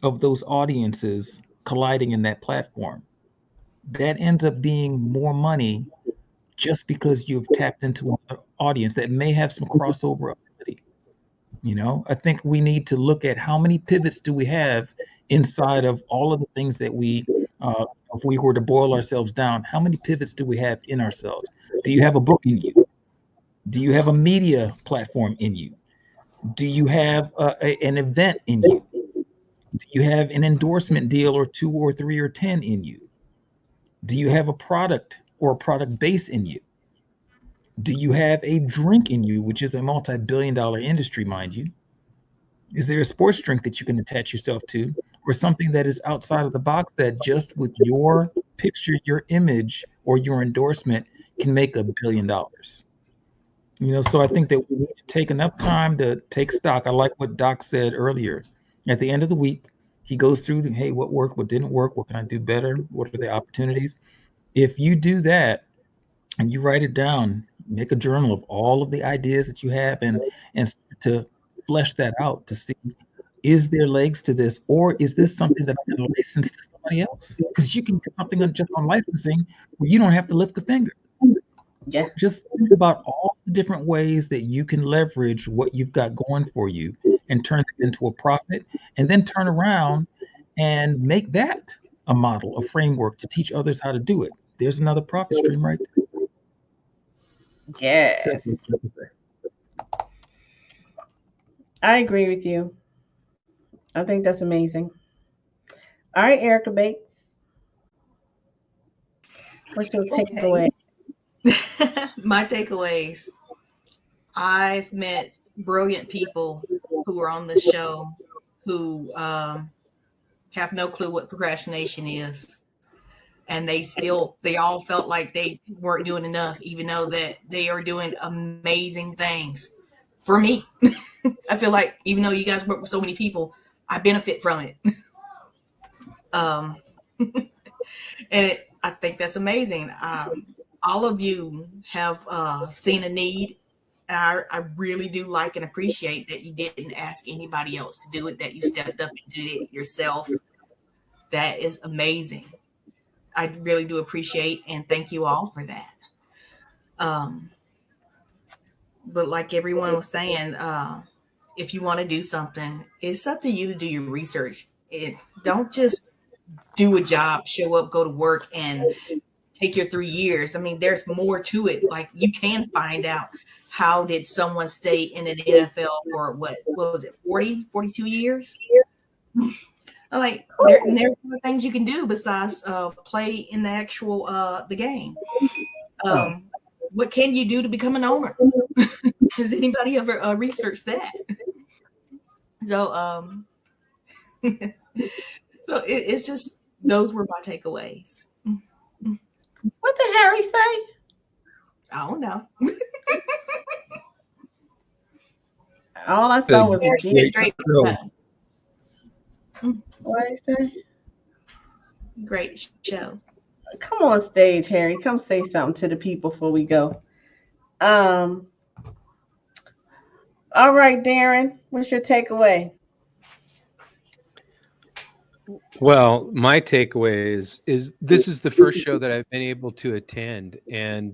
Speaker 3: of those audiences colliding in that platform. That ends up being more money just because you've tapped into an audience that may have some crossover ability. You know, I think we need to look at how many pivots do we have inside of all of the things that if we were to boil ourselves down, how many pivots do we have in ourselves? Do you have a book in you? Do you have a media platform in you? Do you have an event in you? Do you have an endorsement deal or two or three or 10 in you? Do you have a product or a product base in you? Do you have a drink in you, which is a multi-billion-dollar industry, mind you? Is there a sports drink that you can attach yourself to, or something that is outside of the box that just with your picture, your image, or your endorsement can make $1 billion? You know, so I think that we need to take enough time to take stock. I like what Doc said earlier. At the end of the week, he goes through, hey, what worked, what didn't work, what can I do better, what are the opportunities? If you do that and you write it down, make a journal of all of the ideas that you have and start to flesh that out to see, is there legs to this, or is this something that I can license to somebody else? Because you can get something just on licensing where you don't have to lift a finger.
Speaker 1: Yeah.
Speaker 3: Just think about all the different ways that you can leverage what you've got going for you and turn it into a profit, and then turn around and make that a model, a framework to teach others how to do it. There's another profit stream right there.
Speaker 1: Yes. I agree with you. I think that's amazing. All right, Erica Bates, what's your takeaway?
Speaker 2: My takeaways. I've met brilliant people who are on the show who have no clue what procrastination is. And they all felt like they weren't doing enough, even though that they are doing amazing things. For me, I feel like even though you guys work with so many people, I benefit from it. And I think that's amazing. All of you have seen a need. And I really do like and appreciate that you didn't ask anybody else to do it, that you stepped up and did it yourself. That is amazing. I really do appreciate and thank you all for that. But like everyone was saying, if you want to do something, it's up to you to do your research. Don't just do a job, show up, go to work, and take your 3 years. I mean, there's more to it. Like you can find out how did someone stay in an NFL for what was it, 40, 42 years? Like there's other things you can do besides play in the actual the game. What can you do to become an owner? Has anybody ever researched that? So so it's just those were my takeaways.
Speaker 1: What did Harry say?
Speaker 2: I don't know.
Speaker 1: All I saw was a
Speaker 2: Very
Speaker 1: G.
Speaker 2: great,
Speaker 1: What did he say?
Speaker 2: great show.
Speaker 1: Come on stage, Harry. Come say something to the people before we go. Um. All right, Darren. What's your takeaway?
Speaker 6: Well, my takeaway is this is the first show that I've been able to attend, and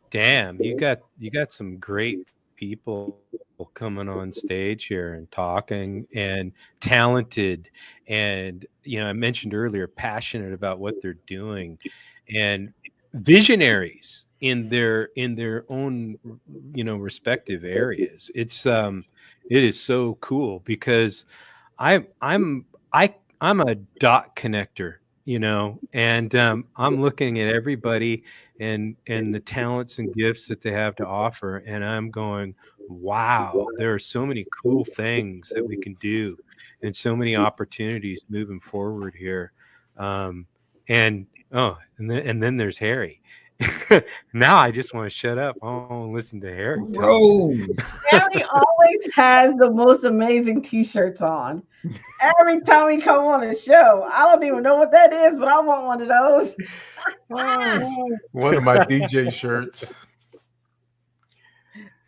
Speaker 6: damn, you got some great people coming on stage here and talking, and talented, and I mentioned earlier, passionate about what they're doing, and visionaries in their own respective areas. It is so cool because I'm I'm a dot connector, and I'm looking at everybody and the talents and gifts that they have to offer, and I'm going, wow, there are so many cool things that we can do, and so many opportunities moving forward here. And then there's Harry. Now I just want to shut up. I don't want to listen to Harry talk.
Speaker 3: Bro.
Speaker 1: Harry always has the most amazing T-shirts on. Every time we come on the show, I don't even know what that is, but I want one of those.
Speaker 7: One of my DJ shirts.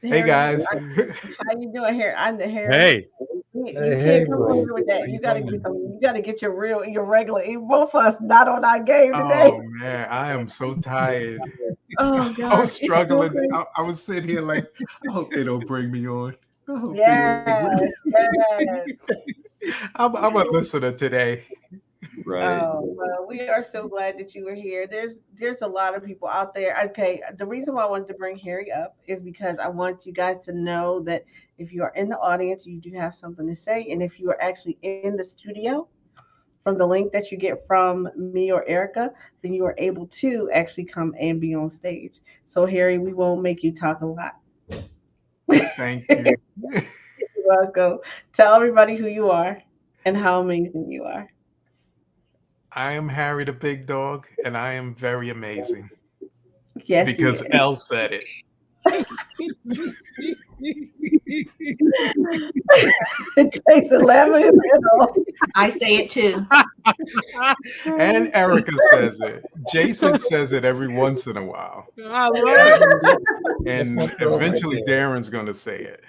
Speaker 7: Hey guys.
Speaker 1: How you doing here? I'm the Harry.
Speaker 6: Hey.
Speaker 1: You can't come over with that. You gotta get your regular. Both of us not on our game today.
Speaker 7: Oh man, I am so tired.
Speaker 1: Oh God,
Speaker 7: I was struggling. I was sitting here like, I hope they don't bring me on.
Speaker 1: Yes.
Speaker 7: I'm a listener today.
Speaker 3: Right.
Speaker 1: Oh, well, we are so glad that you were here. There's a lot of people out there. Okay, the reason why I wanted to bring Harry up is because I want you guys to know that if you are in the audience, you do have something to say, and if you are actually in the studio, from the link that you get from me or Erica, then you are able to actually come and be on stage. So Harry, we won't make you talk a lot.
Speaker 7: Thank you.
Speaker 1: You're welcome. Tell everybody who you are and how amazing you are.
Speaker 7: I am Harry the Big Dog, and I am very amazing.
Speaker 1: Yes,
Speaker 7: because Elle said it.
Speaker 1: It takes 11.
Speaker 2: I say it too.
Speaker 7: And Erica says it. Jason says it every once in a while.
Speaker 6: I love it.
Speaker 7: And eventually Darren's going to say it.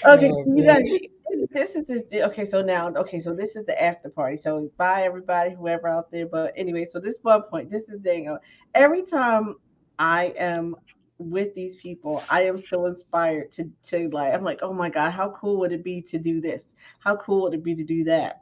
Speaker 1: Okay, you guys, this is so this is the after party. So bye everybody, whoever out there. But anyway, so this one point, this is the every time I am with these people, I am so inspired to like, I'm like, oh my God, how cool would it be to do this? How cool would it be to do that?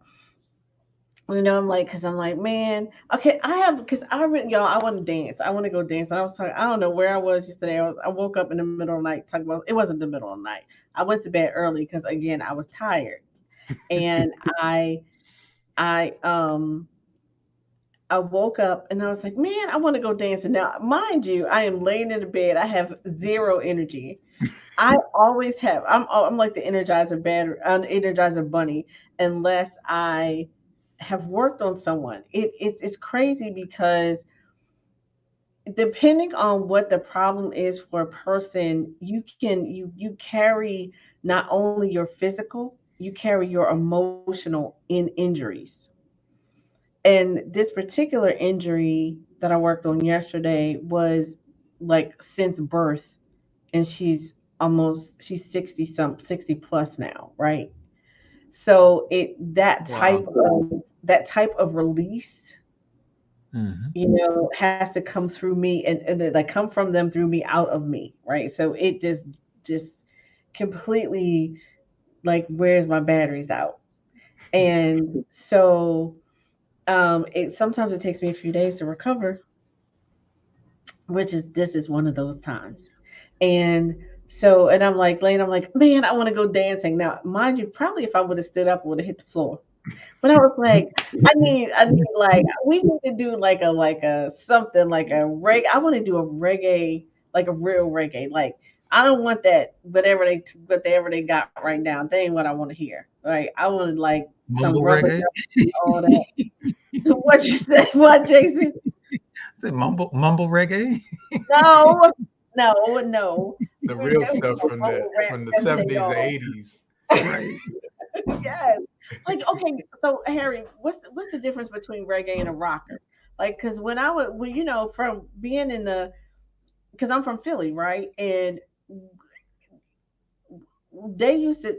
Speaker 1: I'm like, because I'm like, man, okay, I want to dance. I want to go dance. And I was talking, I don't know where I was yesterday. I woke up in the middle of the night talking about, it wasn't the middle of the night. I went to bed early because again, I was tired. And I woke up and I was like, man, I want to go dancing. Now, mind you, I am laying in the bed. I have zero energy. I always have. I'm like the Energizer bunny, unless I have worked on someone. It's crazy because depending on what the problem is for a person, you carry not only your physical, you carry your emotional in injuries. And this particular injury that I worked on yesterday was like since birth, and she's 60 plus now, right? So that type of release, has to come through me and like come from them through me out of me, right? So it just completely like wears my batteries out. And so sometimes it takes me a few days to recover, this is one of those times. And I'm like, Lane, I'm like, man, I want to go dancing. Now, mind you, probably if I would have stood up, I would have hit the floor. But I was like, I need like, we need to do like a something like I want to do a reggae like a real reggae. Like I don't want that whatever they got right now. They ain't what I want to hear. Right? I wanted like some
Speaker 3: Mumble
Speaker 1: rubber
Speaker 3: reggae.
Speaker 1: ducks and all that. So what you say? What, Jason?
Speaker 3: Say mumble reggae.
Speaker 1: No, no.
Speaker 7: The
Speaker 1: We're
Speaker 7: real
Speaker 1: definitely
Speaker 7: stuff
Speaker 1: gonna bubble wrap
Speaker 7: from the
Speaker 1: them
Speaker 7: 70s and
Speaker 1: thing
Speaker 7: 80s.
Speaker 3: Right.
Speaker 1: Yes. Like, okay, so Harry, what's the difference between reggae and a rocker? Like, because when you know, from being in the, because I'm from Philly, right? And they used to,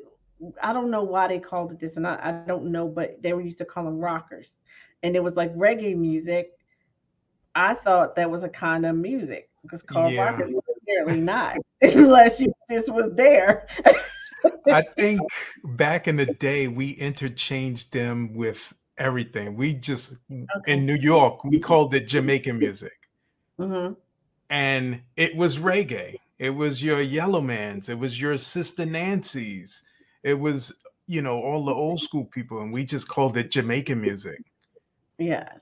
Speaker 1: I don't know why they called it this, and I don't know, but they were used to call them rockers. And it was like reggae music. I thought that was a kind of music because called
Speaker 7: Yeah.
Speaker 1: rockers, but apparently not, unless you just was there.
Speaker 7: I think back in the day, we interchanged them with everything. We just,
Speaker 1: Okay.
Speaker 7: in New York, we called it Jamaican music.
Speaker 1: Hmm.
Speaker 7: And it was reggae. It was your Yellowmans. It was your Sister Nancy's. It was, all the old school people. And we just called it Jamaican music.
Speaker 1: Yes.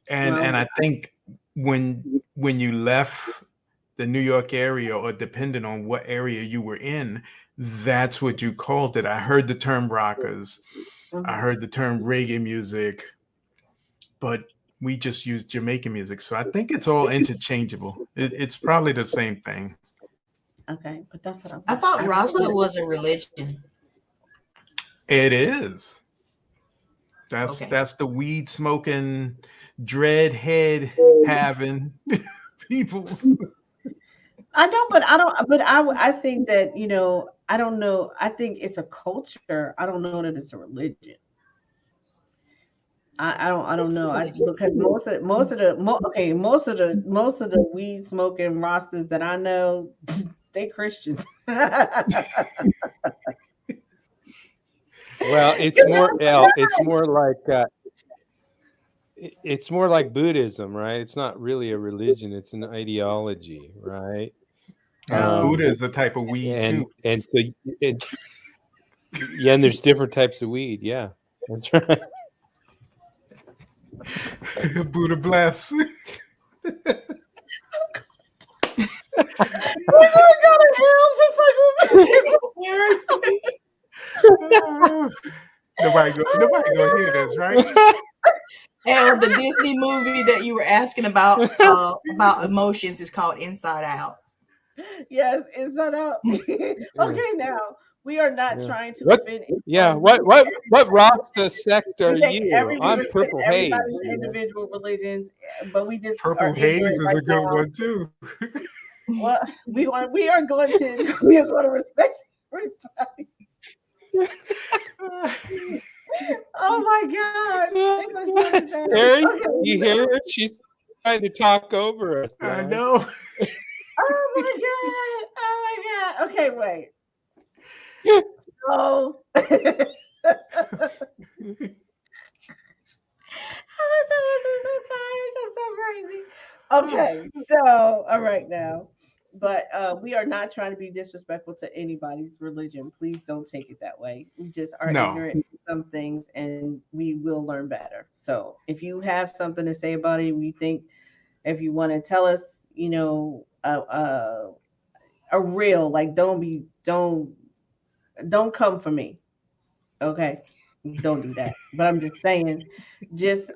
Speaker 7: And
Speaker 1: Well,
Speaker 7: I think when you left the New York area, or depending on what area you were in, that's what you called it. I heard the term rockers. I
Speaker 1: mhm.
Speaker 7: heard the term reggae music, but we just use Jamaican music. So I think it's all interchangeable. It's probably the same thing.
Speaker 1: Okay, but that's what I'm.
Speaker 2: I thought Rasta was a religion.
Speaker 7: It is. That's
Speaker 2: Okay.
Speaker 7: that's the weed smoking, dread head having people.
Speaker 1: I know, but I don't. But I think that I don't know. I think it's a culture. I don't know that it's a religion. I don't
Speaker 2: It's a
Speaker 1: know.
Speaker 2: religion.
Speaker 1: Because most of the weed smoking rosters that I know, they Christians.
Speaker 6: Well, it's more like Buddhism, right? It's not really a religion; it's an ideology, right?
Speaker 7: Buddha is a type of weed too.
Speaker 6: And so and there's different types of weed. Yeah, that's right.
Speaker 7: Buddha bless. Nobody gonna hear this, right?
Speaker 2: And the Disney movie that you were asking about emotions is called Inside Out.
Speaker 1: Yes, is that up? Okay, now we are not
Speaker 6: Yeah.
Speaker 1: trying to
Speaker 6: What-
Speaker 1: offend
Speaker 6: Yeah,
Speaker 1: anyone.
Speaker 6: what Rasta sect are
Speaker 1: We take
Speaker 6: you? I'm
Speaker 1: respect
Speaker 6: Purple Haze.
Speaker 1: everybody's
Speaker 6: You know?
Speaker 1: individual religions, but we just
Speaker 7: Purple
Speaker 1: are
Speaker 7: haze
Speaker 1: ignorant
Speaker 7: is
Speaker 1: right
Speaker 7: a good
Speaker 1: now.
Speaker 7: one too.
Speaker 1: Well, we are going to respect everybody. Oh my God! They gonna shut us down.
Speaker 6: Harry,
Speaker 1: Okay.
Speaker 6: you hear her? She's trying to talk over us.
Speaker 7: I
Speaker 6: man.
Speaker 7: know.
Speaker 1: Oh my God! Oh my God! Okay, wait. So, so tired. That's so crazy. Okay, so all right now, but we are not trying to be disrespectful to anybody's religion. Please don't take it that way. We just are
Speaker 7: No.
Speaker 1: ignorant to some things, and we will learn better. So if you have something to say about it, we think if you want to tell us, a real like don't come for me. Okay. Don't do that. But I'm just saying, just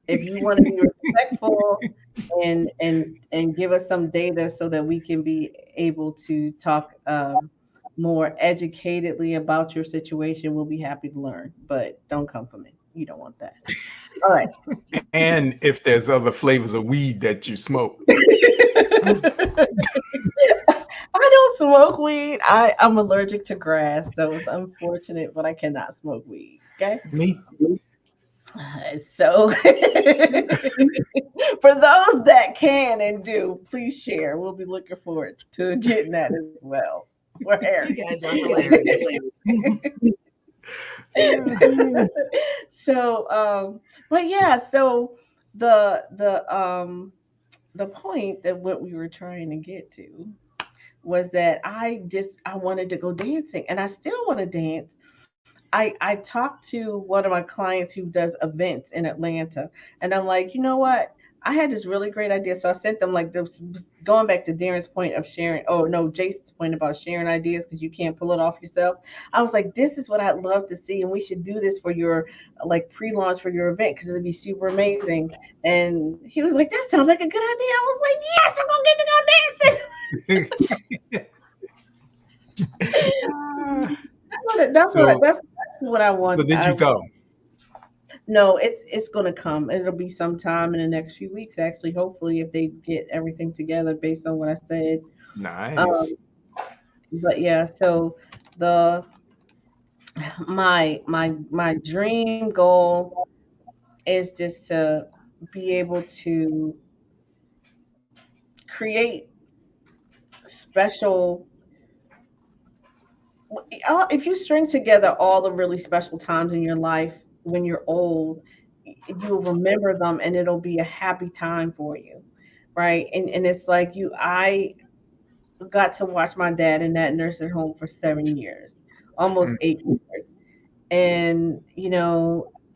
Speaker 1: if you want to be respectful and give us some data so that we can be able to talk more educatedly about your situation, we'll be happy to learn. But don't come for me. You don't want that. All right.
Speaker 7: And if there's other flavors of weed that you smoke.
Speaker 1: I don't smoke weed. I'm allergic to grass, so it's unfortunate, but I cannot smoke weed. Okay.
Speaker 7: Me.
Speaker 1: So for those that can and do, please share. We'll be looking forward to getting that as well. For
Speaker 2: You
Speaker 1: Harry.
Speaker 2: guys are hilarious.
Speaker 1: So but yeah, so the point that what we were trying to get to was that I wanted to go dancing and I still want to dance. I talked to one of my clients who does events in Atlanta and I'm like, you know what? I had this really great idea. So I sent them like this, going back to Darren's point of sharing. Oh no, Jason's point about sharing ideas because you can't pull it off yourself. I was like, this is what I'd love to see, and we should do this for your like pre-launch for your event because it'd be super amazing. And he was like, that sounds like a good idea. I was like, yes, I'm gonna get to go dancing. That's what I want.
Speaker 7: So did you go?
Speaker 1: No, it's gonna come. It'll be sometime in the next few weeks, actually. Hopefully, if they get everything together based on what I said.
Speaker 7: Nice.
Speaker 1: But yeah, so the my dream goal is just to be able to create special. If you string together all the really special times in your life when you're old, you'll remember them and it'll be a happy time for you, right? And it's like I got to watch my dad in that nursing home for 7 years, almost 8 years. And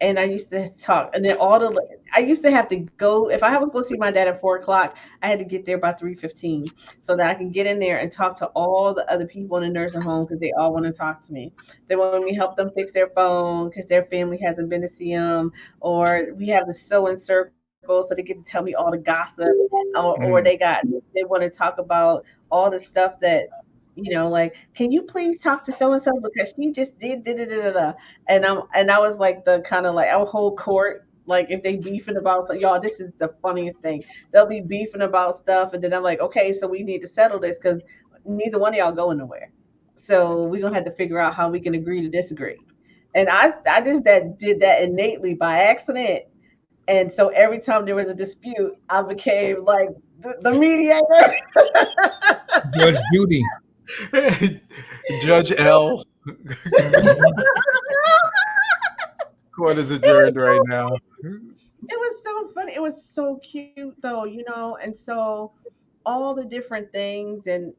Speaker 1: and I used to talk, and then I used to have to go if I was going to see my dad at 4 o'clock. I had to get there by 3:15 so that I can get in there and talk to all the other people in the nursing home because they all want to talk to me. They want me to help them fix their phone because their family hasn't been to see them, or we have the sewing circle so they get to tell me all the gossip, or they want to talk about all the stuff that like, can you please talk to so and so because she just did da da da da da. And I was like the kind of like I'll hold court. Like if they beefing about so y'all, this is the funniest thing. They'll be beefing about stuff, and then I'm like, okay, so we need to settle this because neither one of y'all going nowhere. So we're gonna have to figure out how we can agree to disagree. And I just did that innately by accident. And so every time there was a dispute, I became like the mediator.
Speaker 3: Judge Judy.
Speaker 7: Judge L. Court is adjourned right now.
Speaker 1: It was so funny. It was so cute though, and so all the different things and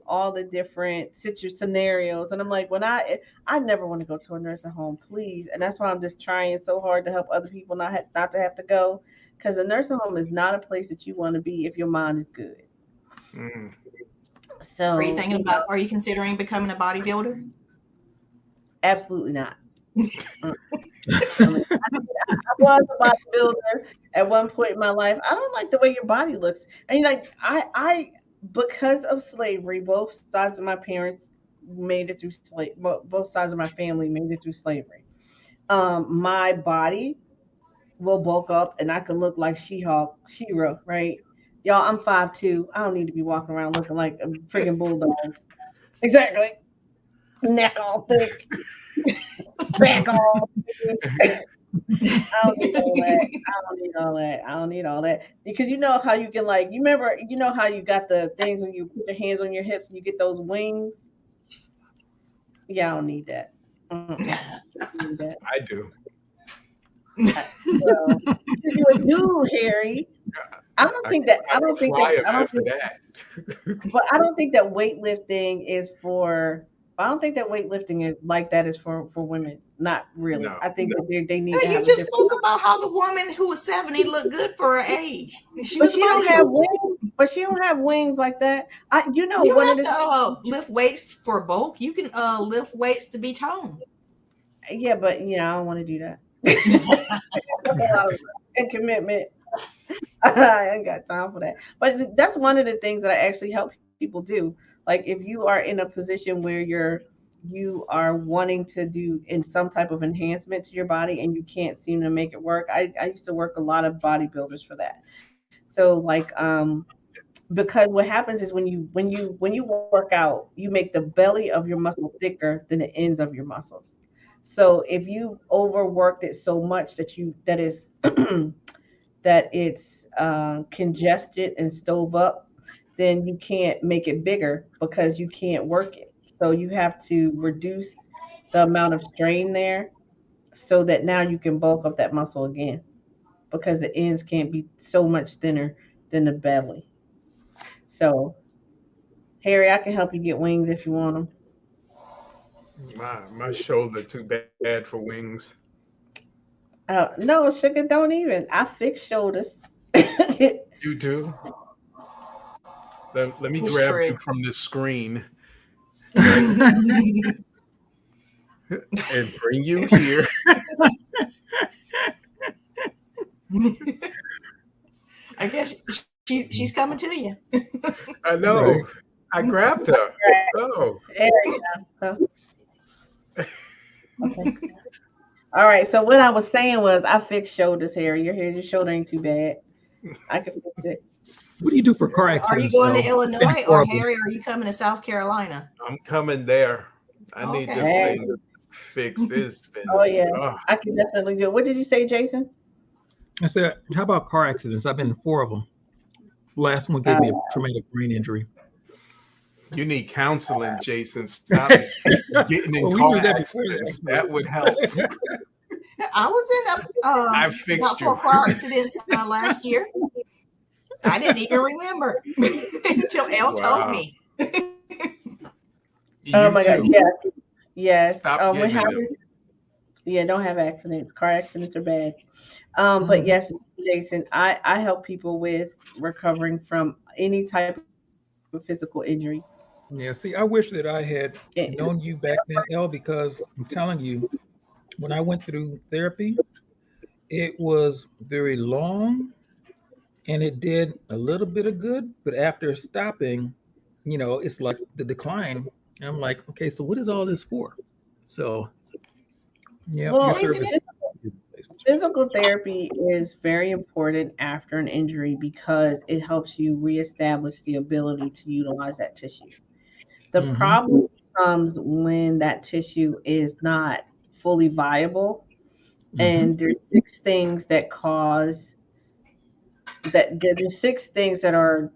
Speaker 1: all the different scenarios. And I'm like, when I never want to go to a nursing home, please. And that's why I'm just trying so hard to help other people not to have to go, because a nursing home is not a place that you want to be if your mind is good. So
Speaker 2: are you considering becoming a bodybuilder?
Speaker 1: Absolutely not. I was a bodybuilder at one point in my life. I don't like the way your body looks. And I because of slavery, both sides of my parents made it through both sides of my family made it through slavery. My body will bulk up and I can look like She-Ra, right? Y'all, I'm 5'2". I don't need to be walking around looking like a freaking bulldog. Exactly. Neck all thick. Back all thick. I don't need all that. I don't need all that. Because you know how you can you know how you got the things when you put your hands on your hips and you get those wings? Yeah, I don't need that. I don't need that.
Speaker 7: I do.
Speaker 1: You do, Harry. I don't think that weightlifting is for. I don't think that weightlifting is like that is for women. Not really. No. I think that they need.
Speaker 2: You just spoke about how the woman who was 70 looked good for her age.
Speaker 1: She don't have wings. But she don't have wings like that.
Speaker 2: You don't have to lift weights for bulk. You can lift weights to be toned.
Speaker 1: Yeah, but I don't want to do that. And commitment. I ain't got time for that. But that's one of the things that I actually help people do. Like if you are in a position where you are wanting to do in some type of enhancement to your body and you can't seem to make it work. I used to work a lot of bodybuilders for that. So because what happens is when you work out, you make the belly of your muscle thicker than the ends of your muscles. So if you overworked it so much that it's congested and stove up, then you can't make it bigger because you can't work it. So you have to reduce the amount of strain there so that now you can bulk up that muscle again, because the ends can't be so much thinner than the belly. So, Harry, I can help you get wings if you want them.
Speaker 7: My shoulder too bad for wings.
Speaker 1: No, sugar, don't even. I fix shoulders.
Speaker 7: You do. Let me
Speaker 2: It's
Speaker 7: grab
Speaker 2: true.
Speaker 7: you from the screen and bring you here.
Speaker 2: I guess she's coming to you.
Speaker 7: I know.
Speaker 3: Right.
Speaker 7: I grabbed her. Oh,
Speaker 1: There you go. Okay. All right. So what I was saying was, I fixed shoulders, Harry. Your shoulder ain't too bad. I can fix it.
Speaker 3: What do you do for car
Speaker 2: Are you
Speaker 3: accidents?
Speaker 2: going to
Speaker 3: though?
Speaker 2: Illinois
Speaker 3: It's
Speaker 2: or
Speaker 3: horrible.
Speaker 2: Harry? Are you coming to South Carolina?
Speaker 7: I'm coming there. I need
Speaker 2: Okay.
Speaker 7: this thing fixed. It's been.
Speaker 1: Oh yeah,
Speaker 7: Oh,
Speaker 1: I can definitely do it. What did you say, Jason?
Speaker 3: I said, how about car accidents? I've been in 4 of them. Last one gave me a traumatic brain injury.
Speaker 7: you need counseling, Jason. Stop getting in
Speaker 3: Well, we
Speaker 7: car
Speaker 3: knew that before
Speaker 7: accidents.
Speaker 3: that.
Speaker 7: That would help.
Speaker 2: I was in
Speaker 7: I
Speaker 2: about
Speaker 7: fixed
Speaker 2: 4
Speaker 7: you.
Speaker 2: car accidents last year. I didn't even remember until Elle told me.
Speaker 1: Oh
Speaker 7: You
Speaker 1: my God,
Speaker 7: too.
Speaker 1: yes.
Speaker 7: Stop
Speaker 1: What
Speaker 7: getting in them.
Speaker 1: happens? Yeah, don't have accidents. Car accidents are bad. But yes, Jason, I help people with recovering from any type of physical injury.
Speaker 3: Yeah, see, I wish that I had
Speaker 1: And-
Speaker 3: known you back then, Elle, because I'm telling you, when I went through therapy, it was very long and it did a little bit of good, but after stopping, it's like the decline. I'm like, okay, so what is all this for? So, yeah,
Speaker 1: Well,
Speaker 3: your
Speaker 2: Jason,
Speaker 3: service.
Speaker 1: Physical therapy is very important after an injury because it helps you reestablish the ability to utilize that tissue. The
Speaker 3: Mhm.
Speaker 1: problem comes when that tissue is not fully viable,
Speaker 3: Mhm.
Speaker 1: and there's 6 things that cause that. There's 6 things that are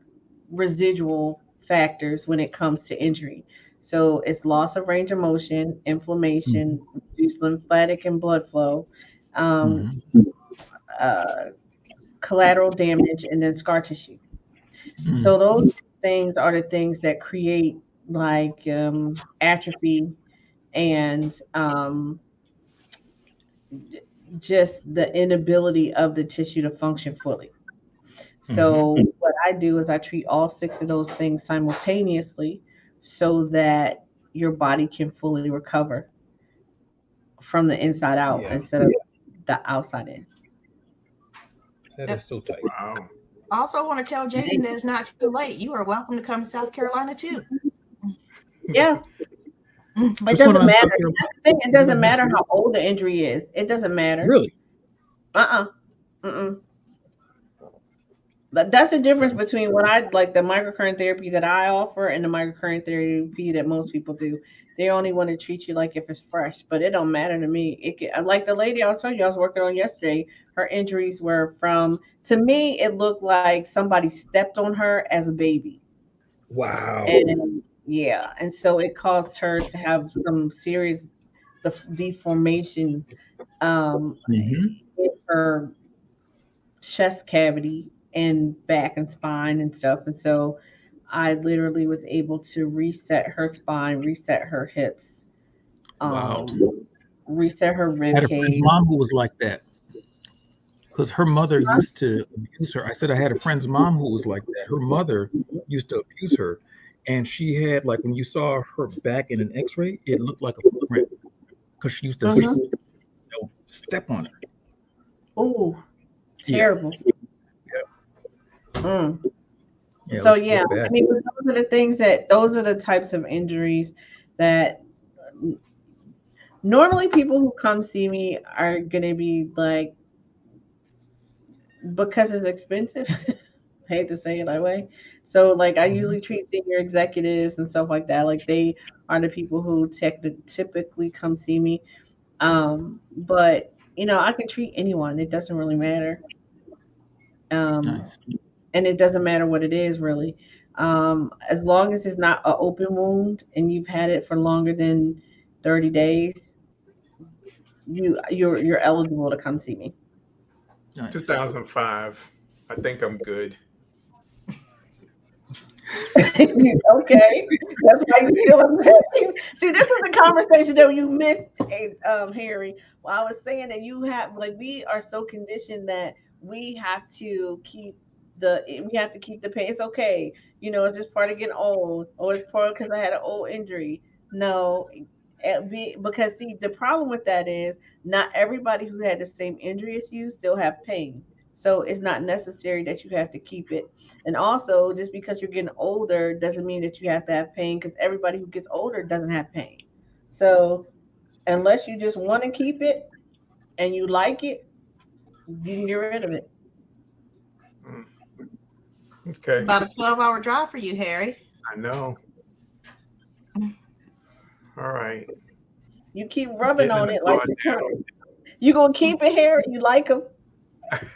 Speaker 1: residual factors when it comes to injury. So it's loss of range of motion, inflammation, reduced lymphatic and blood flow, um,
Speaker 3: Mhm.
Speaker 1: uh, collateral damage, and then scar tissue.
Speaker 3: Mhm.
Speaker 1: So those things are the things that create like atrophy and just the inability of the tissue to function fully. So what I do is I treat all 6 of those things simultaneously so that your body can fully recover from the inside out
Speaker 3: Yeah.
Speaker 1: instead of the outside in.
Speaker 3: That is so tight.
Speaker 7: Wow.
Speaker 2: I also want to tell Jason that it's not too late. You are welcome to come to South Carolina too.
Speaker 1: Yeah, it
Speaker 3: What's
Speaker 1: doesn't
Speaker 3: going on in
Speaker 1: matter.
Speaker 3: South Carolina?
Speaker 1: That's the thing. It doesn't matter how old the injury is. It doesn't matter.
Speaker 3: Really?
Speaker 1: Mm-mm. But that's the difference between what I like, the microcurrent therapy that I offer and the microcurrent therapy that most people do. They only want to treat you like if it's fresh, but it don't matter to me. Like the lady I was telling you I was working on yesterday, her injuries were to me, it looked like somebody stepped on her as a baby.
Speaker 3: Wow.
Speaker 1: And yeah, and so it caused her to have some serious deformation
Speaker 3: Mhm.
Speaker 1: in her chest cavity and back and spine and stuff. And so I literally was able to reset her spine, reset her hips,
Speaker 3: Wow.
Speaker 1: reset her
Speaker 3: I
Speaker 1: rib
Speaker 3: had a friend's
Speaker 1: cage.
Speaker 3: mom who was like that because her mother used to abuse her. I said I had a friend's mom who was like that. Her mother used to abuse her, and she had, like, when you saw her back in an X-ray, it looked like a footprint because she used to step on her.
Speaker 1: Oh,
Speaker 3: Yeah.
Speaker 1: terrible. Mm.
Speaker 3: Yeah, it
Speaker 1: So
Speaker 3: was real
Speaker 1: yeah,
Speaker 3: bad.
Speaker 1: I mean, those are the types of injuries that normally people who come see me are gonna be like, because it's expensive. I hate to say it that way. So like I usually treat senior executives and stuff like that. Like they are the people who typically come see me. But I can treat anyone. It doesn't really matter.
Speaker 3: Nice.
Speaker 1: And it doesn't matter what it is really. As long as it's not an open wound and you've had it for longer than 30 days, you're eligible to come see me.
Speaker 3: Nice.
Speaker 7: 2005. I think I'm good.
Speaker 1: Okay, that's why you still see. This is a conversation that you missed, Harry. Well, I was saying that we are so conditioned that we have to keep the pain. It's okay. It's just part of getting old, or it's part because I had an old injury. No, because see, the problem with that is not everybody who had the same injury as you still have pain. So it's not necessary that you have to keep it. And also, just because you're getting older doesn't mean that you have to have pain, because everybody who gets older doesn't have pain. So unless you just want to keep it and you like it, you can get rid of it.
Speaker 7: Mm. Okay.
Speaker 2: About a 12-hour drive for you, Harry.
Speaker 7: I know. All right.
Speaker 1: You keep rubbing
Speaker 7: Getting in
Speaker 1: on
Speaker 7: the
Speaker 1: it like
Speaker 7: car
Speaker 1: it's
Speaker 7: now.
Speaker 1: hurt. You gonna keep it, Harry? You like him?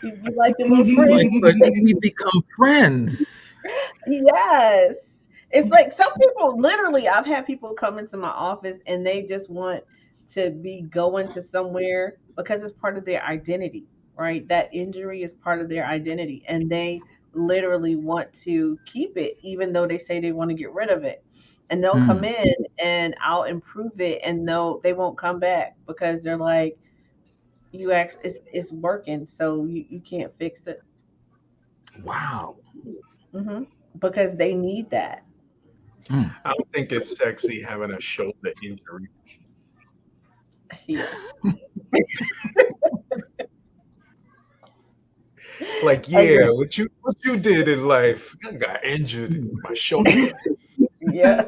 Speaker 1: You like the little
Speaker 3: Like,
Speaker 1: friend?
Speaker 3: but we become friends.
Speaker 1: Yes. It's like some people literally, I've had people come into my office and they just want to be going to somewhere because it's part of their identity, right? That injury is part of their identity. And they literally want to keep it, even though they say they want to get rid of it. And they'll come
Speaker 3: Mm.
Speaker 1: in and I'll improve it, and they won't come back because they're like, it's working, so you can't fix it.
Speaker 3: Wow.
Speaker 1: hmm because they need that.
Speaker 3: Mm.
Speaker 7: I don't think it's sexy having a shoulder injury.
Speaker 1: Yeah.
Speaker 7: Like, yeah, what you did in life? I got injured in my shoulder.
Speaker 1: Yeah.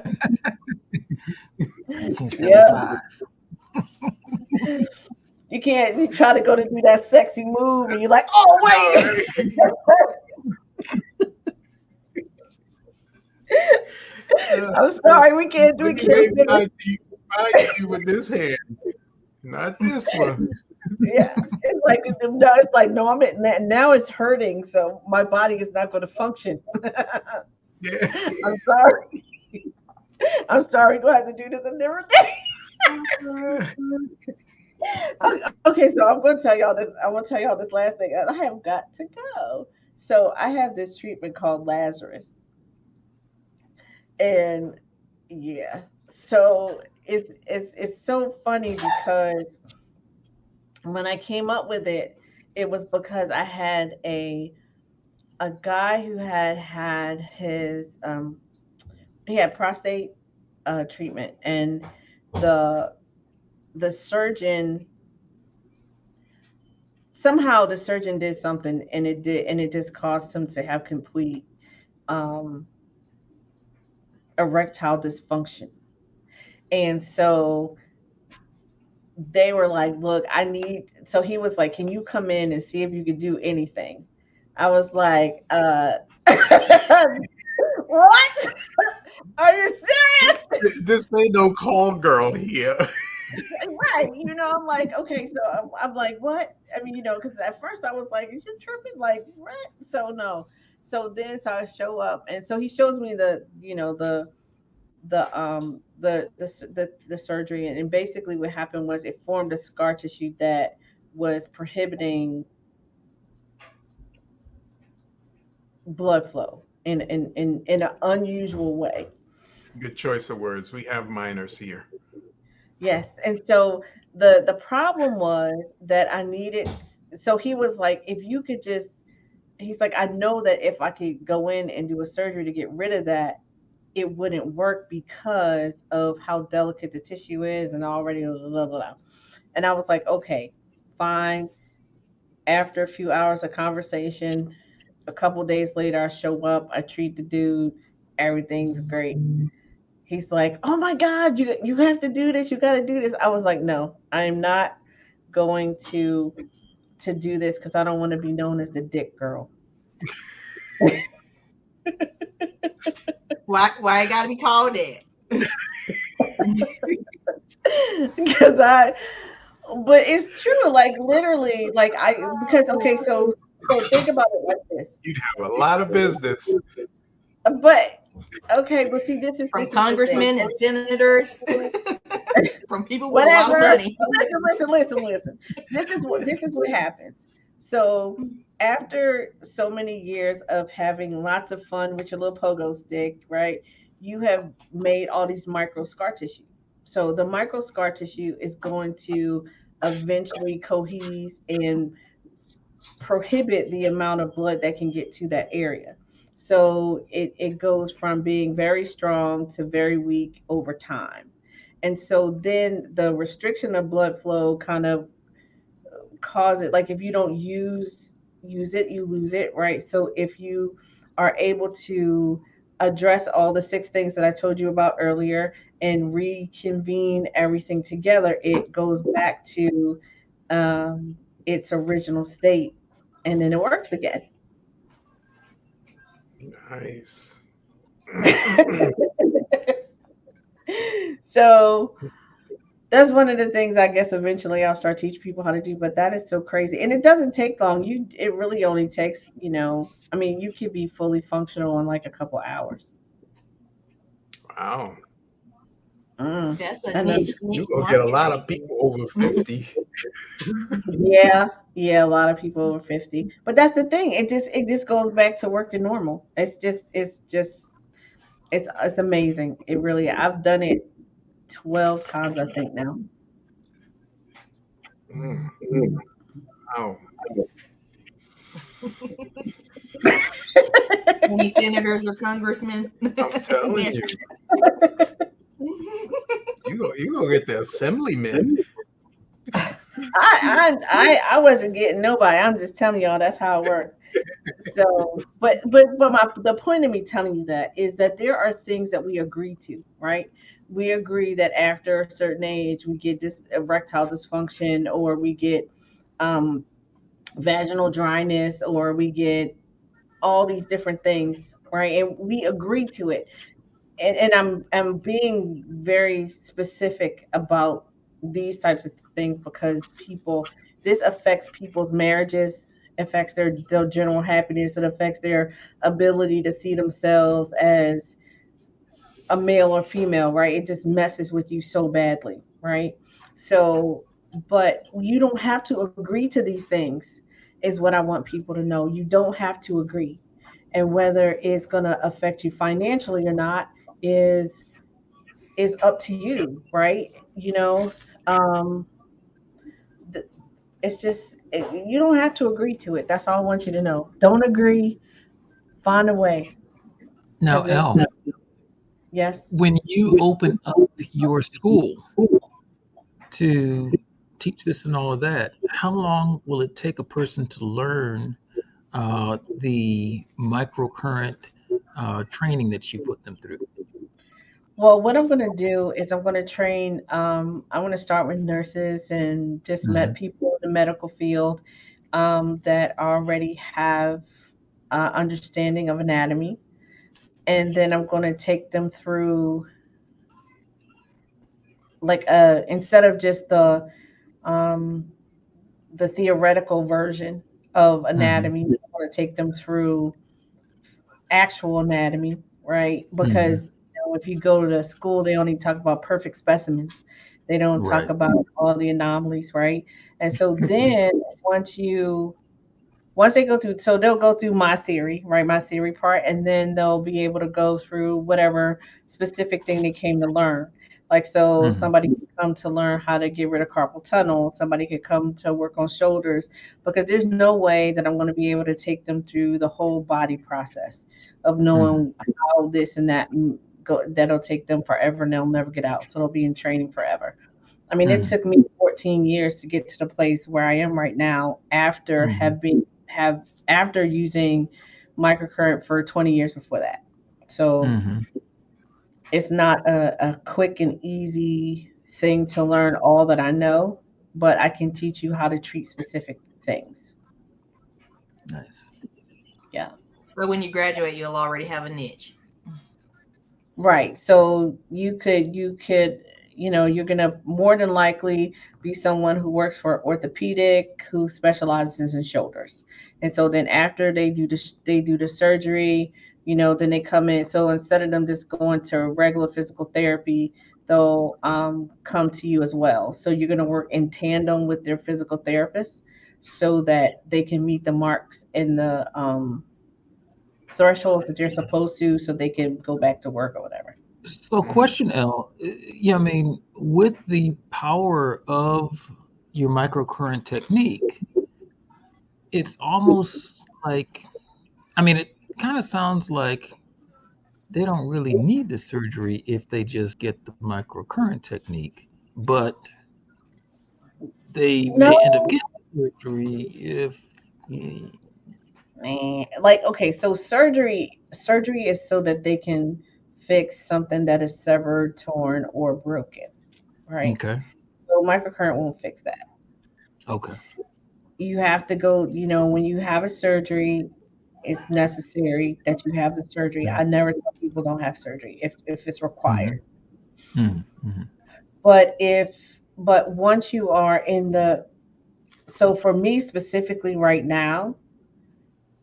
Speaker 2: 1975.
Speaker 1: You can't. You try to go to do that sexy move, and you're like, "Oh wait." I'm sorry, we can't do. We
Speaker 7: Look at
Speaker 1: can't
Speaker 7: me
Speaker 1: finish.
Speaker 7: find you with this hand, not this one.
Speaker 1: Yeah, it's like no. It's like no. I'm at now. It's hurting, so my body is not going to function.
Speaker 7: Yeah.
Speaker 1: I'm sorry. I'm sorry. Do I have to do this a different day? Okay, so I'm going to tell y'all this. I want to tell y'all this last thing. I have got to go. So I have this treatment called Lazarus, and yeah. So it's so funny because when I came up with it, it was because I had a guy who had his he had prostate treatment, and the the surgeon somehow the surgeon did something, and it just caused him to have complete um, erectile dysfunction. And so they were like, look, I need, so he was like, can you come in and see if you could do anything? I was like, what? Are you serious?
Speaker 7: This ain't no call girl here.
Speaker 1: Right. I'm like, okay, so I'm like, what? I mean, because at first I was like, is you tripping? Like, what? So no. So I show up, and so he shows me the surgery, and basically what happened was it formed a scar tissue that was prohibiting blood flow in an unusual way.
Speaker 7: Good choice of words. We have minors here.
Speaker 1: Yes. And so the problem was that I needed, so he was like, if you could just, he's like, I know that if I could go in and do a surgery to get rid of that, it wouldn't work because of how delicate the tissue is and already blah, blah, blah. And I was like, okay, fine. After a few hours of conversation, a couple days later, I show up, I treat the dude, everything's great. He's like, "Oh my God, you have to do this. You got to do this." I was like, "No, I am not going to do this because I don't want to be known as the dick girl."
Speaker 2: Why it gotta be called that?
Speaker 1: Because but it's true. Like literally, like because okay, so think about it like this.
Speaker 7: You'd have a lot of business.
Speaker 1: But okay, but see, this
Speaker 2: From
Speaker 1: is the
Speaker 2: congressmen
Speaker 1: thing.
Speaker 2: and senators, from people with
Speaker 1: Whatever.
Speaker 2: a lot of money.
Speaker 1: Listen. This is what happens. So after so many years of having lots of fun with your little pogo stick, right? You have made all these micro scar tissue. So the micro scar tissue is going to eventually cohese and prohibit the amount of blood that can get to that area. So it goes from being very strong to very weak over time. And so then the restriction of blood flow kind of cause it, like if you don't use it, you lose it, right? So if you are able to address all the six things that I told you about earlier and reconvene everything together, it goes back to its original state, and then it works again.
Speaker 7: Nice.
Speaker 1: So that's one of the things I guess eventually I'll start teaching people how to do, but that is so crazy. And it doesn't take long. It really only takes, I mean, you could be fully functional in like a couple hours.
Speaker 7: Wow.
Speaker 2: That's a
Speaker 1: And then-
Speaker 2: niche.
Speaker 7: You're gonna get a lot of people over 50.
Speaker 1: Yeah, a lot of people over 50. But that's the thing. It just goes back to working normal. It's amazing. It really, I've done it 12 times, I think now.
Speaker 7: Mm. Wow.
Speaker 2: Any senators or congressmen?
Speaker 7: I'm telling you. You gonna get the assemblyman.
Speaker 1: I wasn't getting nobody. I'm just telling y'all that's how it works. So, but the point of me telling you that is that there are things that we agree to, right? We agree that after a certain age we get this erectile dysfunction, or we get vaginal dryness, or we get all these different things, right? And we agree to it. And I'm being very specific about these types of things because this affects people's marriages, affects their general happiness, it affects their ability to see themselves as a male or female, right? It just messes with you so badly, right? So, but you don't have to agree to these things, is what I want people to know. You don't have to agree. And whether it's going to affect you financially or not is up to you, right? Um, it's just you don't have to agree to it. That's all I want you to know. Don't agree. Find a way.
Speaker 3: Now,
Speaker 1: 'Cause there's-
Speaker 3: Al,
Speaker 1: Yes.
Speaker 3: when you open up your school to teach this and all of that, how long will it take a person to learn the microcurrent training that you put them through?
Speaker 1: Well, what I'm going to do is I'm going to train. I want to start with nurses and just met people in the medical field that already have understanding of anatomy, and then I'm going to take them through like instead of just the theoretical version of anatomy, I'm going to take them through actual anatomy, right? Because if you go to school, they only talk about perfect specimens. They don't talk
Speaker 3: Right.
Speaker 1: about all the anomalies, right? And so then once they go through, so they'll go through my theory, right? My theory part, and then they'll be able to go through whatever specific thing they came to learn. Like, so somebody could come to learn how to get rid of carpal tunnel. Somebody could come to work on shoulders, because there's no way that I'm going to be able to take them through the whole body process of knowing how this and that that'll take them forever and they'll never get out. So they'll be in training forever. I mean, it took me 14 years to get to the place where I am right now after after using microcurrent for 20 years before that. So it's not a quick and easy thing to learn all that I know, but I can teach you how to treat specific things.
Speaker 3: Nice.
Speaker 1: Yeah.
Speaker 2: So when you graduate, you'll already have a niche.
Speaker 1: Right. So you could, you're going to more than likely be someone who works for orthopedic, who specializes in shoulders. And so then after they do the surgery, then they come in. So instead of them just going to regular physical therapy, they'll come to you as well. So you're going to work in tandem with their physical therapist so that they can meet the marks in the thresholds that they're supposed to, so they can go back to work or whatever.
Speaker 3: So, question, L. Yeah, I mean, with the power of your microcurrent technique, it's almost like, I mean, it kind of sounds like they don't really need the surgery if they just get the microcurrent technique, but they
Speaker 1: No,
Speaker 3: may end up getting surgery if
Speaker 1: man. Like, okay, so surgery is so that they can fix something that is severed, torn, or broken, right?
Speaker 3: okay,
Speaker 1: So microcurrent won't fix that.
Speaker 3: okay,
Speaker 1: You have to go, when you have a surgery, it's necessary that you have the surgery. I never tell people don't have surgery if it's required.
Speaker 3: mm-hmm. Mm-hmm.
Speaker 1: But once you are in so for me specifically right now,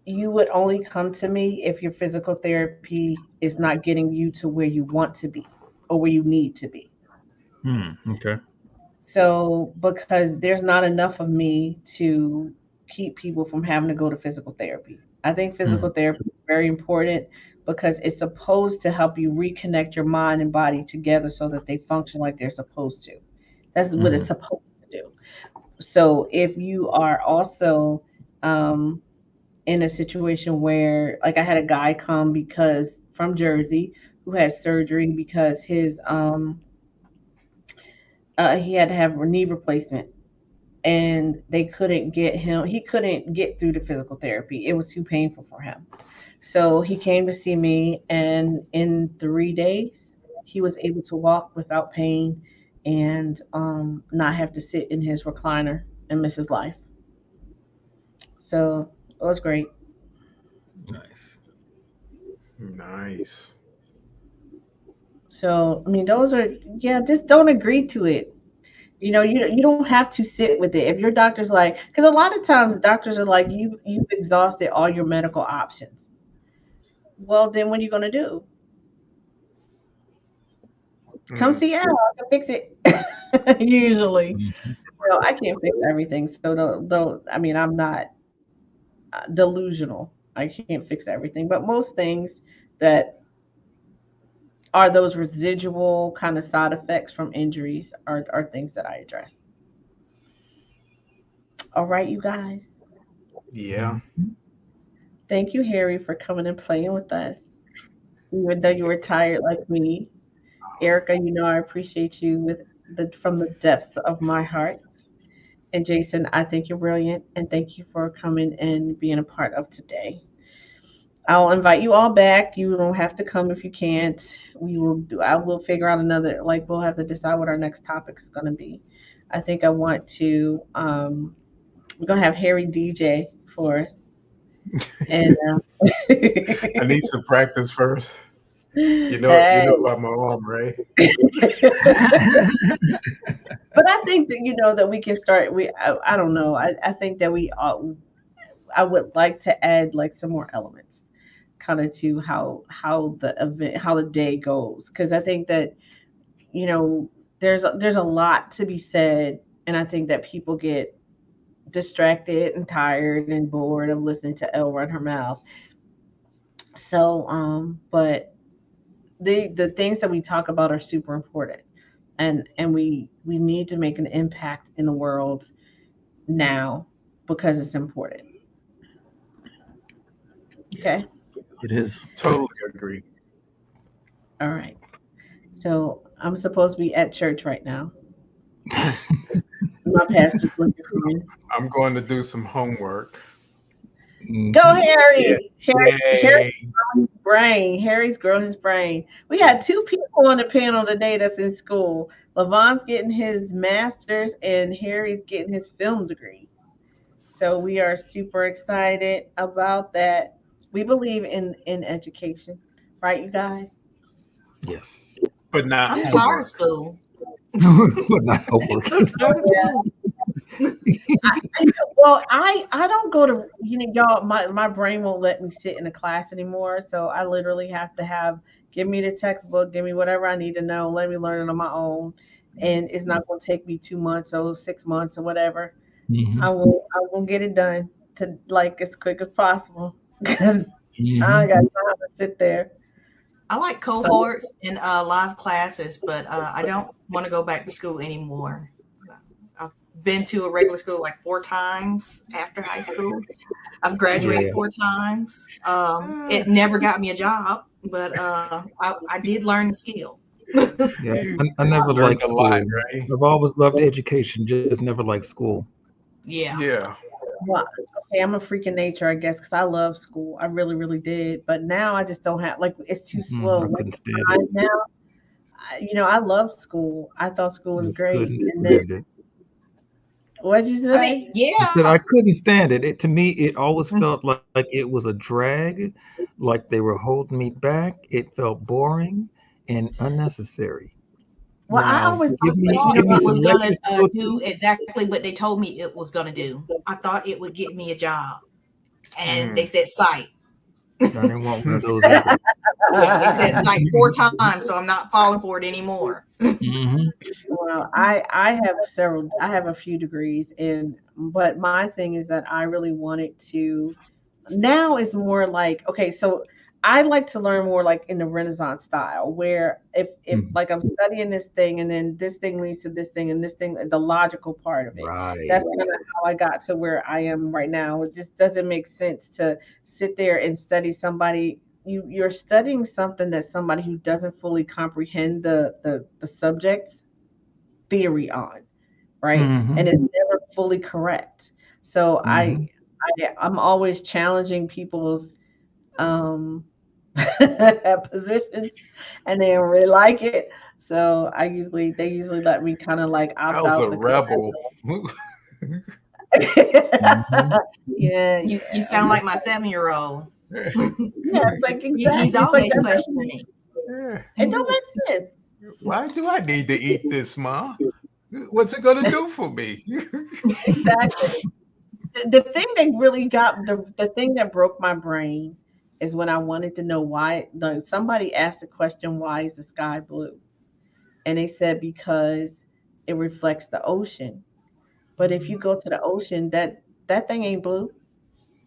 Speaker 1: you would only come to me if your physical therapy is not getting you to where you want to be or where you need to be.
Speaker 3: Okay.
Speaker 1: So, because there's not enough of me to keep people from having to go to physical therapy. I think physical therapy is very important because it's supposed to help you reconnect your mind and body together so that they function like they're supposed to. That's what it's supposed to do. So, if you are also um, in a situation where, like, I had a guy come because from Jersey who had surgery because he had to have a knee replacement, and he couldn't get through the physical therapy. It was too painful for him. So he came to see me, and in 3 days he was able to walk without pain and not have to sit in his recliner and miss his life. So it was great.
Speaker 3: Nice.
Speaker 7: Nice.
Speaker 1: So I mean, those are, yeah. Just don't agree to it. You don't have to sit with it. If your doctor's like, because a lot of times doctors are like, you've exhausted all your medical options. Well, then what are you gonna do? Come
Speaker 7: Mm.
Speaker 1: see Al. I can fix it. Usually,
Speaker 3: Mhm.
Speaker 1: I can't fix everything. So don't. I mean, I'm not delusional. I can't fix everything, but most things that are those residual kind of side effects from injuries are things that I address. All right, you guys.
Speaker 7: Yeah.
Speaker 1: Thank you, Harry, for coming and playing with us. Even though you were tired like me. Erica, I appreciate you from the depths of my heart. And Jason, I think you're brilliant, and thank you for coming and being a part of today. I'll invite you all back. You don't have to come if you can't. I will figure out another, like, we'll have to decide what our next topic is going to be. I think I want to we're going to have Harry DJ for us. And
Speaker 7: I need some practice first. You know
Speaker 1: hey.
Speaker 7: about my arm, right?
Speaker 1: But I think that that we can start. I don't know. I think that I would like to add like some more elements, kind of to how the day goes, because I think that there's a lot to be said, and I think that people get distracted and tired and bored of listening to Elle run her mouth. So, but the things that we talk about are super important, and we need to make an impact in the world now because it's important. Okay.
Speaker 3: It is.
Speaker 7: Totally agree.
Speaker 1: All right. So I'm supposed to be at church right now. My pastor's looking for me.
Speaker 7: I'm going to do some homework.
Speaker 1: Go, Harry.
Speaker 7: Yay.
Speaker 1: Harry's growing his brain. Harry's growing his brain. We had 2 people on the panel today that's in school. Levon's getting his master's and Harry's getting his film degree. So we are super excited about that. We believe in education, right, you guys?
Speaker 3: Yes.
Speaker 7: But not
Speaker 2: I'm tired of
Speaker 7: homework.
Speaker 2: school.
Speaker 3: But not homework.
Speaker 2: So tired of school.
Speaker 1: Well, I don't go to, y'all, my brain won't let me sit in a class anymore. So I literally have to give me the textbook, give me whatever I need to know, let me learn it on my own. And it's not going to take me 2 months or 6 months or whatever. I will get it done to like as quick as possible because I ain't got time to sit there.
Speaker 2: I like cohorts and live classes, but I don't want to go back to school anymore. been to a regular school like 4 times after high school. I've graduated
Speaker 3: Yeah.
Speaker 2: 4 times. It never got me a job, but I did learn the skill.
Speaker 3: Yeah, I never
Speaker 7: learned
Speaker 3: liked
Speaker 7: a
Speaker 3: school.
Speaker 7: lot, right?
Speaker 3: I've always loved education, just never liked school.
Speaker 2: Yeah.
Speaker 7: Yeah.
Speaker 1: Well, okay, I'm a freak of nature, I guess, because I love school. I really, really did. But now I just don't have like it's too slow.
Speaker 3: I
Speaker 1: Like
Speaker 3: couldn't stand
Speaker 1: I,
Speaker 3: it.
Speaker 1: now, I love school. I thought school was
Speaker 3: I
Speaker 1: great.
Speaker 3: couldn't
Speaker 1: And then
Speaker 3: stand it.
Speaker 1: what'd you
Speaker 2: I
Speaker 1: say?
Speaker 2: mean, yeah.
Speaker 3: That I couldn't stand it. To me, it always felt like it was a drag, like they were holding me back. It felt boring and unnecessary.
Speaker 1: Well, I
Speaker 3: Now,
Speaker 1: always
Speaker 3: give me
Speaker 2: thought
Speaker 3: give me
Speaker 2: it
Speaker 3: some
Speaker 2: was gonna
Speaker 3: lectures to go
Speaker 2: do
Speaker 3: to.
Speaker 2: exactly what they told me it was gonna do. I thought it would get me a job, and they
Speaker 7: Mm.
Speaker 2: said psych.
Speaker 3: I didn't want one of those either.
Speaker 2: Yeah, they said psych 4 times, so I'm not falling for it anymore.
Speaker 3: Mhm.
Speaker 1: Well, I have a few degrees but my thing is that I really wanted to now it's more like okay, so I like to learn more like in the Renaissance style where if
Speaker 3: Mhm.
Speaker 1: like I'm studying this thing and then this thing leads to this thing and this thing the logical part of it.
Speaker 3: Right.
Speaker 1: That's kind of how I got to where I am right now. It just doesn't make sense to sit there and study somebody you're studying something that somebody who doesn't fully comprehend the subject's theory on, right? And it's
Speaker 3: Mhm.
Speaker 1: never fully correct. So
Speaker 3: Mhm.
Speaker 1: I'm always challenging people's um positions and they don't really like it. So they usually let me kind of like
Speaker 7: I
Speaker 1: opt
Speaker 7: was a
Speaker 1: out the class.
Speaker 7: rebel.
Speaker 3: Mhm.
Speaker 1: Yeah,
Speaker 2: You
Speaker 1: yeah.
Speaker 2: sound like my 7-year-old.
Speaker 1: Yeah, it's like
Speaker 2: He's
Speaker 1: exactly. It's like
Speaker 2: always
Speaker 1: that.
Speaker 2: questioning me.
Speaker 1: It don't make sense.
Speaker 7: Why do I need to eat this, Ma? What's it gonna do for me?
Speaker 1: Exactly. The thing that really got the thing that broke my brain is when I wanted to know why like, somebody asked the question, why is the sky blue? And they said because it reflects the ocean. But if you go to the ocean, that thing ain't blue.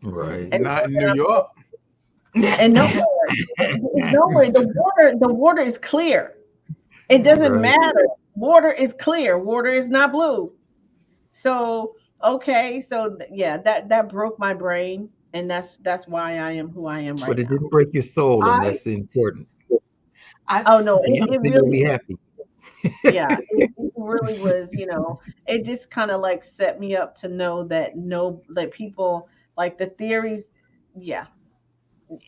Speaker 3: Right.
Speaker 1: And,
Speaker 7: Not in New York.
Speaker 1: and nowhere, nowhere the water is clear. It doesn't
Speaker 3: Right.
Speaker 1: matter. Water is clear. Water is not blue. So okay, so yeah, that broke my brain, and that's why I am who I am right
Speaker 3: But it
Speaker 1: now.
Speaker 3: didn't break your soul, and
Speaker 2: I
Speaker 3: that's important.
Speaker 1: Oh no,
Speaker 3: And young
Speaker 1: it
Speaker 3: people will
Speaker 1: really
Speaker 3: be happy.
Speaker 1: yeah, it really was, it just kind of like set me up to know that no like people like the theories, yeah.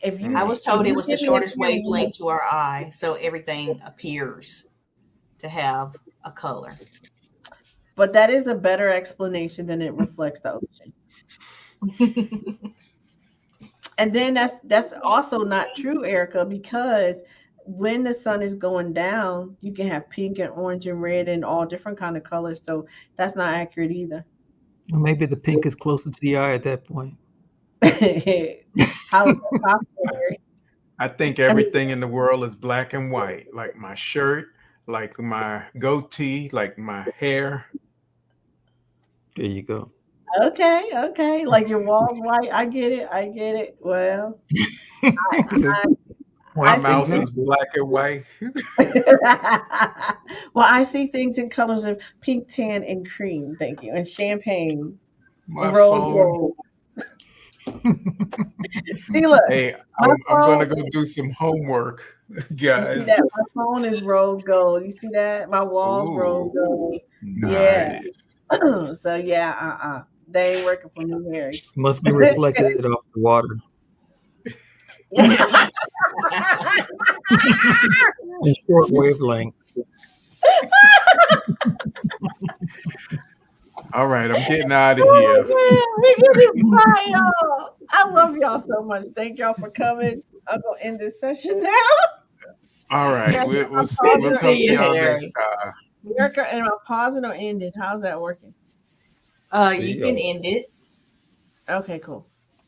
Speaker 1: If you
Speaker 2: I
Speaker 7: Mm.
Speaker 2: was
Speaker 1: if
Speaker 2: told it
Speaker 1: you
Speaker 2: was the
Speaker 1: give me a
Speaker 2: shortest
Speaker 1: theory,
Speaker 2: wavelength to our eye, so everything appears to have a color.
Speaker 1: but that is a better explanation than it reflects the ocean. And then that's also not true, Erica, because when the sun is going down, you can have pink and orange and red and all different kind of colors. So that's not accurate either.
Speaker 3: Maybe the pink is closer to the eye at that point.
Speaker 1: How is that possible, Harry?
Speaker 7: I think
Speaker 1: I mean,
Speaker 7: everything in the world is black and white, like my shirt, like my goatee, like my hair.
Speaker 3: There you go.
Speaker 1: okay. Like your walls white. I get it. I get it. Well, I,
Speaker 7: My
Speaker 1: I
Speaker 3: Point
Speaker 1: see
Speaker 7: mouse
Speaker 1: things.
Speaker 7: is
Speaker 3: exactly.
Speaker 7: black and white.
Speaker 1: Well, I see things in colors of pink, tan, and cream. Thank you, and champagne and
Speaker 7: My
Speaker 1: rose
Speaker 7: phone.
Speaker 1: gold. See, look,
Speaker 7: Hey,
Speaker 1: my
Speaker 7: I'm gonna
Speaker 1: phone.
Speaker 7: go do some homework,
Speaker 1: You see
Speaker 7: guys.
Speaker 1: that? My phone is rose gold. You see that? My walls rose
Speaker 7: Ooh,
Speaker 1: gold. Yeah.
Speaker 7: nice.
Speaker 1: So yeah, they ain't working for me, Harry.
Speaker 3: Must be reflected off the water. In short wavelength.
Speaker 7: All right, I'm getting out of
Speaker 1: Oh
Speaker 7: here.
Speaker 1: man, we're getting bye, y'all. I love y'all so much. Thank y'all for coming. I'm gonna end this session now.
Speaker 7: All right,
Speaker 1: Yeah,
Speaker 7: we'll
Speaker 1: I'm
Speaker 2: Good
Speaker 7: we'll
Speaker 2: to
Speaker 1: pausing.
Speaker 7: talk
Speaker 2: see
Speaker 7: to
Speaker 2: you,
Speaker 7: y'all next
Speaker 2: Harry.
Speaker 7: time.
Speaker 1: Erica, am I pausing or ended? How's that working?
Speaker 3: See
Speaker 2: You can
Speaker 3: y'all.
Speaker 2: end it.
Speaker 1: Okay, cool.